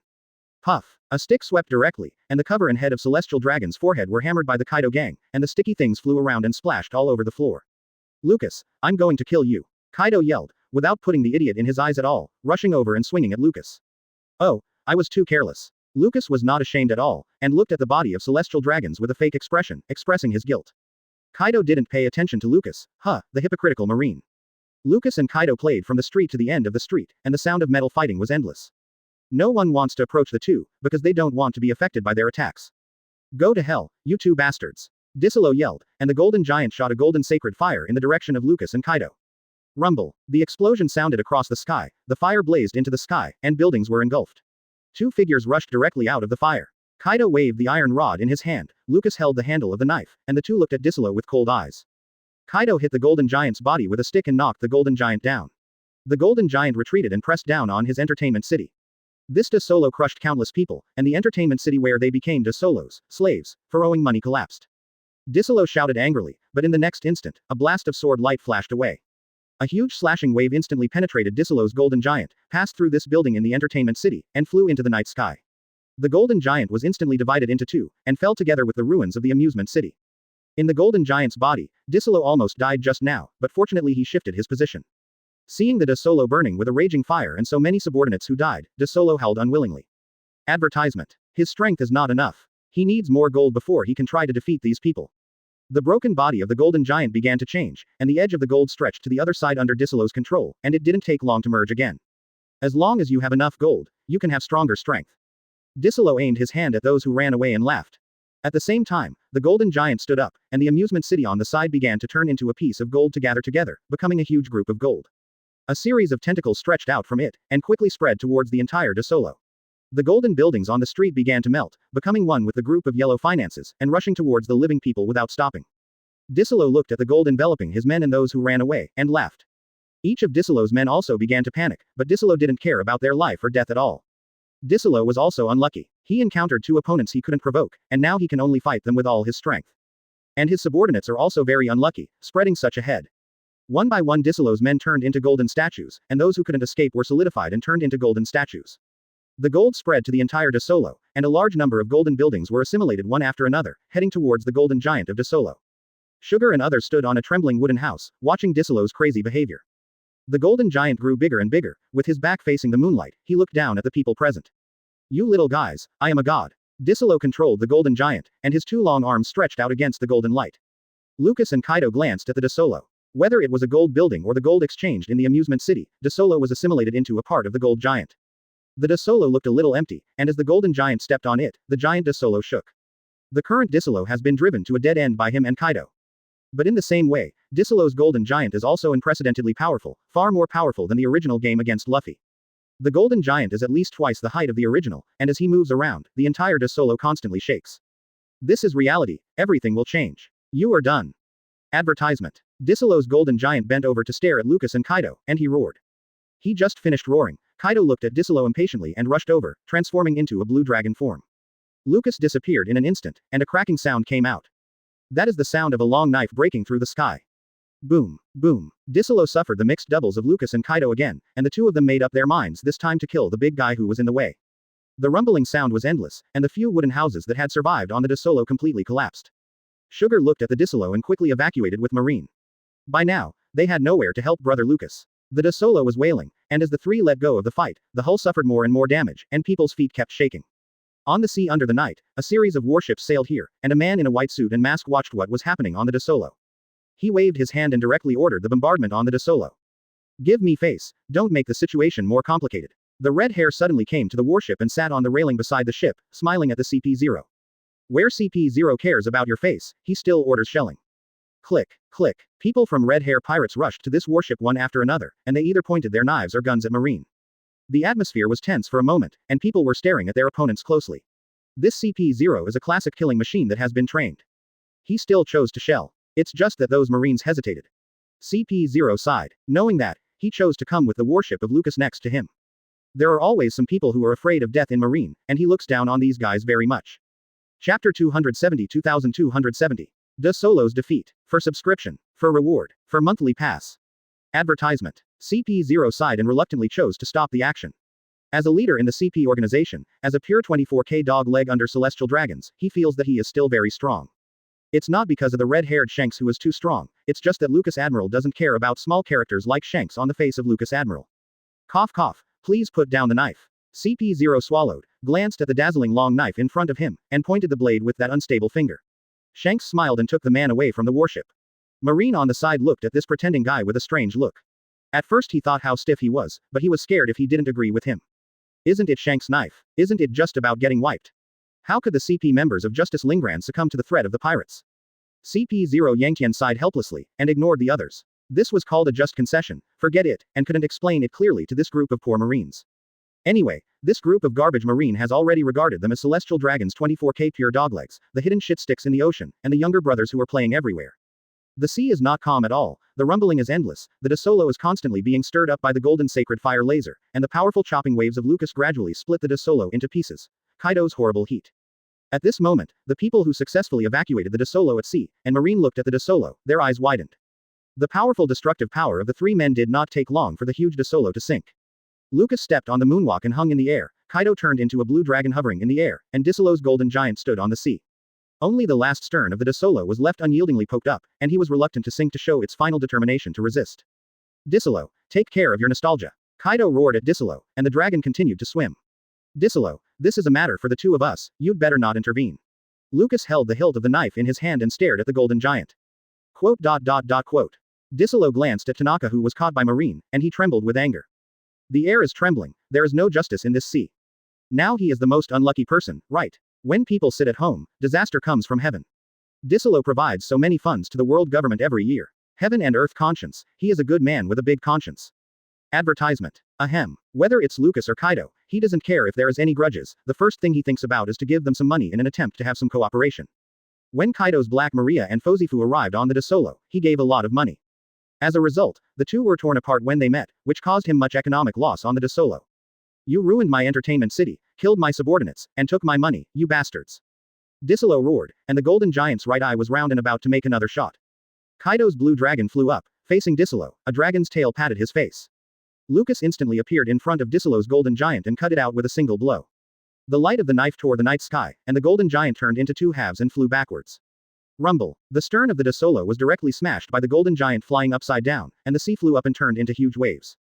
Puff. A stick swept directly, and the cover and head of celestial dragon's forehead were hammered by the Kaido gang, and the sticky things flew around and splashed all over the floor. Lucas, I'm going to kill you. Kaido yelled, without putting the idiot in his eyes at all, rushing over and swinging at Lucas. Oh, I was too careless. Lucas was not ashamed at all, and looked at the body of celestial dragons with a fake expression, expressing his guilt. Kaido didn't pay attention to Lucas, the hypocritical marine. Lucas and Kaido played from the street to the end of the street, and the sound of metal fighting was endless. No one wants to approach the two, because they don't want to be affected by their attacks. Go to hell, you two bastards. Disolo yelled, and the Golden Giant shot a golden sacred fire in the direction of Lucas and Kaido. Rumble. The explosion sounded across the sky, the fire blazed into the sky, and buildings were engulfed. 2 figures rushed directly out of the fire. Kaido waved the iron rod in his hand, Lucas held the handle of the knife, and the two looked at Disolo with cold eyes. Kaido hit the Golden Giant's body with a stick and knocked the Golden Giant down. The Golden Giant retreated and pressed down on his entertainment city. This Desolo crushed countless people, and the entertainment city where they became Desolos, slaves, for owing money collapsed. Disolo shouted angrily, but in the next instant, a blast of sword light flashed away. A huge slashing wave instantly penetrated Disolo's Golden Giant, passed through this building in the entertainment city, and flew into the night sky. The Golden Giant was instantly divided into 2, and fell together with the ruins of the amusement city. In the Golden Giant's body, Disolo almost died just now, but fortunately he shifted his position. Seeing the Desolo burning with a raging fire and so many subordinates who died, Desolo howled unwillingly. Advertisement. His strength is not enough. He needs more gold before he can try to defeat these people. The broken body of the Golden Giant began to change, and the edge of the gold stretched to the other side under Disolo's control, and it didn't take long to merge again. As long as you have enough gold, you can have stronger strength. Disolo aimed his hand at those who ran away and laughed. At the same time, the Golden Giant stood up, and the amusement city on the side began to turn into a piece of gold to gather together, becoming a huge group of gold. A series of tentacles stretched out from it, and quickly spread towards the entire Desolo. The golden buildings on the street began to melt, becoming one with the group of yellow finances, and rushing towards the living people without stopping. Disolo looked at the gold enveloping his men and those who ran away, and laughed. Each of Disolo's men also began to panic, but Disolo didn't care about their life or death at all. Disolo was also unlucky. He encountered 2 opponents he couldn't provoke, and now he can only fight them with all his strength. And his subordinates are also very unlucky, spreading such ahead. One by one Disolo's men turned into golden statues, and those who couldn't escape were solidified and turned into golden statues. The gold spread to the entire Disolo, and a large number of golden buildings were assimilated one after another, heading towards the golden giant of Disolo. Sugar and others stood on a trembling wooden house, watching Disolo's crazy behavior. The golden giant grew bigger and bigger, with his back facing the moonlight, he looked down at the people present. You little guys, I am a god. Disolo controlled the golden giant, and his two long arms stretched out against the golden light. Lucas and Kaido glanced at the Disolo. Whether it was a gold building or the gold exchanged in the amusement city, Disolo was assimilated into a part of the gold giant. The Disolo looked a little empty, and as the golden giant stepped on it, the giant Disolo shook. The current Disolo has been driven to a dead end by him and Kaido. But in the same way, Disolo's golden giant is also unprecedentedly powerful, far more powerful than the original game against Luffy. The golden giant is at least twice the height of the original, and as he moves around, the entire Disolo constantly shakes. This is reality, everything will change. You are done. Advertisement. Disolo's golden giant bent over to stare at Lucas and Kaido, and he roared. He just finished roaring. Kaido looked at Disolo impatiently and rushed over, transforming into a blue dragon form. Lucas disappeared in an instant, and a cracking sound came out. That is the sound of a long knife breaking through the sky. Boom, boom. Disolo suffered the mixed doubles of Lucas and Kaido again, and the two of them made up their minds this time to kill the big guy who was in the way. The rumbling sound was endless, and the few wooden houses that had survived on the Disolo completely collapsed. Sugar looked at the Disolo and quickly evacuated with Marine. By now, they had nowhere to help brother Lucas. The Disolo was wailing, and as the three let go of the fight, the hull suffered more and more damage, and people's feet kept shaking. On the sea under the night, a series of warships sailed here, and a man in a white suit and mask watched what was happening on the Disolo. He waved his hand and directly ordered the bombardment on the Disolo. Give me face, don't make the situation more complicated. The red hair suddenly came to the warship and sat on the railing beside the ship, smiling at the CP-0. Where CP-0 cares about your face, he still orders shelling. Click, click. People from Red Hair Pirates rushed to this warship one after another, and they either pointed their knives or guns at Marine. The atmosphere was tense for a moment, and people were staring at their opponents closely. This CP-0 is a classic killing machine that has been trained. He still chose to shell. It's just that those Marines hesitated. CP-0 sighed. Knowing that, he chose to come with the warship of Lucas next to him. There are always some people who are afraid of death in Marine, and he looks down on these guys very much. Chapter 270 2270. Disolo's defeat. For subscription. For reward. For monthly pass. Advertisement. CP-0 sighed and reluctantly chose to stop the action. As a leader in the CP organization, as a pure 24K dog leg under celestial dragons, he feels that he is still very strong. It's not because of the red-haired Shanks who is too strong, it's just that Lucas Admiral doesn't care about small characters like Shanks on the face of Lucas Admiral. Cough cough, please put down the knife. CP-0 swallowed, glanced at the dazzling long knife in front of him, and pointed the blade with that unstable finger. Shanks smiled and took the man away from the warship. Marine on the side looked at this pretending guy with a strange look. At first he thought how stiff he was, but he was scared if he didn't agree with him. Isn't it Shanks' knife? Isn't it just about getting wiped? How could the CP members of Justice Lingran succumb to the threat of the pirates? CP-0 Yangtian sighed helplessly, and ignored the others. This was called a just concession, forget it, and couldn't explain it clearly to this group of poor Marines. Anyway, this group of garbage Marine has already regarded them as celestial dragons 24K pure doglegs, the hidden shit sticks in the ocean, and the younger brothers who are playing everywhere. The sea is not calm at all, the rumbling is endless, the Disolo is constantly being stirred up by the golden sacred fire laser, and the powerful chopping waves of Lucas gradually split the Disolo into pieces. Kaido's horrible heat. At this moment, the people who successfully evacuated the Disolo at sea, and Marine looked at the Disolo, their eyes widened. The powerful destructive power of the three men did not take long for the huge Disolo to sink. Lucas stepped on the moonwalk and hung in the air, Kaido turned into a blue dragon hovering in the air, and Disolo's golden giant stood on the sea. Only the last stern of the Disolo was left unyieldingly poked up, and he was reluctant to sink to show its final determination to resist. Disolo, take care of your nostalgia. Kaido roared at Disolo, and the dragon continued to swim. Disolo, this is a matter for the two of us, you'd better not intervene. Lucas held the hilt of the knife in his hand and stared at the golden giant. Quote. Disolo glanced at Tanaka who was caught by Marine, and he trembled with anger. The air is trembling, there is no justice in this sea. Now he is the most unlucky person, right? When people sit at home, disaster comes from heaven. Disolo provides so many funds to the world government every year. Heaven and earth conscience, he is a good man with a big conscience. Advertisement. Ahem. Whether it's Lucas or Kaido, he doesn't care if there is any grudges, the first thing he thinks about is to give them some money in an attempt to have some cooperation. When Kaido's Black Maria and Fozifu arrived on the Disolo, he gave a lot of money. As a result, the two were torn apart when they met, which caused him much economic loss on the Disolo. You ruined my entertainment city, killed my subordinates, and took my money, you bastards. Disolo roared, and the golden giant's right eye was round and about to make another shot. Kaido's blue dragon flew up, Facing Disolo, a dragon's tail patted his face. Lucas instantly appeared in front of Disolo's golden giant and cut it out with a single blow. The light of the knife tore the night sky, and the golden giant turned into two halves and flew backwards. Rumble. The stern of the Disolo was directly smashed by the golden giant flying upside down, and the sea flew up and turned into huge waves.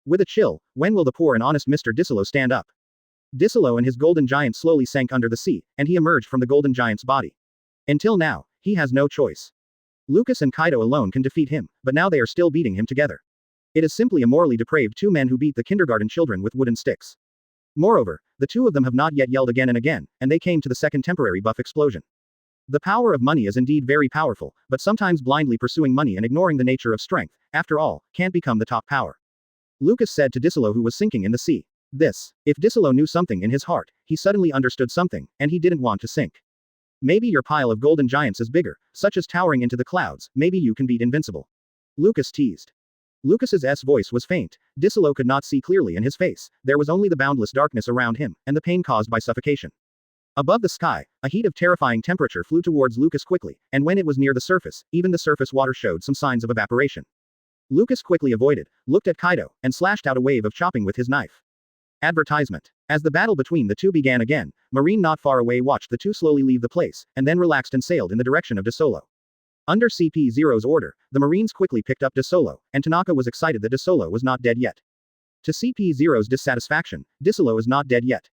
With a chill, when will the poor and honest Mr. Disolo stand up? Disolo and his golden giant slowly sank under the sea, and he emerged from the golden giant's body. Until now, he has no choice. Lucas and Kaido alone can defeat him, but now they are still beating him together. It is simply a morally depraved two men who beat the kindergarten children with wooden sticks. Moreover, the two of them have not yet yelled again and again, and they came to the second temporary buff explosion. The power of money is indeed very powerful, but sometimes blindly pursuing money and ignoring the nature of strength, after all, can't become the top power. Lucas said to Disolo who was sinking in the sea. If Disolo knew something in his heart, he suddenly understood something, and he didn't want to sink. Maybe your pile of golden giants is bigger, such as towering into the clouds, maybe you can beat invincible. Lucas teased. Lucas's voice was faint, Disolo could not see clearly in his face, there was only the boundless darkness around him, and the pain caused by suffocation. Above the sky, a heat of terrifying temperature flew towards Lucas quickly, and when it was near the surface, even the surface water showed some signs of evaporation. Lucas quickly avoided, looked at Kaido, and slashed out a wave of chopping with his knife. Advertisement. As the battle between the two began again, Marine not far away watched the two slowly leave the place, and then relaxed and sailed in the direction of Disolo. Under CP0's order, the Marines quickly picked up Disolo, and Tanaka was excited that Disolo was not dead yet. To CP0's dissatisfaction, Disolo is not dead yet.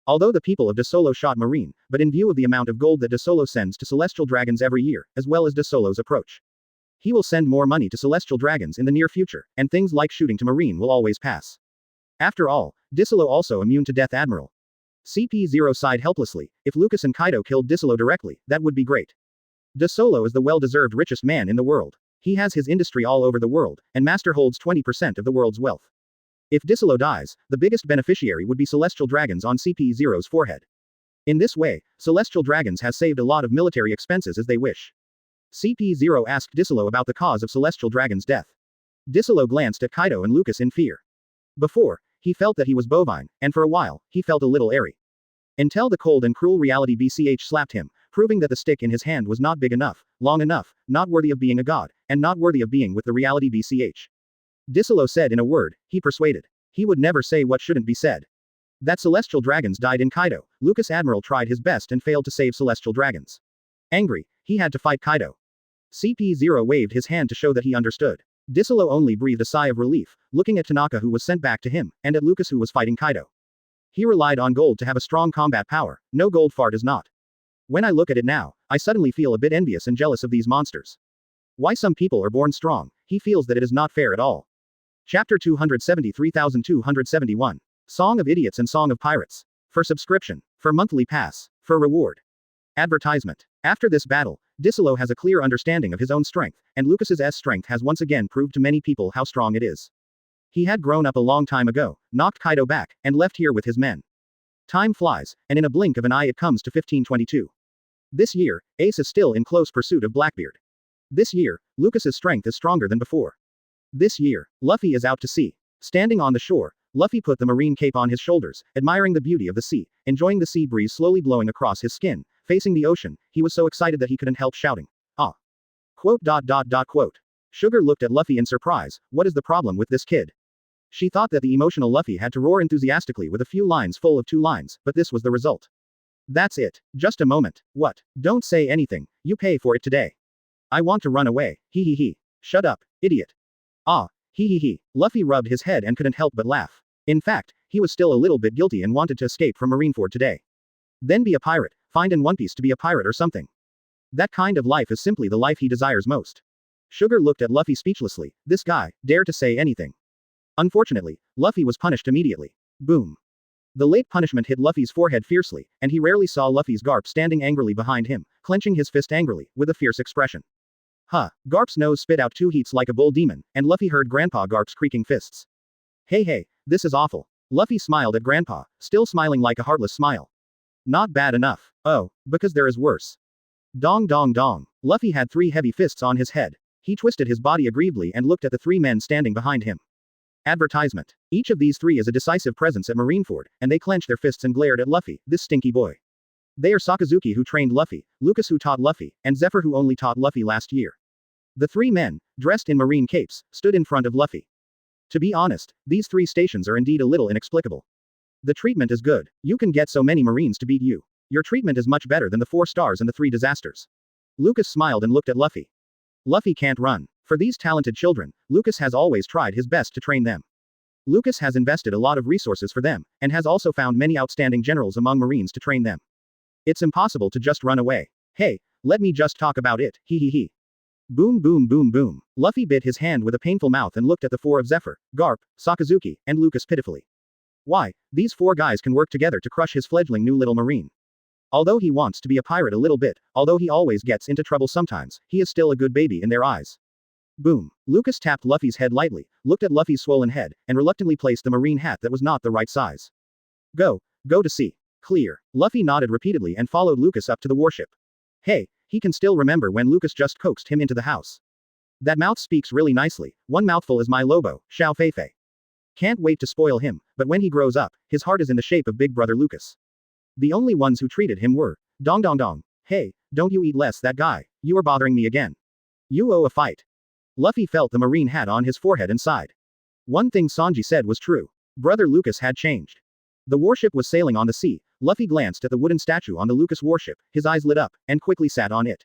Although the people of Disolo shot Marine, but in view of the amount of gold that Disolo sends to celestial dragons every year, as well as Disolo's approach, he will send more money to celestial dragons in the near future, and things like shooting to Marine will always pass. After all, Disolo also immune to death Admiral. CP0 sighed helplessly, if Lucas and Kaido killed Disolo directly, that would be great. Disolo is the well-deserved richest man in the world. He has his industry all over the world, and Master holds 20% of the world's wealth. If Disolo dies, the biggest beneficiary would be celestial dragons on CP0's forehead. In this way, celestial dragons has saved a lot of military expenses as they wish. CP0 asked Disolo about the cause of celestial dragon's death. Disolo glanced at Kaido and Lucas in fear. Before, he felt that he was bovine, and for a while, he felt a little airy. Until the cold and cruel reality BCH slapped him, proving that the stick in his hand was not big enough, long enough, not worthy of being a god, and not worthy of being with the reality BCH. Disolo said in a word, he persuaded. He would never say what shouldn't be said. That celestial dragons died in Kaido, Lucas Admiral tried his best and failed to save celestial dragons. Angry, he had to fight Kaido. CP0 waved his hand to show that he understood. Disolo only breathed a sigh of relief, looking at Tanaka who was sent back to him, and at Lucas who was fighting Kaido. He relied on gold to have a strong combat power, no gold fart is not. When I look at it now, I suddenly feel a bit envious and jealous of these monsters. Why some people are born strong, he feels that it is not fair at all. Chapter 273,271. Song of Idiots and Song of Pirates. For subscription. For monthly pass. For reward. Advertisement. After this battle, Disolo has a clear understanding of his own strength, and Lucas's strength has once again proved to many people how strong it is. He had grown up a long time ago, knocked Kaido back, and left here with his men. Time flies, and in a blink of an eye it comes to 1522. This year, Ace is still in close pursuit of Blackbeard. This year, Lucas's strength is stronger than before. This year, Luffy is out to sea. Standing on the shore, Luffy put the marine cape on his shoulders, admiring the beauty of the sea, enjoying the sea breeze slowly blowing across his skin. Facing the ocean, he was so excited that he couldn't help shouting. Ah. Quote. Sugar looked at Luffy in surprise, what is the problem with this kid? She thought that the emotional Luffy had to roar enthusiastically with a few lines full of 2 lines, but this was the result. That's it. Just a moment. What? Don't say anything, you pay for it today. I want to run away, he. Shut up, idiot. Ah, he. Luffy rubbed his head and couldn't help but laugh. In fact, he was still a little bit guilty and wanted to escape from Marineford today. Then be a pirate. Find in One Piece to be a pirate or something. That kind of life is simply the life he desires most. Sugar looked at Luffy speechlessly, this guy, dared to say anything. Unfortunately, Luffy was punished immediately. Boom. The late punishment hit Luffy's forehead fiercely, and he rarely saw Luffy's Garp standing angrily behind him, clenching his fist angrily, with a fierce expression. Huh, Garp's nose spit out 2 heats like a bull demon, and Luffy heard Grandpa Garp's creaking fists. Hey, this is awful. Luffy smiled at Grandpa, still smiling like a heartless smile. Not bad enough. Oh, because there is worse. Dong. Luffy had 3 heavy fists on his head. He twisted his body aggrievedly and looked at the 3 men standing behind him. Advertisement. Each of these 3 is a decisive presence at Marineford, and they clenched their fists and glared at Luffy, this stinky boy. They are Sakazuki who trained Luffy, Lucas who taught Luffy, and Zephyr who only taught Luffy last year. The three men, dressed in marine capes, stood in front of Luffy. To be honest, these three stations are indeed a little inexplicable. The treatment is good. You can get so many marines to beat you. Your treatment is much better than the 4 stars and the 3 disasters. Lucas smiled and looked at Luffy. Luffy can't run. For these talented children, Lucas has always tried his best to train them. Lucas has invested a lot of resources for them, and has also found many outstanding generals among marines to train them. It's impossible to just run away. Hey, let me just talk about it, he. Boom boom boom boom. Luffy bit his hand with a painful mouth and looked at the 4 of Zephyr, Garp, Sakazuki, and Lucas pitifully. Why, these 4 guys can work together to crush his fledgling new little marine. Although he wants to be a pirate a little bit, although he always gets into trouble sometimes, he is still a good baby in their eyes. Boom. Lucas tapped Luffy's head lightly, looked at Luffy's swollen head, and reluctantly placed the marine hat that was not the right size. Go to sea. Clear. Luffy nodded repeatedly and followed Lucas up to the warship. Hey, he can still remember when Lucas just coaxed him into the house. That mouth speaks really nicely, one mouthful is my Lobo, Xiao Feifei. Can't wait to spoil him, but when he grows up, his heart is in the shape of Big Brother Lucas. The only ones who treated him were, Dong Dong Dong. Hey, don't you eat less that guy, you are bothering me again. You owe a fight. Luffy felt the marine hat on his forehead and sighed. One thing Sanji said was true. Brother Lucas had changed. The warship was sailing on the sea. Luffy glanced at the wooden statue on the Lucas warship, his eyes lit up, and quickly sat on it.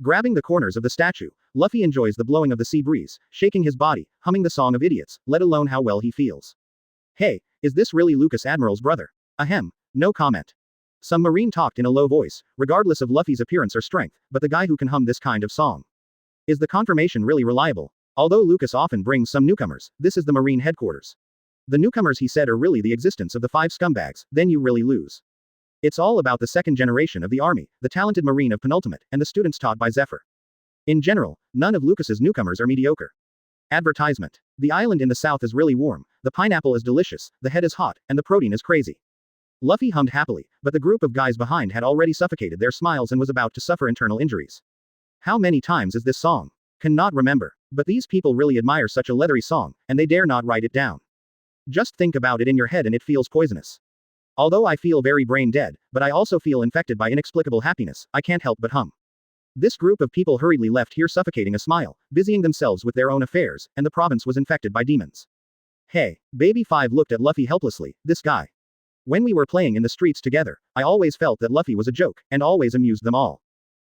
Grabbing the corners of the statue, Luffy enjoys the blowing of the sea breeze, shaking his body, humming the song of idiots, let alone how well he feels. Hey, is this really Lucas Admiral's brother? Ahem, no comment. Some marine talked in a low voice, regardless of Luffy's appearance or strength, but the guy who can hum this kind of song. Is the confirmation really reliable? Although Lucas often brings some newcomers, this is the marine headquarters. The newcomers he said are really the existence of the 5 scumbags, then you really lose. It's all about the second generation of the army, the talented marine of penultimate, and the students taught by Zephyr. In general, none of Lucas's newcomers are mediocre. Advertisement. The island in the south is really warm, the pineapple is delicious, the head is hot, and the protein is crazy. Luffy hummed happily, but the group of guys behind had already suffocated their smiles and was about to suffer internal injuries. How many times is this song? Cannot remember. But these people really admire such a leathery song, and they dare not write it down. Just think about it in your head and it feels poisonous. Although I feel very brain dead, but I also feel infected by inexplicable happiness, I can't help but hum. This group of people hurriedly left here suffocating a smile, busying themselves with their own affairs, and the province was infected by demons. Hey, Baby 5 looked at Luffy helplessly, this guy. When we were playing in the streets together, I always felt that Luffy was a joke, and always amused them all.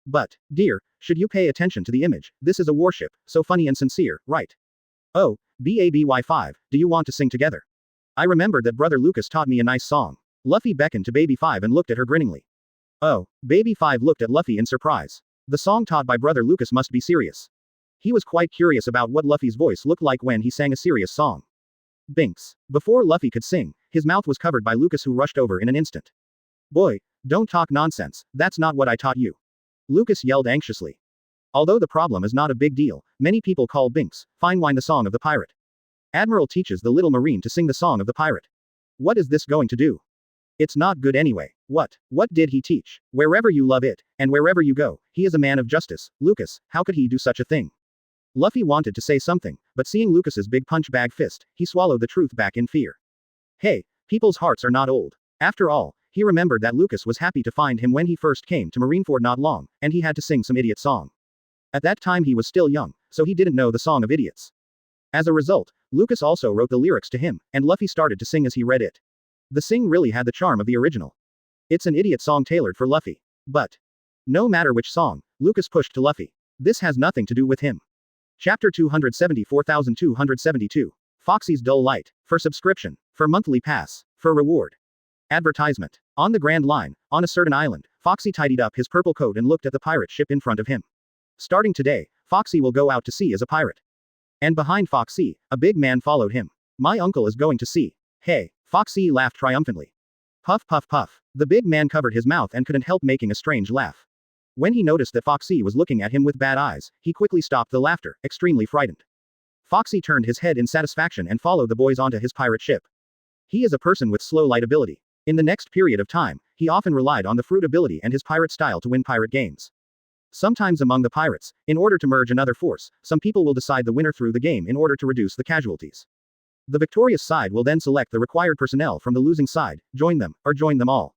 But, dear, should you pay attention to the image, this is a warship, so funny and sincere, right? Oh, BABY5, do you want to sing together? I remembered that Brother Lucas taught me a nice song. Luffy beckoned to Baby 5 and looked at her grinningly. Oh, Baby 5 looked at Luffy in surprise. The song taught by Brother Lucas must be serious. He was quite curious about what Luffy's voice looked like when he sang a serious song. Binks. Before Luffy could sing, his mouth was covered by Lucas, who rushed over in an instant. Boy, don't talk nonsense, that's not what I taught you. Lucas yelled anxiously. Although the problem is not a big deal, many people call Binks, fine wine, the song of the pirate. Admiral teaches the little marine to sing the song of the pirate. What is this going to do? It's not good anyway. What did he teach? Wherever you love it, and wherever you go, he is a man of justice. Lucas, how could he do such a thing? Luffy wanted to say something, but seeing Lucas's big punch bag fist, he swallowed the truth back in fear. Hey, people's hearts are not old. After all, he remembered that Lucas was happy to find him when he first came to Marineford not long, and he had to sing some idiot song. At that time he was still young, so he didn't know the song of idiots. As a result, Lucas also wrote the lyrics to him, and Luffy started to sing as he read it. The sing really had the charm of the original. It's an idiot song tailored for Luffy. But no matter which song, Lucas pushed to Luffy. This has nothing to do with him. Chapter 274,272. Foxy's Dull Light. For subscription. For monthly pass. For reward. Advertisement. On the Grand Line, on a certain island, Foxy tidied up his purple coat and looked at the pirate ship in front of him. Starting today, Foxy will go out to sea as a pirate. And behind Foxy, a big man followed him. My uncle is going to sea. Hey, Foxy laughed triumphantly. Puff puff puff. The big man covered his mouth and couldn't help making a strange laugh. When he noticed that Foxy was looking at him with bad eyes, he quickly stopped the laughter, extremely frightened. Foxy turned his head in satisfaction and followed the boys onto his pirate ship. He is a person with slow light ability. In the next period of time, he often relied on the fruit ability and his pirate style to win pirate games. Sometimes among the pirates, in order to merge another force, some people will decide the winner through the game in order to reduce the casualties. The victorious side will then select the required personnel from the losing side, join them, or join them all.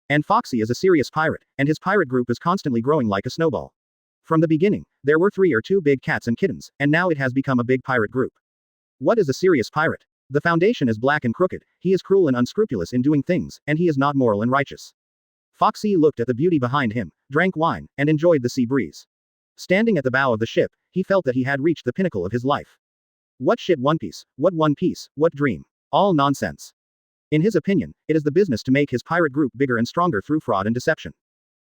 And Foxy is a serious pirate, and his pirate group is constantly growing like a snowball. From the beginning, there were 3 or 2 big cats and kittens, and now it has become a big pirate group. What is a serious pirate? The foundation is black and crooked, he is cruel and unscrupulous in doing things, and he is not moral and righteous. Foxy looked at the beauty behind him, drank wine, and enjoyed the sea breeze. Standing at the bow of the ship, he felt that he had reached the pinnacle of his life. What shit One Piece, what dream? All nonsense. In his opinion, it is the business to make his pirate group bigger and stronger through fraud and deception.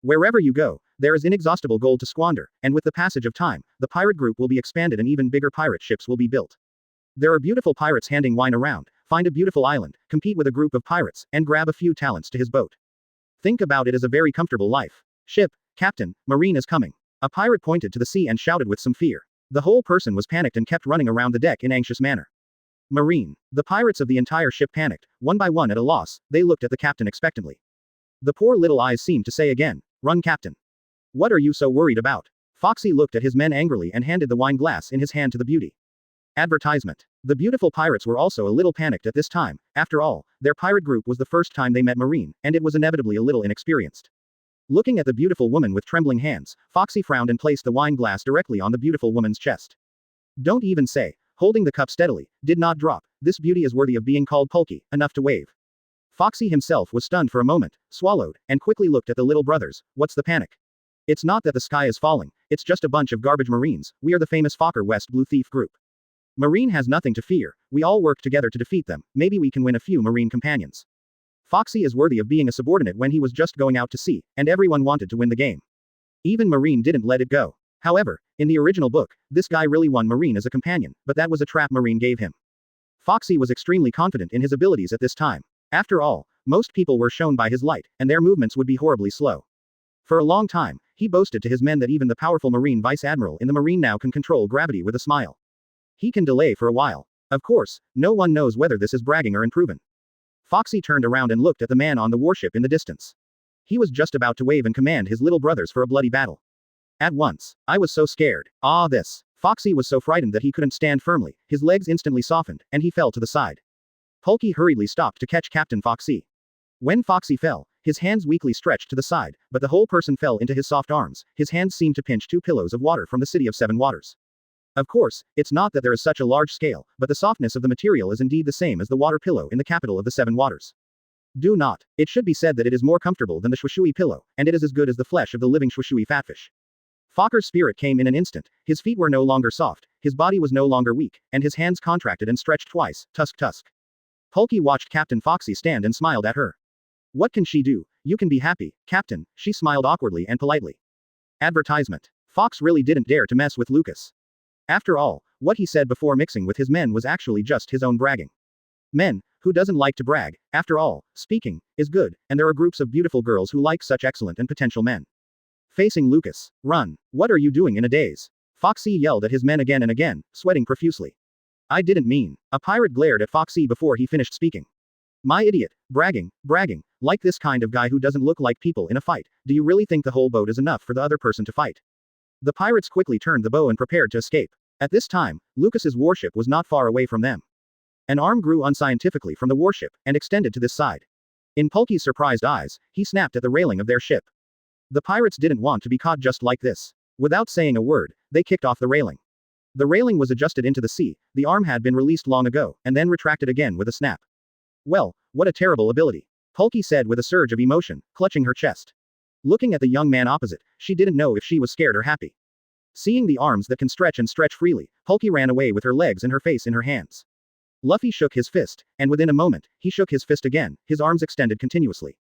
Wherever you go, there is inexhaustible gold to squander, and with the passage of time, the pirate group will be expanded and even bigger pirate ships will be built. There are beautiful pirates handing wine around, find a beautiful island, compete with a group of pirates, and grab a few talents to his boat. Think about it as a very comfortable life. Ship, Captain, Marine is coming. A pirate pointed to the sea and shouted with some fear. The whole person was panicked and kept running around the deck in anxious manner. Marine. The pirates of the entire ship panicked, one by one at a loss, they looked at the captain expectantly. The poor little eyes seemed to say again, "Run, Captain. What are you so worried about?" Foxy looked at his men angrily and handed the wine glass in his hand to the beauty. Advertisement. The beautiful pirates were also a little panicked at this time, after all, their pirate group was the first time they met Marine, and it was inevitably a little inexperienced. Looking at the beautiful woman with trembling hands, Foxy frowned and placed the wine glass directly on the beautiful woman's chest. Don't even say, holding the cup steadily, did not drop, this beauty is worthy of being called pulky, enough to wave. Foxy himself was stunned for a moment, swallowed, and quickly looked at the little brothers. What's the panic? It's not that the sky is falling, it's just a bunch of garbage Marines, we are the famous Fokker West Blue Thief Group. Marine has nothing to fear, we all work together to defeat them, maybe we can win a few Marine companions. Foxy is worthy of being a subordinate when he was just going out to sea, and everyone wanted to win the game. Even Marine didn't let it go. However, in the original book, this guy really won Marine as a companion, but that was a trap Marine gave him. Foxy was extremely confident in his abilities at this time. After all, most people were shown by his light, and their movements would be horribly slow. For a long time, he boasted to his men that even the powerful Marine Vice Admiral in the Marine now can control gravity with a smile. He can delay for a while. Of course, no one knows whether this is bragging or unproven. Foxy turned around and looked at the man on the warship in the distance. He was just about to wave and command his little brothers for a bloody battle. At once, I was so scared. Foxy was so frightened that he couldn't stand firmly, his legs instantly softened, and he fell to the side. Pulky hurriedly stopped to catch Captain Foxy. When Foxy fell, his hands weakly stretched to the side, but the whole person fell into his soft arms, his hands seemed to pinch 2 pillows of water from the City of 7 Waters. Of course, it's not that there is such a large scale, but the softness of the material is indeed the same as the water pillow in the capital of the 7 Waters. It should be said that it is more comfortable than the shushui pillow, and it is as good as the flesh of the living shushui fatfish. Fokker's spirit came in an instant, his feet were no longer soft, his body was no longer weak, and his hands contracted and stretched twice, tusk tusk. Pulky watched Captain Foxy stand and smiled at her. What can she do? You can be happy, Captain, she smiled awkwardly and politely. Advertisement. Fox really didn't dare to mess with Lucas. After all, what he said before mixing with his men was actually just his own bragging. Men, who doesn't like to brag, after all, speaking, is good, and there are groups of beautiful girls who like such excellent and potential men. Facing Lucas. Run. What are you doing in a daze? Foxy yelled at his men again and again, sweating profusely. I didn't mean. A pirate glared at Foxy before he finished speaking. My idiot. Bragging, like this kind of guy who doesn't look like people in a fight, do you really think the whole boat is enough for the other person to fight? The pirates quickly turned the bow and prepared to escape. At this time, Lucas's warship was not far away from them. An arm grew unscientifically from the warship, and extended to this side. In Pulky's surprised eyes, he snapped at the railing of their ship. The pirates didn't want to be caught just like this. Without saying a word, they kicked off the railing. The railing was adjusted into the sea, the arm had been released long ago, and then retracted again with a snap. Well, what a terrible ability. Pulky said with a surge of emotion, clutching her chest. Looking at the young man opposite, she didn't know if she was scared or happy. Seeing the arms that can stretch and stretch freely, Pulky ran away with her legs and her face in her hands. Luffy shook his fist, and within a moment, he shook his fist again, his arms extended continuously.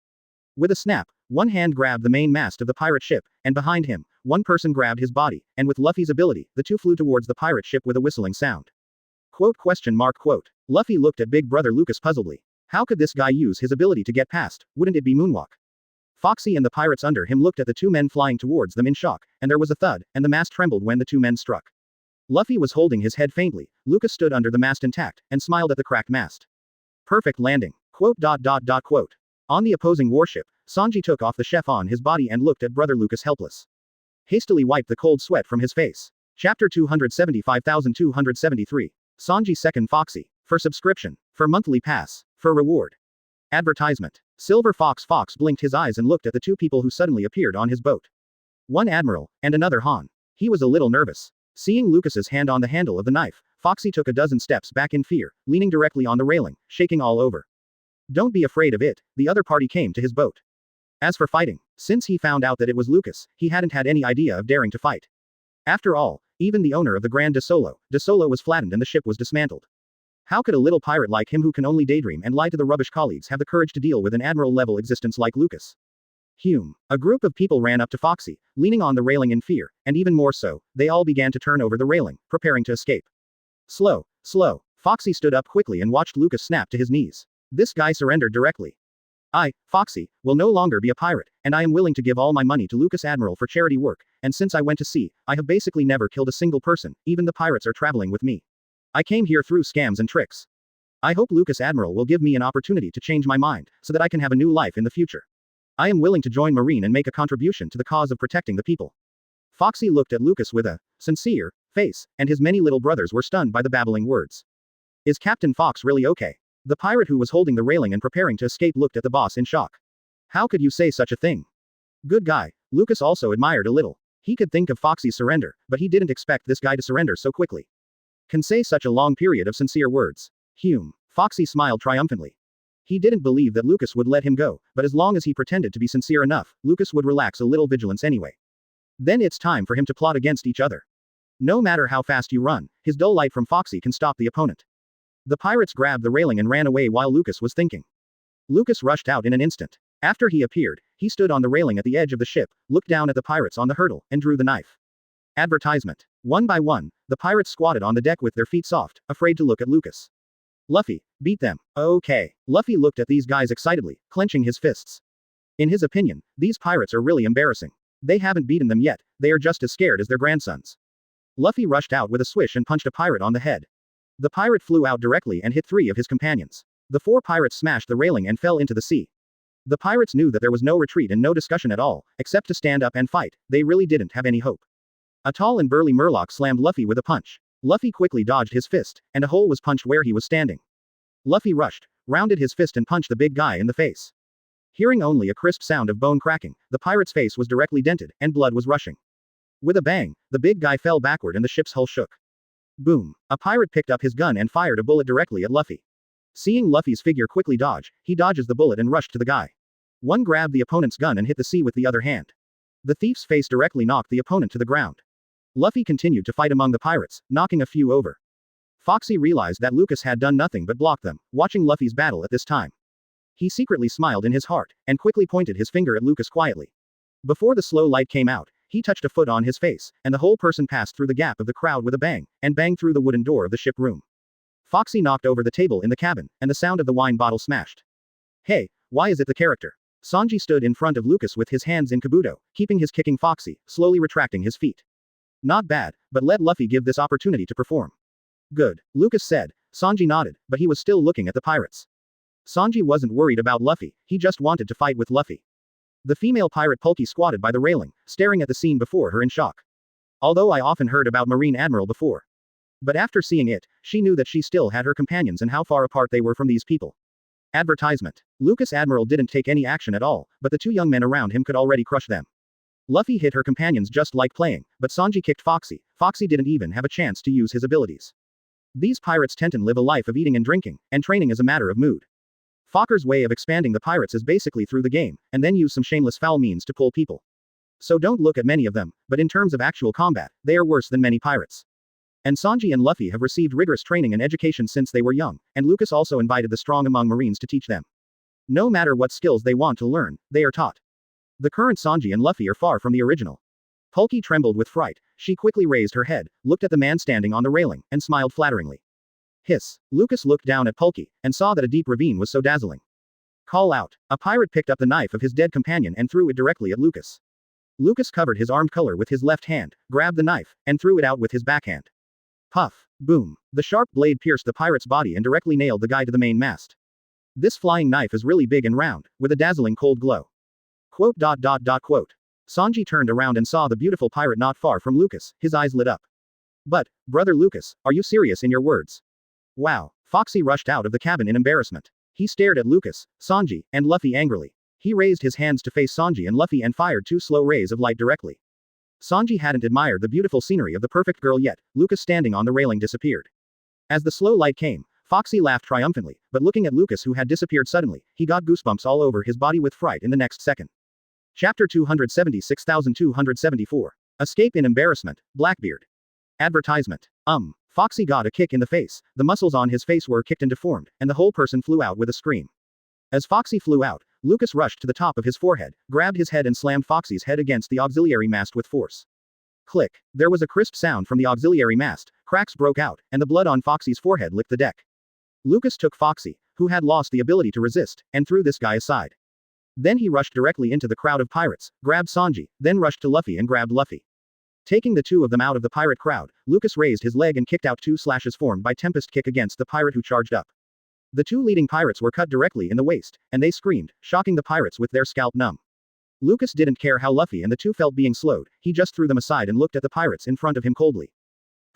With a snap, one hand grabbed the main mast of the pirate ship, and behind him, one person grabbed his body, and with Luffy's ability, the two flew towards the pirate ship with a whistling sound. Quote. Luffy looked at Big Brother Lucas puzzledly. How could this guy use his ability to get past? Wouldn't it be moonwalk? Foxy and the pirates under him looked at the 2 men flying towards them in shock, and there was a thud, and the mast trembled when the 2 men struck. Luffy was holding his head faintly, Lucas stood under the mast intact, and smiled at the cracked mast. Perfect landing. Quote. On the opposing warship, Sanji took off the chef on his body and looked at Brother Lucas helpless. Hastily wiped the cold sweat from his face. Chapter 275,273. Sanji second Foxy. For subscription. For monthly pass. For reward. Advertisement. Silver Fox blinked his eyes and looked at the 2 people who suddenly appeared on his boat. One Admiral, and another Han. He was a little nervous. Seeing Lucas's hand on the handle of the knife, Foxy took a dozen steps back in fear, leaning directly on the railing, shaking all over. Don't be afraid of it, the other party came to his boat. As for fighting, since he found out that it was Lucas, he hadn't had any idea of daring to fight. After all, even the owner of the Grand de Solo was flattened and the ship was dismantled. How could a little pirate like him who can only daydream and lie to the rubbish colleagues have the courage to deal with an admiral-level existence like Lucas? Hume. A group of people ran up to Foxy, leaning on the railing in fear, and even more so, they all began to turn over the railing, preparing to escape. Slow. Foxy stood up quickly and watched Lucas snap to his knees. This guy surrendered directly. I, Foxy, will no longer be a pirate, and I am willing to give all my money to Lucas Admiral for charity work, and since I went to sea, I have basically never killed a single person, even the pirates are traveling with me. I came here through scams and tricks. I hope Lucas Admiral will give me an opportunity to change my mind, so that I can have a new life in the future. I am willing to join Marine and make a contribution to the cause of protecting the people. Foxy looked at Lucas with a sincere face, and his many little brothers were stunned by the babbling words. Is Captain Fox really okay? The pirate who was holding the railing and preparing to escape looked at the boss in shock. How could you say such a thing? Good guy. Lucas also admired a little. He could think of Foxy's surrender, but he didn't expect this guy to surrender so quickly. Can say such a long period of sincere words. Hume. Foxy smiled triumphantly. He didn't believe that Lucas would let him go, but as long as he pretended to be sincere enough, Lucas would relax a little vigilance anyway. Then it's time for him to plot against each other. No matter how fast you run, his dull light from Foxy can stop the opponent. The pirates grabbed the railing and ran away while Lucas was thinking. Lucas rushed out in an instant. After he appeared, he stood on the railing at the edge of the ship, looked down at the pirates on the hurdle, and drew the knife. Advertisement. One by one, the pirates squatted on the deck with their feet soft, afraid to look at Lucas. Luffy, beat them. Okay. Luffy looked at these guys excitedly, clenching his fists. In his opinion, these pirates are really embarrassing. They haven't beaten them yet, they are just as scared as their grandsons. Luffy rushed out with a swish and punched a pirate on the head. The pirate flew out directly and hit 3 of his companions. The 4 pirates smashed the railing and fell into the sea. The pirates knew that there was no retreat and no discussion at all, except to stand up and fight. They really didn't have any hope. A tall and burly Murloc slammed Luffy with a punch. Luffy quickly dodged his fist, and a hole was punched where he was standing. Luffy rushed, rounded his fist and punched the big guy in the face. Hearing only a crisp sound of bone cracking, the pirate's face was directly dented, and blood was rushing. With a bang, the big guy fell backward and the ship's hull shook. Boom. A pirate picked up his gun and fired a bullet directly at Luffy. Seeing Luffy's figure quickly dodge, he dodges the bullet and rushed to the guy. One grabbed the opponent's gun and hit the sea with the other hand. The thief's face directly knocked the opponent to the ground. Luffy continued to fight among the pirates, knocking a few over. Foxy realized that Lucas had done nothing but block them, watching Luffy's battle at this time. He secretly smiled in his heart, and quickly pointed his finger at Lucas quietly. Before the slow light came out, he touched a foot on his face, and the whole person passed through the gap of the crowd with a bang, and banged through the wooden door of the ship room. Foxy knocked over the table in the cabin, and the sound of the wine bottle smashed. Hey, why is it the character? Sanji stood in front of Lucas with his hands in kabuto, keeping his kicking Foxy, slowly retracting his feet. Not bad, but let Luffy give this opportunity to perform. Good, Lucas said. Sanji nodded, but he was still looking at the pirates. Sanji wasn't worried about Luffy, he just wanted to fight with Luffy. The female pirate Pulky squatted by the railing, staring at the scene before her in shock. Although I often heard about Marine Admiral before. But after seeing it, she knew that she still had her companions and how far apart they were from these people. Advertisement. Lucas Admiral didn't take any action at all, but the 2 young men around him could already crush them. Luffy hit her companions just like playing, but Sanji kicked Foxy. Foxy didn't even have a chance to use his abilities. These pirates tend to live a life of eating and drinking, and training is a matter of mood. Fokker's way of expanding the pirates is basically through the game, and then use some shameless foul means to pull people. So don't look at many of them, but in terms of actual combat, they are worse than many pirates. And Sanji and Luffy have received rigorous training and education since they were young, and Lucas also invited the strong among Marines to teach them. No matter what skills they want to learn, they are taught. The current Sanji and Luffy are far from the original. Pulky trembled with fright, she quickly raised her head, looked at the man standing on the railing, and smiled flatteringly. Hiss. Lucas looked down at Pulky, and saw that a deep ravine was so dazzling. Call out. A pirate picked up the knife of his dead companion and threw it directly at Lucas. Lucas covered his armed collar with his left hand, grabbed the knife, and threw it out with his backhand. Puff. Boom. The sharp blade pierced the pirate's body and directly nailed the guy to the main mast. This flying knife is really big and round, with a dazzling cold glow. Quote. Sanji turned around and saw the beautiful pirate not far from Lucas, his eyes lit up. But, brother Lucas, are you serious in your words? Wow. Foxy rushed out of the cabin in embarrassment. He stared at Lucas, Sanji, and Luffy angrily. He raised his hands to face Sanji and Luffy and fired 2 slow rays of light directly. Sanji hadn't admired the beautiful scenery of the perfect girl yet. Lucas standing on the railing disappeared. As the slow light came, Foxy laughed triumphantly, but looking at Lucas who had disappeared suddenly, he got goosebumps all over his body with fright in the next second. Chapter 276,274. Escape in embarrassment, Blackbeard. Advertisement. Foxy got a kick in the face, the muscles on his face were kicked and deformed, and the whole person flew out with a scream. As Foxy flew out, Lucas rushed to the top of his forehead, grabbed his head and slammed Foxy's head against the auxiliary mast with force. Click. There was a crisp sound from the auxiliary mast, cracks broke out, and the blood on Foxy's forehead licked the deck. Lucas took Foxy, who had lost the ability to resist, and threw this guy aside. Then he rushed directly into the crowd of pirates, grabbed Sanji, then rushed to Luffy and grabbed Luffy. Taking the two of them out of the pirate crowd, Lucas raised his leg and kicked out two slashes formed by Tempest Kick against the pirate who charged up. The two leading pirates were cut directly in the waist, and they screamed, shocking the pirates with their scalp numb. Lucas didn't care how Luffy and the two felt being slowed, he just threw them aside and looked at the pirates in front of him coldly.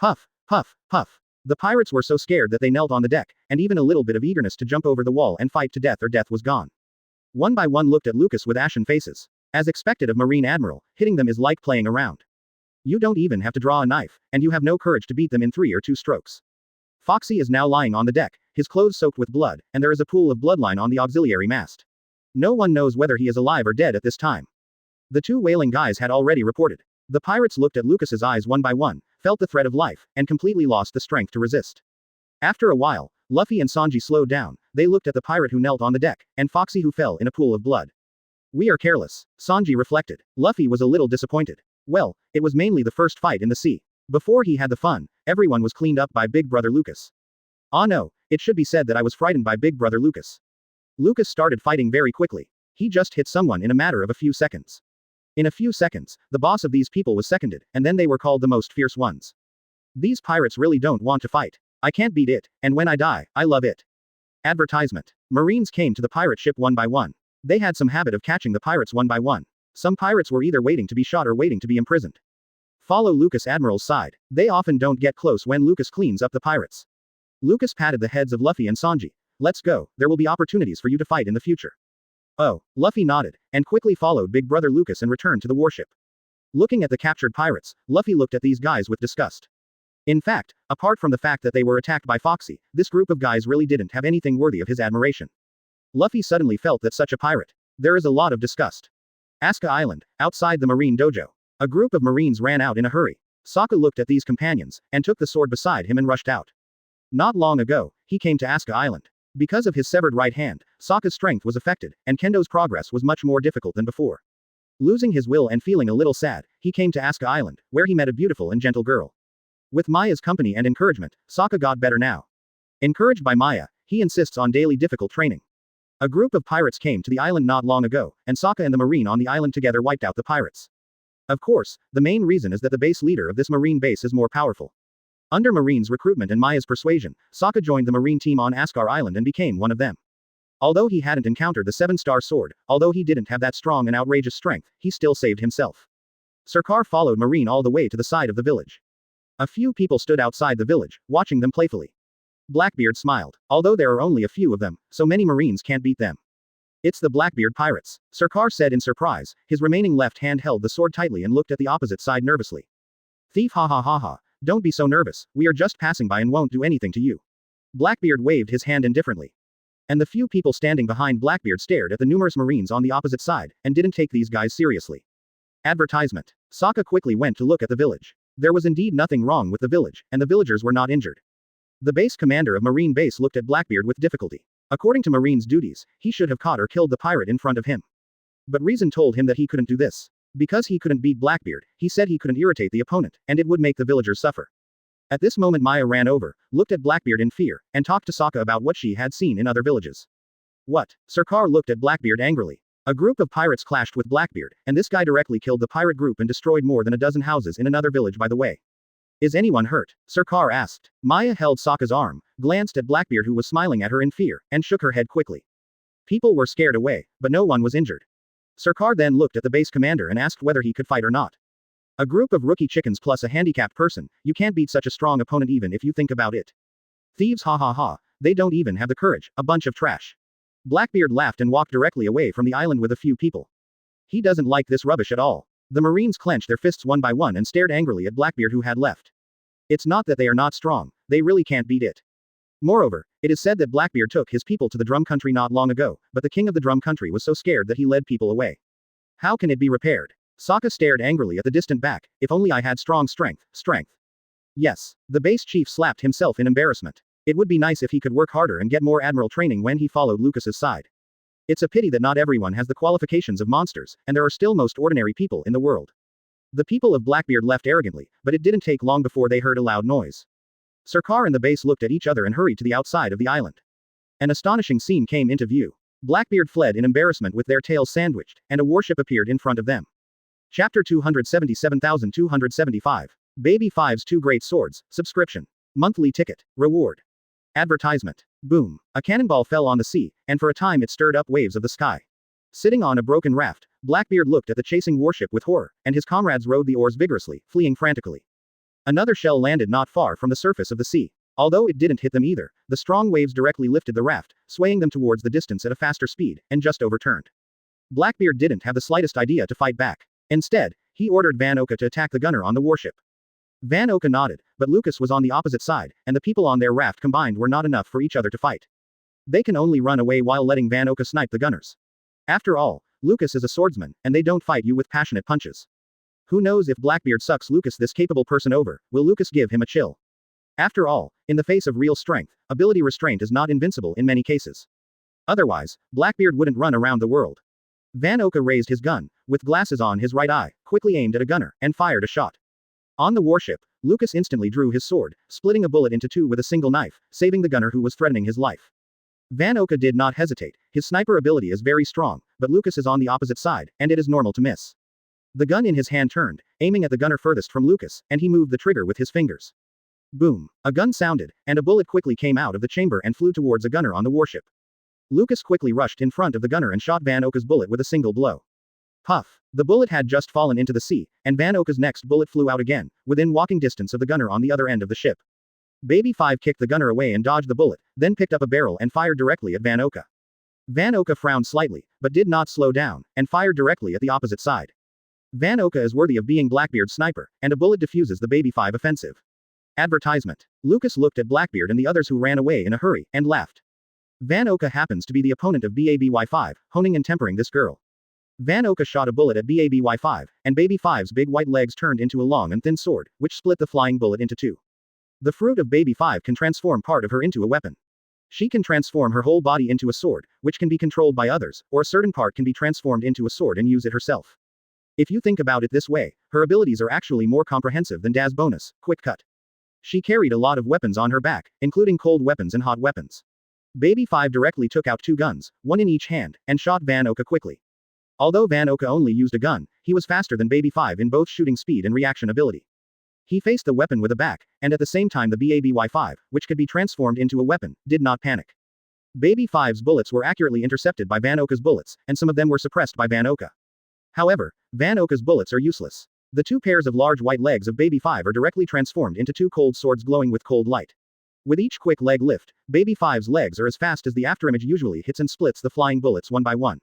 Puff, puff, puff. The pirates were so scared that they knelt on the deck, and even a little bit of eagerness to jump over the wall and fight to death or death was gone. One by one looked at Lucas with ashen faces. As expected of Marine Admiral, hitting them is like playing around. You don't even have to draw a knife, and you have no courage to beat them in 3 or 2 strokes. Foxy is now lying on the deck, his clothes soaked with blood, and there is a pool of bloodline on the auxiliary mast. No one knows whether he is alive or dead at this time. The two whaling guys had already reported. The pirates looked at Lucas's eyes one by one, felt the threat of life, and completely lost the strength to resist. After a while, Luffy and Sanji slowed down, they looked at the pirate who knelt on the deck, and Foxy who fell in a pool of blood. We are careless, Sanji reflected. Luffy was a little disappointed. Well, it was mainly the first fight in the sea. Before he had the fun, everyone was cleaned up by Big Brother Lucas. Ah no, it should be said that I was frightened by Big Brother Lucas. Lucas started fighting very quickly. He just hit someone in a matter of a few seconds. In a few seconds, the boss of these people was seconded, and then they were called the most fierce ones. These pirates really don't want to fight. I can't beat it, and when I die, I love it. Advertisement. Marines came to the pirate ship one by one. They had some habit of catching the pirates one by one. Some pirates were either waiting to be shot or waiting to be imprisoned. Follow Lucas Admiral's side. They often don't get close when Lucas cleans up the pirates. Lucas patted the heads of Luffy and Sanji. Let's go, there will be opportunities for you to fight in the future. Oh, Luffy nodded, and quickly followed Big Brother Lucas and returned to the warship. Looking at the captured pirates, Luffy looked at these guys with disgust. In fact, apart from the fact that they were attacked by Foxy, this group of guys really didn't have anything worthy of his admiration. Luffy suddenly felt that such a pirate. There is a lot of disgust. Asuka Island, outside the Marine Dojo. A group of Marines ran out in a hurry. Sokka looked at these companions, and took the sword beside him and rushed out. Not long ago, he came to Asuka Island. Because of his severed right hand, Sokka's strength was affected, and Kendo's progress was much more difficult than before. Losing his will and feeling a little sad, he came to Asuka Island, where he met a beautiful and gentle girl. With Maya's company and encouragement, Sokka got better now. Encouraged by Maya, he insists on daily difficult training. A group of pirates came to the island not long ago, and Sokka and the Marine on the island together wiped out the pirates. Of course, the main reason is that the base leader of this Marine base is more powerful. Under Marine's recruitment and Maya's persuasion, Sokka joined the Marine team on Askar Island and became one of them. Although he hadn't encountered the 7-star sword, although he didn't have that strong and outrageous strength, he still saved himself. Sarkar followed Marine all the way to the side of the village. A few people stood outside the village, watching them playfully. Blackbeard smiled. Although there are only a few of them, so many Marines can't beat them. It's the Blackbeard pirates, Sarkar said in surprise, his remaining left hand held the sword tightly and looked at the opposite side nervously. Thief ha ha ha ha, don't be so nervous, we are just passing by and won't do anything to you. Blackbeard waved his hand indifferently. And the few people standing behind Blackbeard stared at the numerous Marines on the opposite side, and didn't take these guys seriously. Advertisement. Sokka quickly went to look at the village. There was indeed nothing wrong with the village, and the villagers were not injured. The base commander of Marine Base looked at Blackbeard with difficulty. According to Marine's duties, he should have caught or killed the pirate in front of him. But reason told him that he couldn't do this. Because he couldn't beat Blackbeard, he said he couldn't irritate the opponent, and it would make the villagers suffer. At this moment Maya ran over, looked at Blackbeard in fear, and talked to Sokka about what she had seen in other villages. What? Sarkar looked at Blackbeard angrily. A group of pirates clashed with Blackbeard, and this guy directly killed the pirate group and destroyed more than a dozen houses in another village by the way. Is anyone hurt? Sarkar asked. Maya held Sokka's arm, glanced at Blackbeard who was smiling at her in fear, and shook her head quickly. People were scared away, but no one was injured. Sarkar then looked at the base commander and asked whether he could fight or not. A group of rookie chickens plus a handicapped person, you can't beat such a strong opponent even if you think about it. Thieves ha ha ha, they don't even have the courage, a bunch of trash. Blackbeard laughed and walked directly away from the island with a few people. He doesn't like this rubbish at all. The Marines clenched their fists one by one and stared angrily at Blackbeard, who had left. It's not that they are not strong, they really can't beat it. Moreover, it is said that Blackbeard took his people to the Drum Country not long ago, but the king of the Drum Country was so scared that he led people away. How can it be repaired? Sokka stared angrily at the distant back. If only I had strong strength. Yes. The base chief slapped himself in embarrassment. It would be nice if he could work harder and get more Admiral training when he followed Lucas's side. It's a pity that not everyone has the qualifications of monsters, and there are still most ordinary people in the world. The people of Blackbeard left arrogantly, but it didn't take long before they heard a loud noise. Sirkar and the base looked at each other and hurried to the outside of the island. An astonishing scene came into view. Blackbeard fled in embarrassment with their tails sandwiched, and a warship appeared in front of them. Chapter 277,275. Baby Five's Two Great Swords, subscription. Monthly ticket. Reward. Advertisement. Boom. A cannonball fell on the sea, and for a time it stirred up waves of the sky. Sitting on a broken raft, Blackbeard looked at the chasing warship with horror, and his comrades rowed the oars vigorously, fleeing frantically. Another shell landed not far from the surface of the sea. Although it didn't hit them either, the strong waves directly lifted the raft, swaying them towards the distance at a faster speed, and just overturned. Blackbeard didn't have the slightest idea to fight back. Instead, he ordered Van Oka to attack the gunner on the warship. Van Oka nodded, but Lucas was on the opposite side, and the people on their raft combined were not enough for each other to fight. They can only run away while letting Van Oka snipe the gunners. After all, Lucas is a swordsman, and they don't fight you with passionate punches. Who knows if Blackbeard sucks Lucas this capable person over, will Lucas give him a chill? After all, in the face of real strength, ability restraint is not invincible in many cases. Otherwise, Blackbeard wouldn't run around the world. Van Oka raised his gun, with glasses on his right eye, quickly aimed at a gunner, and fired a shot. On the warship, Lucas instantly drew his sword, splitting a bullet into two with a single knife, saving the gunner who was threatening his life. Van Oka did not hesitate. His sniper ability is very strong, but Lucas is on the opposite side, and it is normal to miss. The gun in his hand turned, aiming at the gunner furthest from Lucas, and he moved the trigger with his fingers. Boom. A gun sounded, and a bullet quickly came out of the chamber and flew towards a gunner on the warship. Lucas quickly rushed in front of the gunner and shot Van Oka's bullet with a single blow. Puff. The bullet had just fallen into the sea, and Van Oka's next bullet flew out again, within walking distance of the gunner on the other end of the ship. Baby Five kicked the gunner away and dodged the bullet, then picked up a barrel and fired directly at Van Oka. Van Oka frowned slightly, but did not slow down, and fired directly at the opposite side. Van Oka is worthy of being Blackbeard's sniper, and a bullet diffuses the Baby Five offensive. Advertisement. Lucas looked at Blackbeard and the others who ran away in a hurry, and laughed. Van Oka happens to be the opponent of BABY5, honing and tempering this girl. Van Oka shot a bullet at BABY5, and Baby Five's big white legs turned into a long and thin sword, which split the flying bullet into two. The fruit of Baby Five can transform part of her into a weapon. She can transform her whole body into a sword, which can be controlled by others, or a certain part can be transformed into a sword and use it herself. If you think about it this way, her abilities are actually more comprehensive than Da's bonus, Quick Cut. She carried a lot of weapons on her back, including cold weapons and hot weapons. Baby Five directly took out two guns, one in each hand, and shot Van Oka quickly. Although Van Oka only used a gun, he was faster than Baby Five in both shooting speed and reaction ability. He faced the weapon with a back, and at the same time the BABY5, which could be transformed into a weapon, did not panic. Baby Five's bullets were accurately intercepted by Van Oka's bullets, and some of them were suppressed by Van Oka. However, Van Oka's bullets are useless. The two pairs of large white legs of Baby Five are directly transformed into two cold swords glowing with cold light. With each quick leg lift, Baby Five's legs are as fast as the afterimage usually hits and splits the flying bullets one by one.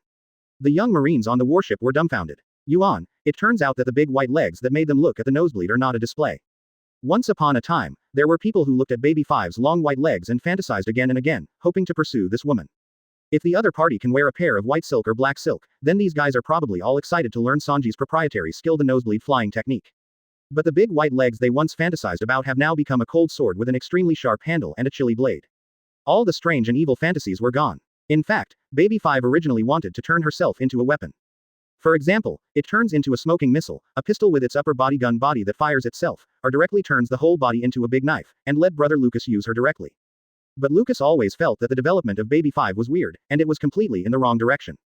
The young Marines on the warship were dumbfounded. Yuan, it turns out that the big white legs that made them look at the nosebleed are not a display. Once upon a time, there were people who looked at Baby Five's long white legs and fantasized again and again, hoping to pursue this woman. If the other party can wear a pair of white silk or black silk, then these guys are probably all excited to learn Sanji's proprietary skill, the nosebleed flying technique. But the big white legs they once fantasized about have now become a cold sword with an extremely sharp handle and a chilly blade. All the strange and evil fantasies were gone. In fact, Baby Five originally wanted to turn herself into a weapon. For example, it turns into a smoking missile, a pistol with its upper body gun body that fires itself, or directly turns the whole body into a big knife, and let brother Lucas use her directly. But Lucas always felt that the development of Baby Five was weird, and it was completely in the wrong direction.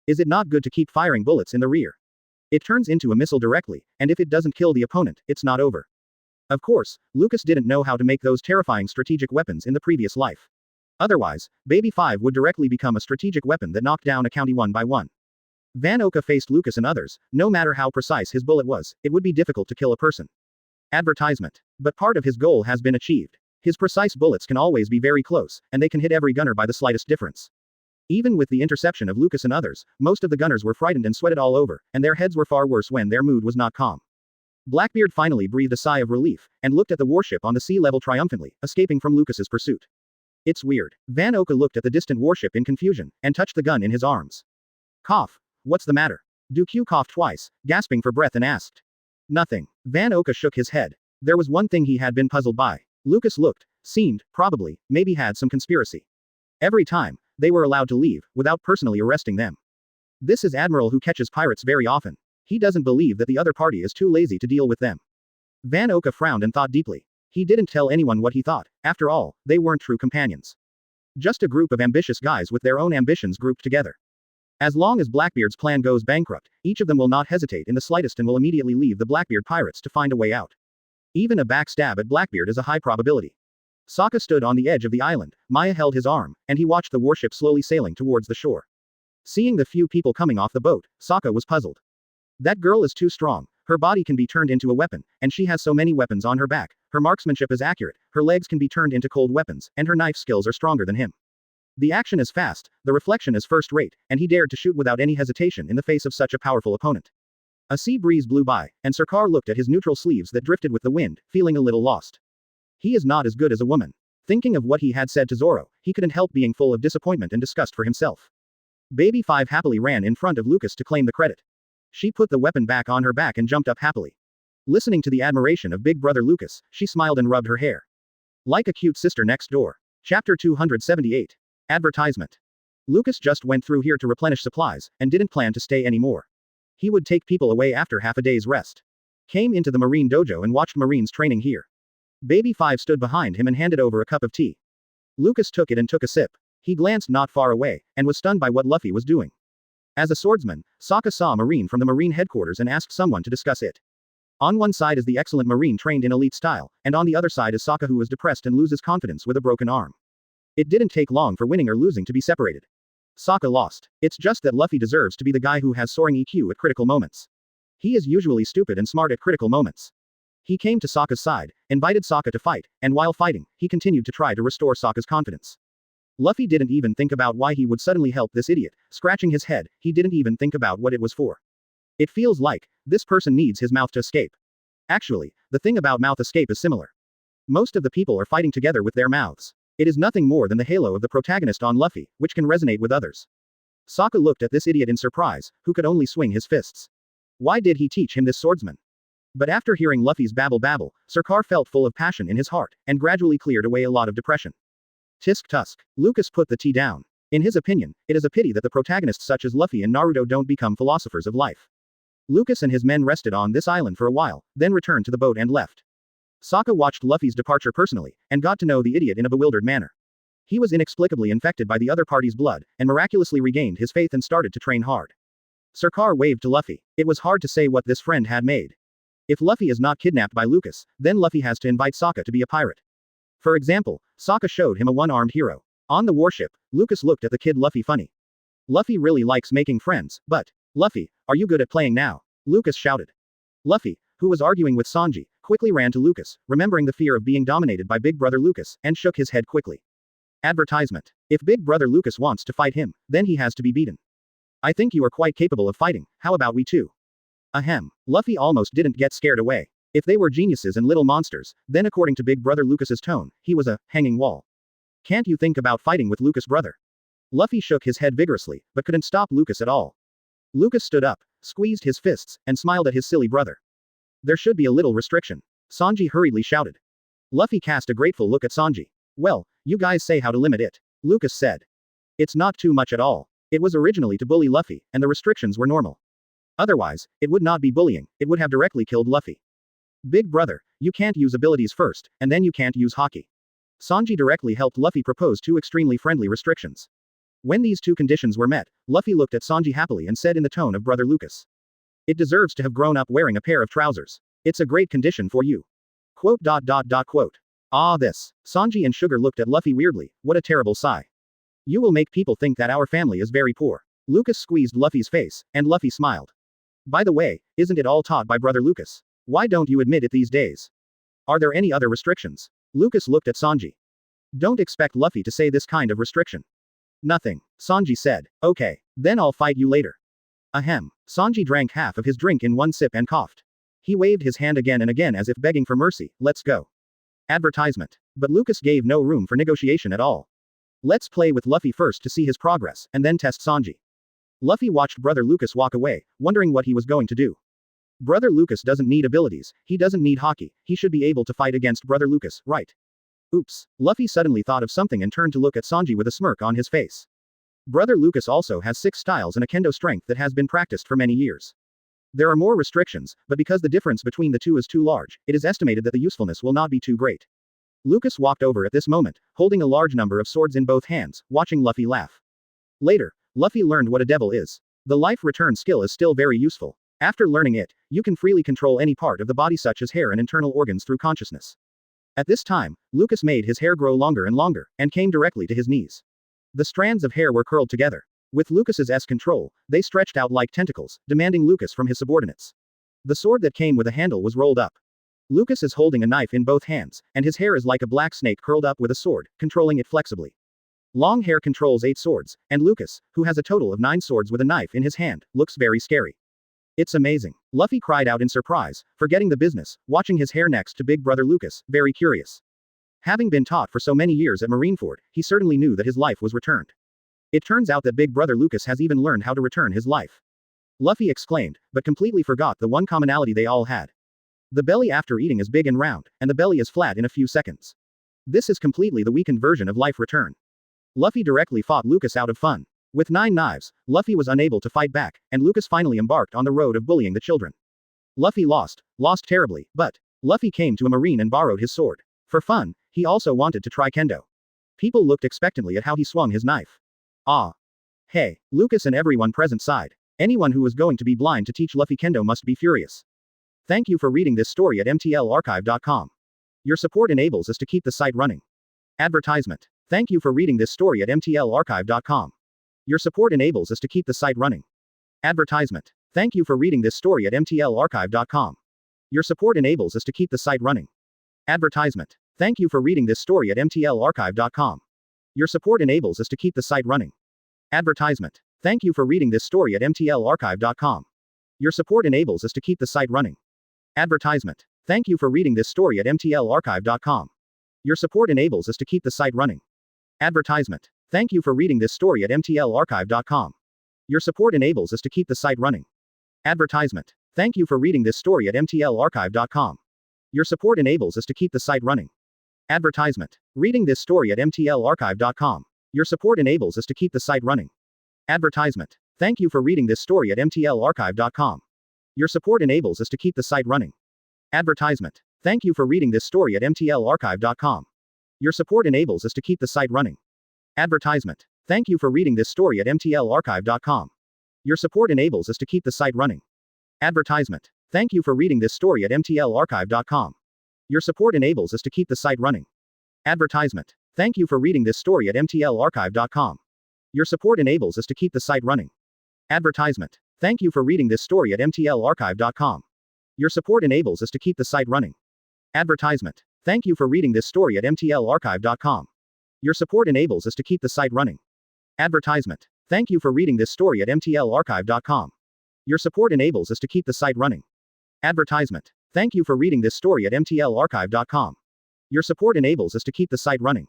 Is it not good to keep firing bullets in the rear? It turns into a missile directly, and if it doesn't kill the opponent, it's not over. Of course, Lucas didn't know how to make those terrifying strategic weapons in the previous life. Otherwise, Baby Five would directly become a strategic weapon that knocked down a county one by one. Van Oka faced Lucas and others. No matter how precise his bullet was, it would be difficult to kill a person. Advertisement. But part of his goal has been achieved. His precise bullets can always be very close, and they can hit every gunner by the slightest difference. Even with the interception of Lucas and others, most of the gunners were frightened and sweated all over, and their heads were far worse when their mood was not calm. Blackbeard finally breathed a sigh of relief, and looked at the warship on the sea level triumphantly, escaping from Lucas's pursuit. It's weird. Van Oka looked at the distant warship in confusion, and touched the gun in his arms. Cough. What's the matter? Duque coughed twice, gasping for breath and asked. Nothing. Van Oka shook his head. There was one thing he had been puzzled by. Lucas looked, seemed, probably, maybe had some conspiracy. Every time, they were allowed to leave, without personally arresting them. This is Admiral who catches pirates very often. He doesn't believe that the other party is too lazy to deal with them. Van Oka frowned and thought deeply. He didn't tell anyone what he thought. After all, they weren't true companions. Just a group of ambitious guys with their own ambitions grouped together. As long as Blackbeard's plan goes bankrupt, each of them will not hesitate in the slightest and will immediately leave the Blackbeard pirates to find a way out. Even a backstab at Blackbeard is a high probability. Sokka stood on the edge of the island, Maya held his arm, and he watched the warship slowly sailing towards the shore. Seeing the few people coming off the boat, Sokka was puzzled. That girl is too strong, her body can be turned into a weapon, and she has so many weapons on her back, her marksmanship is accurate, her legs can be turned into cold weapons, and her knife skills are stronger than him. The action is fast, the reflection is first rate, and he dared to shoot without any hesitation in the face of such a powerful opponent. A sea breeze blew by, and Sarkar looked at his neutral sleeves that drifted with the wind, feeling a little lost. He is not as good as a woman. Thinking of what he had said to Zoro, he couldn't help being full of disappointment and disgust for himself. Baby 5 happily ran in front of Lucas to claim the credit. She put the weapon back on her back and jumped up happily. Listening to the admiration of big brother Lucas, she smiled and rubbed her hair. Like a cute sister next door. Chapter 278. Advertisement. Lucas just went through here to replenish supplies, and didn't plan to stay anymore. He would take people away after half a day's rest. Came into the Marine dojo and watched Marines training here. Baby 5 stood behind him and handed over a cup of tea. Lucas took it and took a sip. He glanced not far away, and was stunned by what Luffy was doing. As a swordsman, Sokka saw a Marine from the Marine headquarters and asked someone to discuss it. On one side is the excellent Marine trained in elite style, and on the other side is Sokka who is depressed and loses confidence with a broken arm. It didn't take long for winning or losing to be separated. Sokka lost. It's just that Luffy deserves to be the guy who has soaring EQ at critical moments. He is usually stupid and smart at critical moments. He came to Sokka's side, invited Sokka to fight, and while fighting, he continued to try to restore Sokka's confidence. Luffy didn't even think about why he would suddenly help this idiot, scratching his head, he didn't even think about what it was for. It feels like, this person needs his mouth to escape. Actually, the thing about mouth escape is similar. Most of the people are fighting together with their mouths. It is nothing more than the halo of the protagonist on Luffy, which can resonate with others. Sokka looked at this idiot in surprise, who could only swing his fists. Why did he teach him this swordsman? But after hearing Luffy's babble, Sarkar felt full of passion in his heart, and gradually cleared away a lot of depression. Tisk tusk. Lucas put the tea down. In his opinion, it is a pity that the protagonists such as Luffy and Naruto don't become philosophers of life. Lucas and his men rested on this island for a while, then returned to the boat and left. Sokka watched Luffy's departure personally, and got to know the idiot in a bewildered manner. He was inexplicably infected by the other party's blood, and miraculously regained his faith and started to train hard. Sarkar waved to Luffy. It was hard to say what this friend had made. If Luffy is not kidnapped by Lucas, then Luffy has to invite Sokka to be a pirate. For example, Sokka showed him a one-armed hero. On the warship, Lucas looked at the kid Luffy funny. Luffy really likes making friends, but, Luffy, are you good at playing now? Lucas shouted. Luffy, who was arguing with Sanji, quickly ran to Lucas, remembering the fear of being dominated by Big Brother Lucas, and shook his head quickly. Advertisement. If Big Brother Lucas wants to fight him, then he has to be beaten. I think you are quite capable of fighting, how about we two? Ahem. Luffy almost didn't get scared away. If they were geniuses and little monsters, then according to Big Brother Lucas's tone, he was a hanging wall. Can't you think about fighting with Lucas, brother? Luffy shook his head vigorously, but couldn't stop Lucas at all. Lucas stood up, squeezed his fists, and smiled at his silly brother. There should be a little restriction. Sanji hurriedly shouted. Luffy cast a grateful look at Sanji. Well, you guys say how to limit it. Lucas said. It's not too much at all. It was originally to bully Luffy, and the restrictions were normal. Otherwise, it would not be bullying, it would have directly killed Luffy. Big brother, you can't use abilities first, and then you can't use hockey. Sanji directly helped Luffy propose two extremely friendly restrictions. When these two conditions were met, Luffy looked at Sanji happily and said in the tone of Brother Lucas. It deserves to have grown up wearing a pair of trousers. It's a great condition for you. Quote. Ah this. Sanji and Sugar looked at Luffy weirdly, what a terrible sigh. You will make people think that our family is very poor. Lucas squeezed Luffy's face, and Luffy smiled. By the way, isn't it all taught by Brother Lucas? Why don't you admit it these days? Are there any other restrictions? Lucas looked at Sanji. Don't expect Luffy to say this kind of restriction. Nothing. Sanji said. Okay. Then I'll fight you later. Ahem. Sanji drank half of his drink in one sip and coughed. He waved his hand again and again as if begging for mercy. Let's go. Advertisement. But Lucas gave no room for negotiation at all. Let's play with Luffy first to see his progress, and then test Sanji. Luffy watched Brother Lucas walk away, wondering what he was going to do. Brother Lucas doesn't need abilities, he doesn't need hockey, he should be able to fight against Brother Lucas, right? Oops. Luffy suddenly thought of something and turned to look at Sanji with a smirk on his face. Brother Lucas also has 6 styles and a kendo strength that has been practiced for many years. There are more restrictions, but because the difference between the two is too large, it is estimated that the usefulness will not be too great. Lucas walked over at this moment, holding a large number of swords in both hands, watching Luffy laugh. Later, Luffy learned what a devil is. The life return skill is still very useful. After learning it, you can freely control any part of the body such as hair and internal organs through consciousness. At this time, Lucas made his hair grow longer and longer, and came directly to his knees. The strands of hair were curled together. With Lucas's control, they stretched out like tentacles, demanding Lucas from his subordinates. The sword that came with a handle was rolled up. Lucas is holding a knife in both hands, and his hair is like a black snake curled up with a sword, controlling it flexibly. Long hair controls 8 swords, and Lucas, who has a total of 9 swords with a knife in his hand, looks very scary. It's amazing. Luffy cried out in surprise, forgetting the business, watching his hair next to Big Brother Lucas, very curious. Having been taught for so many years at Marineford, he certainly knew that his life was returned. It turns out that Big Brother Lucas has even learned how to return his life. Luffy exclaimed, but completely forgot the one commonality they all had. The belly after eating is big and round, and the belly is flat in a few seconds. This is completely the weakened version of life return. Luffy directly fought Lucas out of fun. With 9 knives, Luffy was unable to fight back, and Lucas finally embarked on the road of bullying the children. Luffy lost terribly, but Luffy came to a marine and borrowed his sword. For fun, he also wanted to try kendo. People looked expectantly at how he swung his knife. Ah. Hey, Lucas and everyone present sighed. Anyone who was going to be blind to teach Luffy kendo must be furious. Thank you for reading this story at mtlarchive.com. Your support enables us to keep the site running. Advertisement. Thank you for reading this story at mtlarchive.com. Your support enables us to keep the site running. Advertisement. Thank you for reading this story at mtlarchive.com. Your support enables us to keep the site running. Advertisement. Thank you for reading this story at mtlarchive.com. Your support enables us to keep the site running. Advertisement. Thank you for reading this story at mtlarchive.com. Your support enables us to keep the site running. Advertisement. Thank you for reading this story at mtlarchive.com. Your support enables us to keep the site running. Advertisement. Thank you for reading this story at mtlarchive.com. Your support enables us to keep the site running. Advertisement. Thank you for reading this story at mtlarchive.com. Your support enables us to keep the site running. Advertisement. Reading this story at mtlarchive.com. Your support enables us to keep the site running. Advertisement. Thank you for reading this story at mtlarchive.com. Your support enables us to keep the site running. Advertisement. Thank you for reading this story at mtlarchive.com. Your support enables us to keep the site running. Advertisement. Thank you for reading this story at mtlarchive.com. Your support enables us to keep the site running. Advertisement. Thank you for reading this story at mtlarchive.com. Your support enables us to keep the site running. Advertisement. Thank you for reading this story at mtlarchive.com. Your support enables us to keep the site running. Advertisement. Thank you for reading this story at mtlarchive.com. Your support enables us to keep the site running. Advertisement. Thank you for reading this story at mtlarchive.com. Your support enables us to keep the site running. Advertisement. Thank you for reading this story at mtlarchive.com. Your support enables us to keep the site running.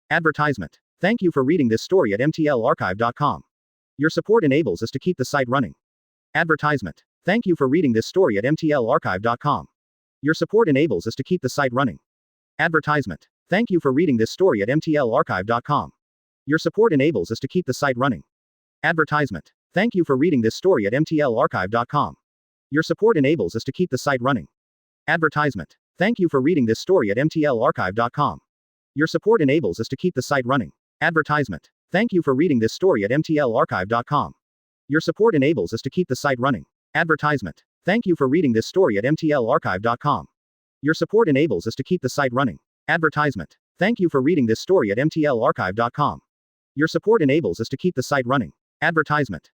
Advertisement. Thank you for reading this story at mtlarchive.com. Your support enables us to keep the site running. Advertisement. Thank you for reading this story at mtlarchive.com. Your support enables us to keep the site running. Advertisement. Thank you for reading this story at mtlarchive.com. Your support enables us to keep the site running. Advertisement. Thank you for reading this story at mtlarchive.com. Your support enables us to keep the site running. Advertisement. Thank you for reading this story at mtlarchive.com. Your support enables us to keep the site running. Advertisement. Thank you for reading this story at mtlarchive.com. Your support enables us to keep the site running. Advertisement. Thank you for reading this story at mtlarchive.com. Your support enables us to keep the site running. Advertisement. Thank you for reading this story at mtlarchive.com. Your support enables us to keep the site running. Advertisement. Thank you for reading this story at mtlarchive.com. Your support enables us to keep the site running. Advertisement.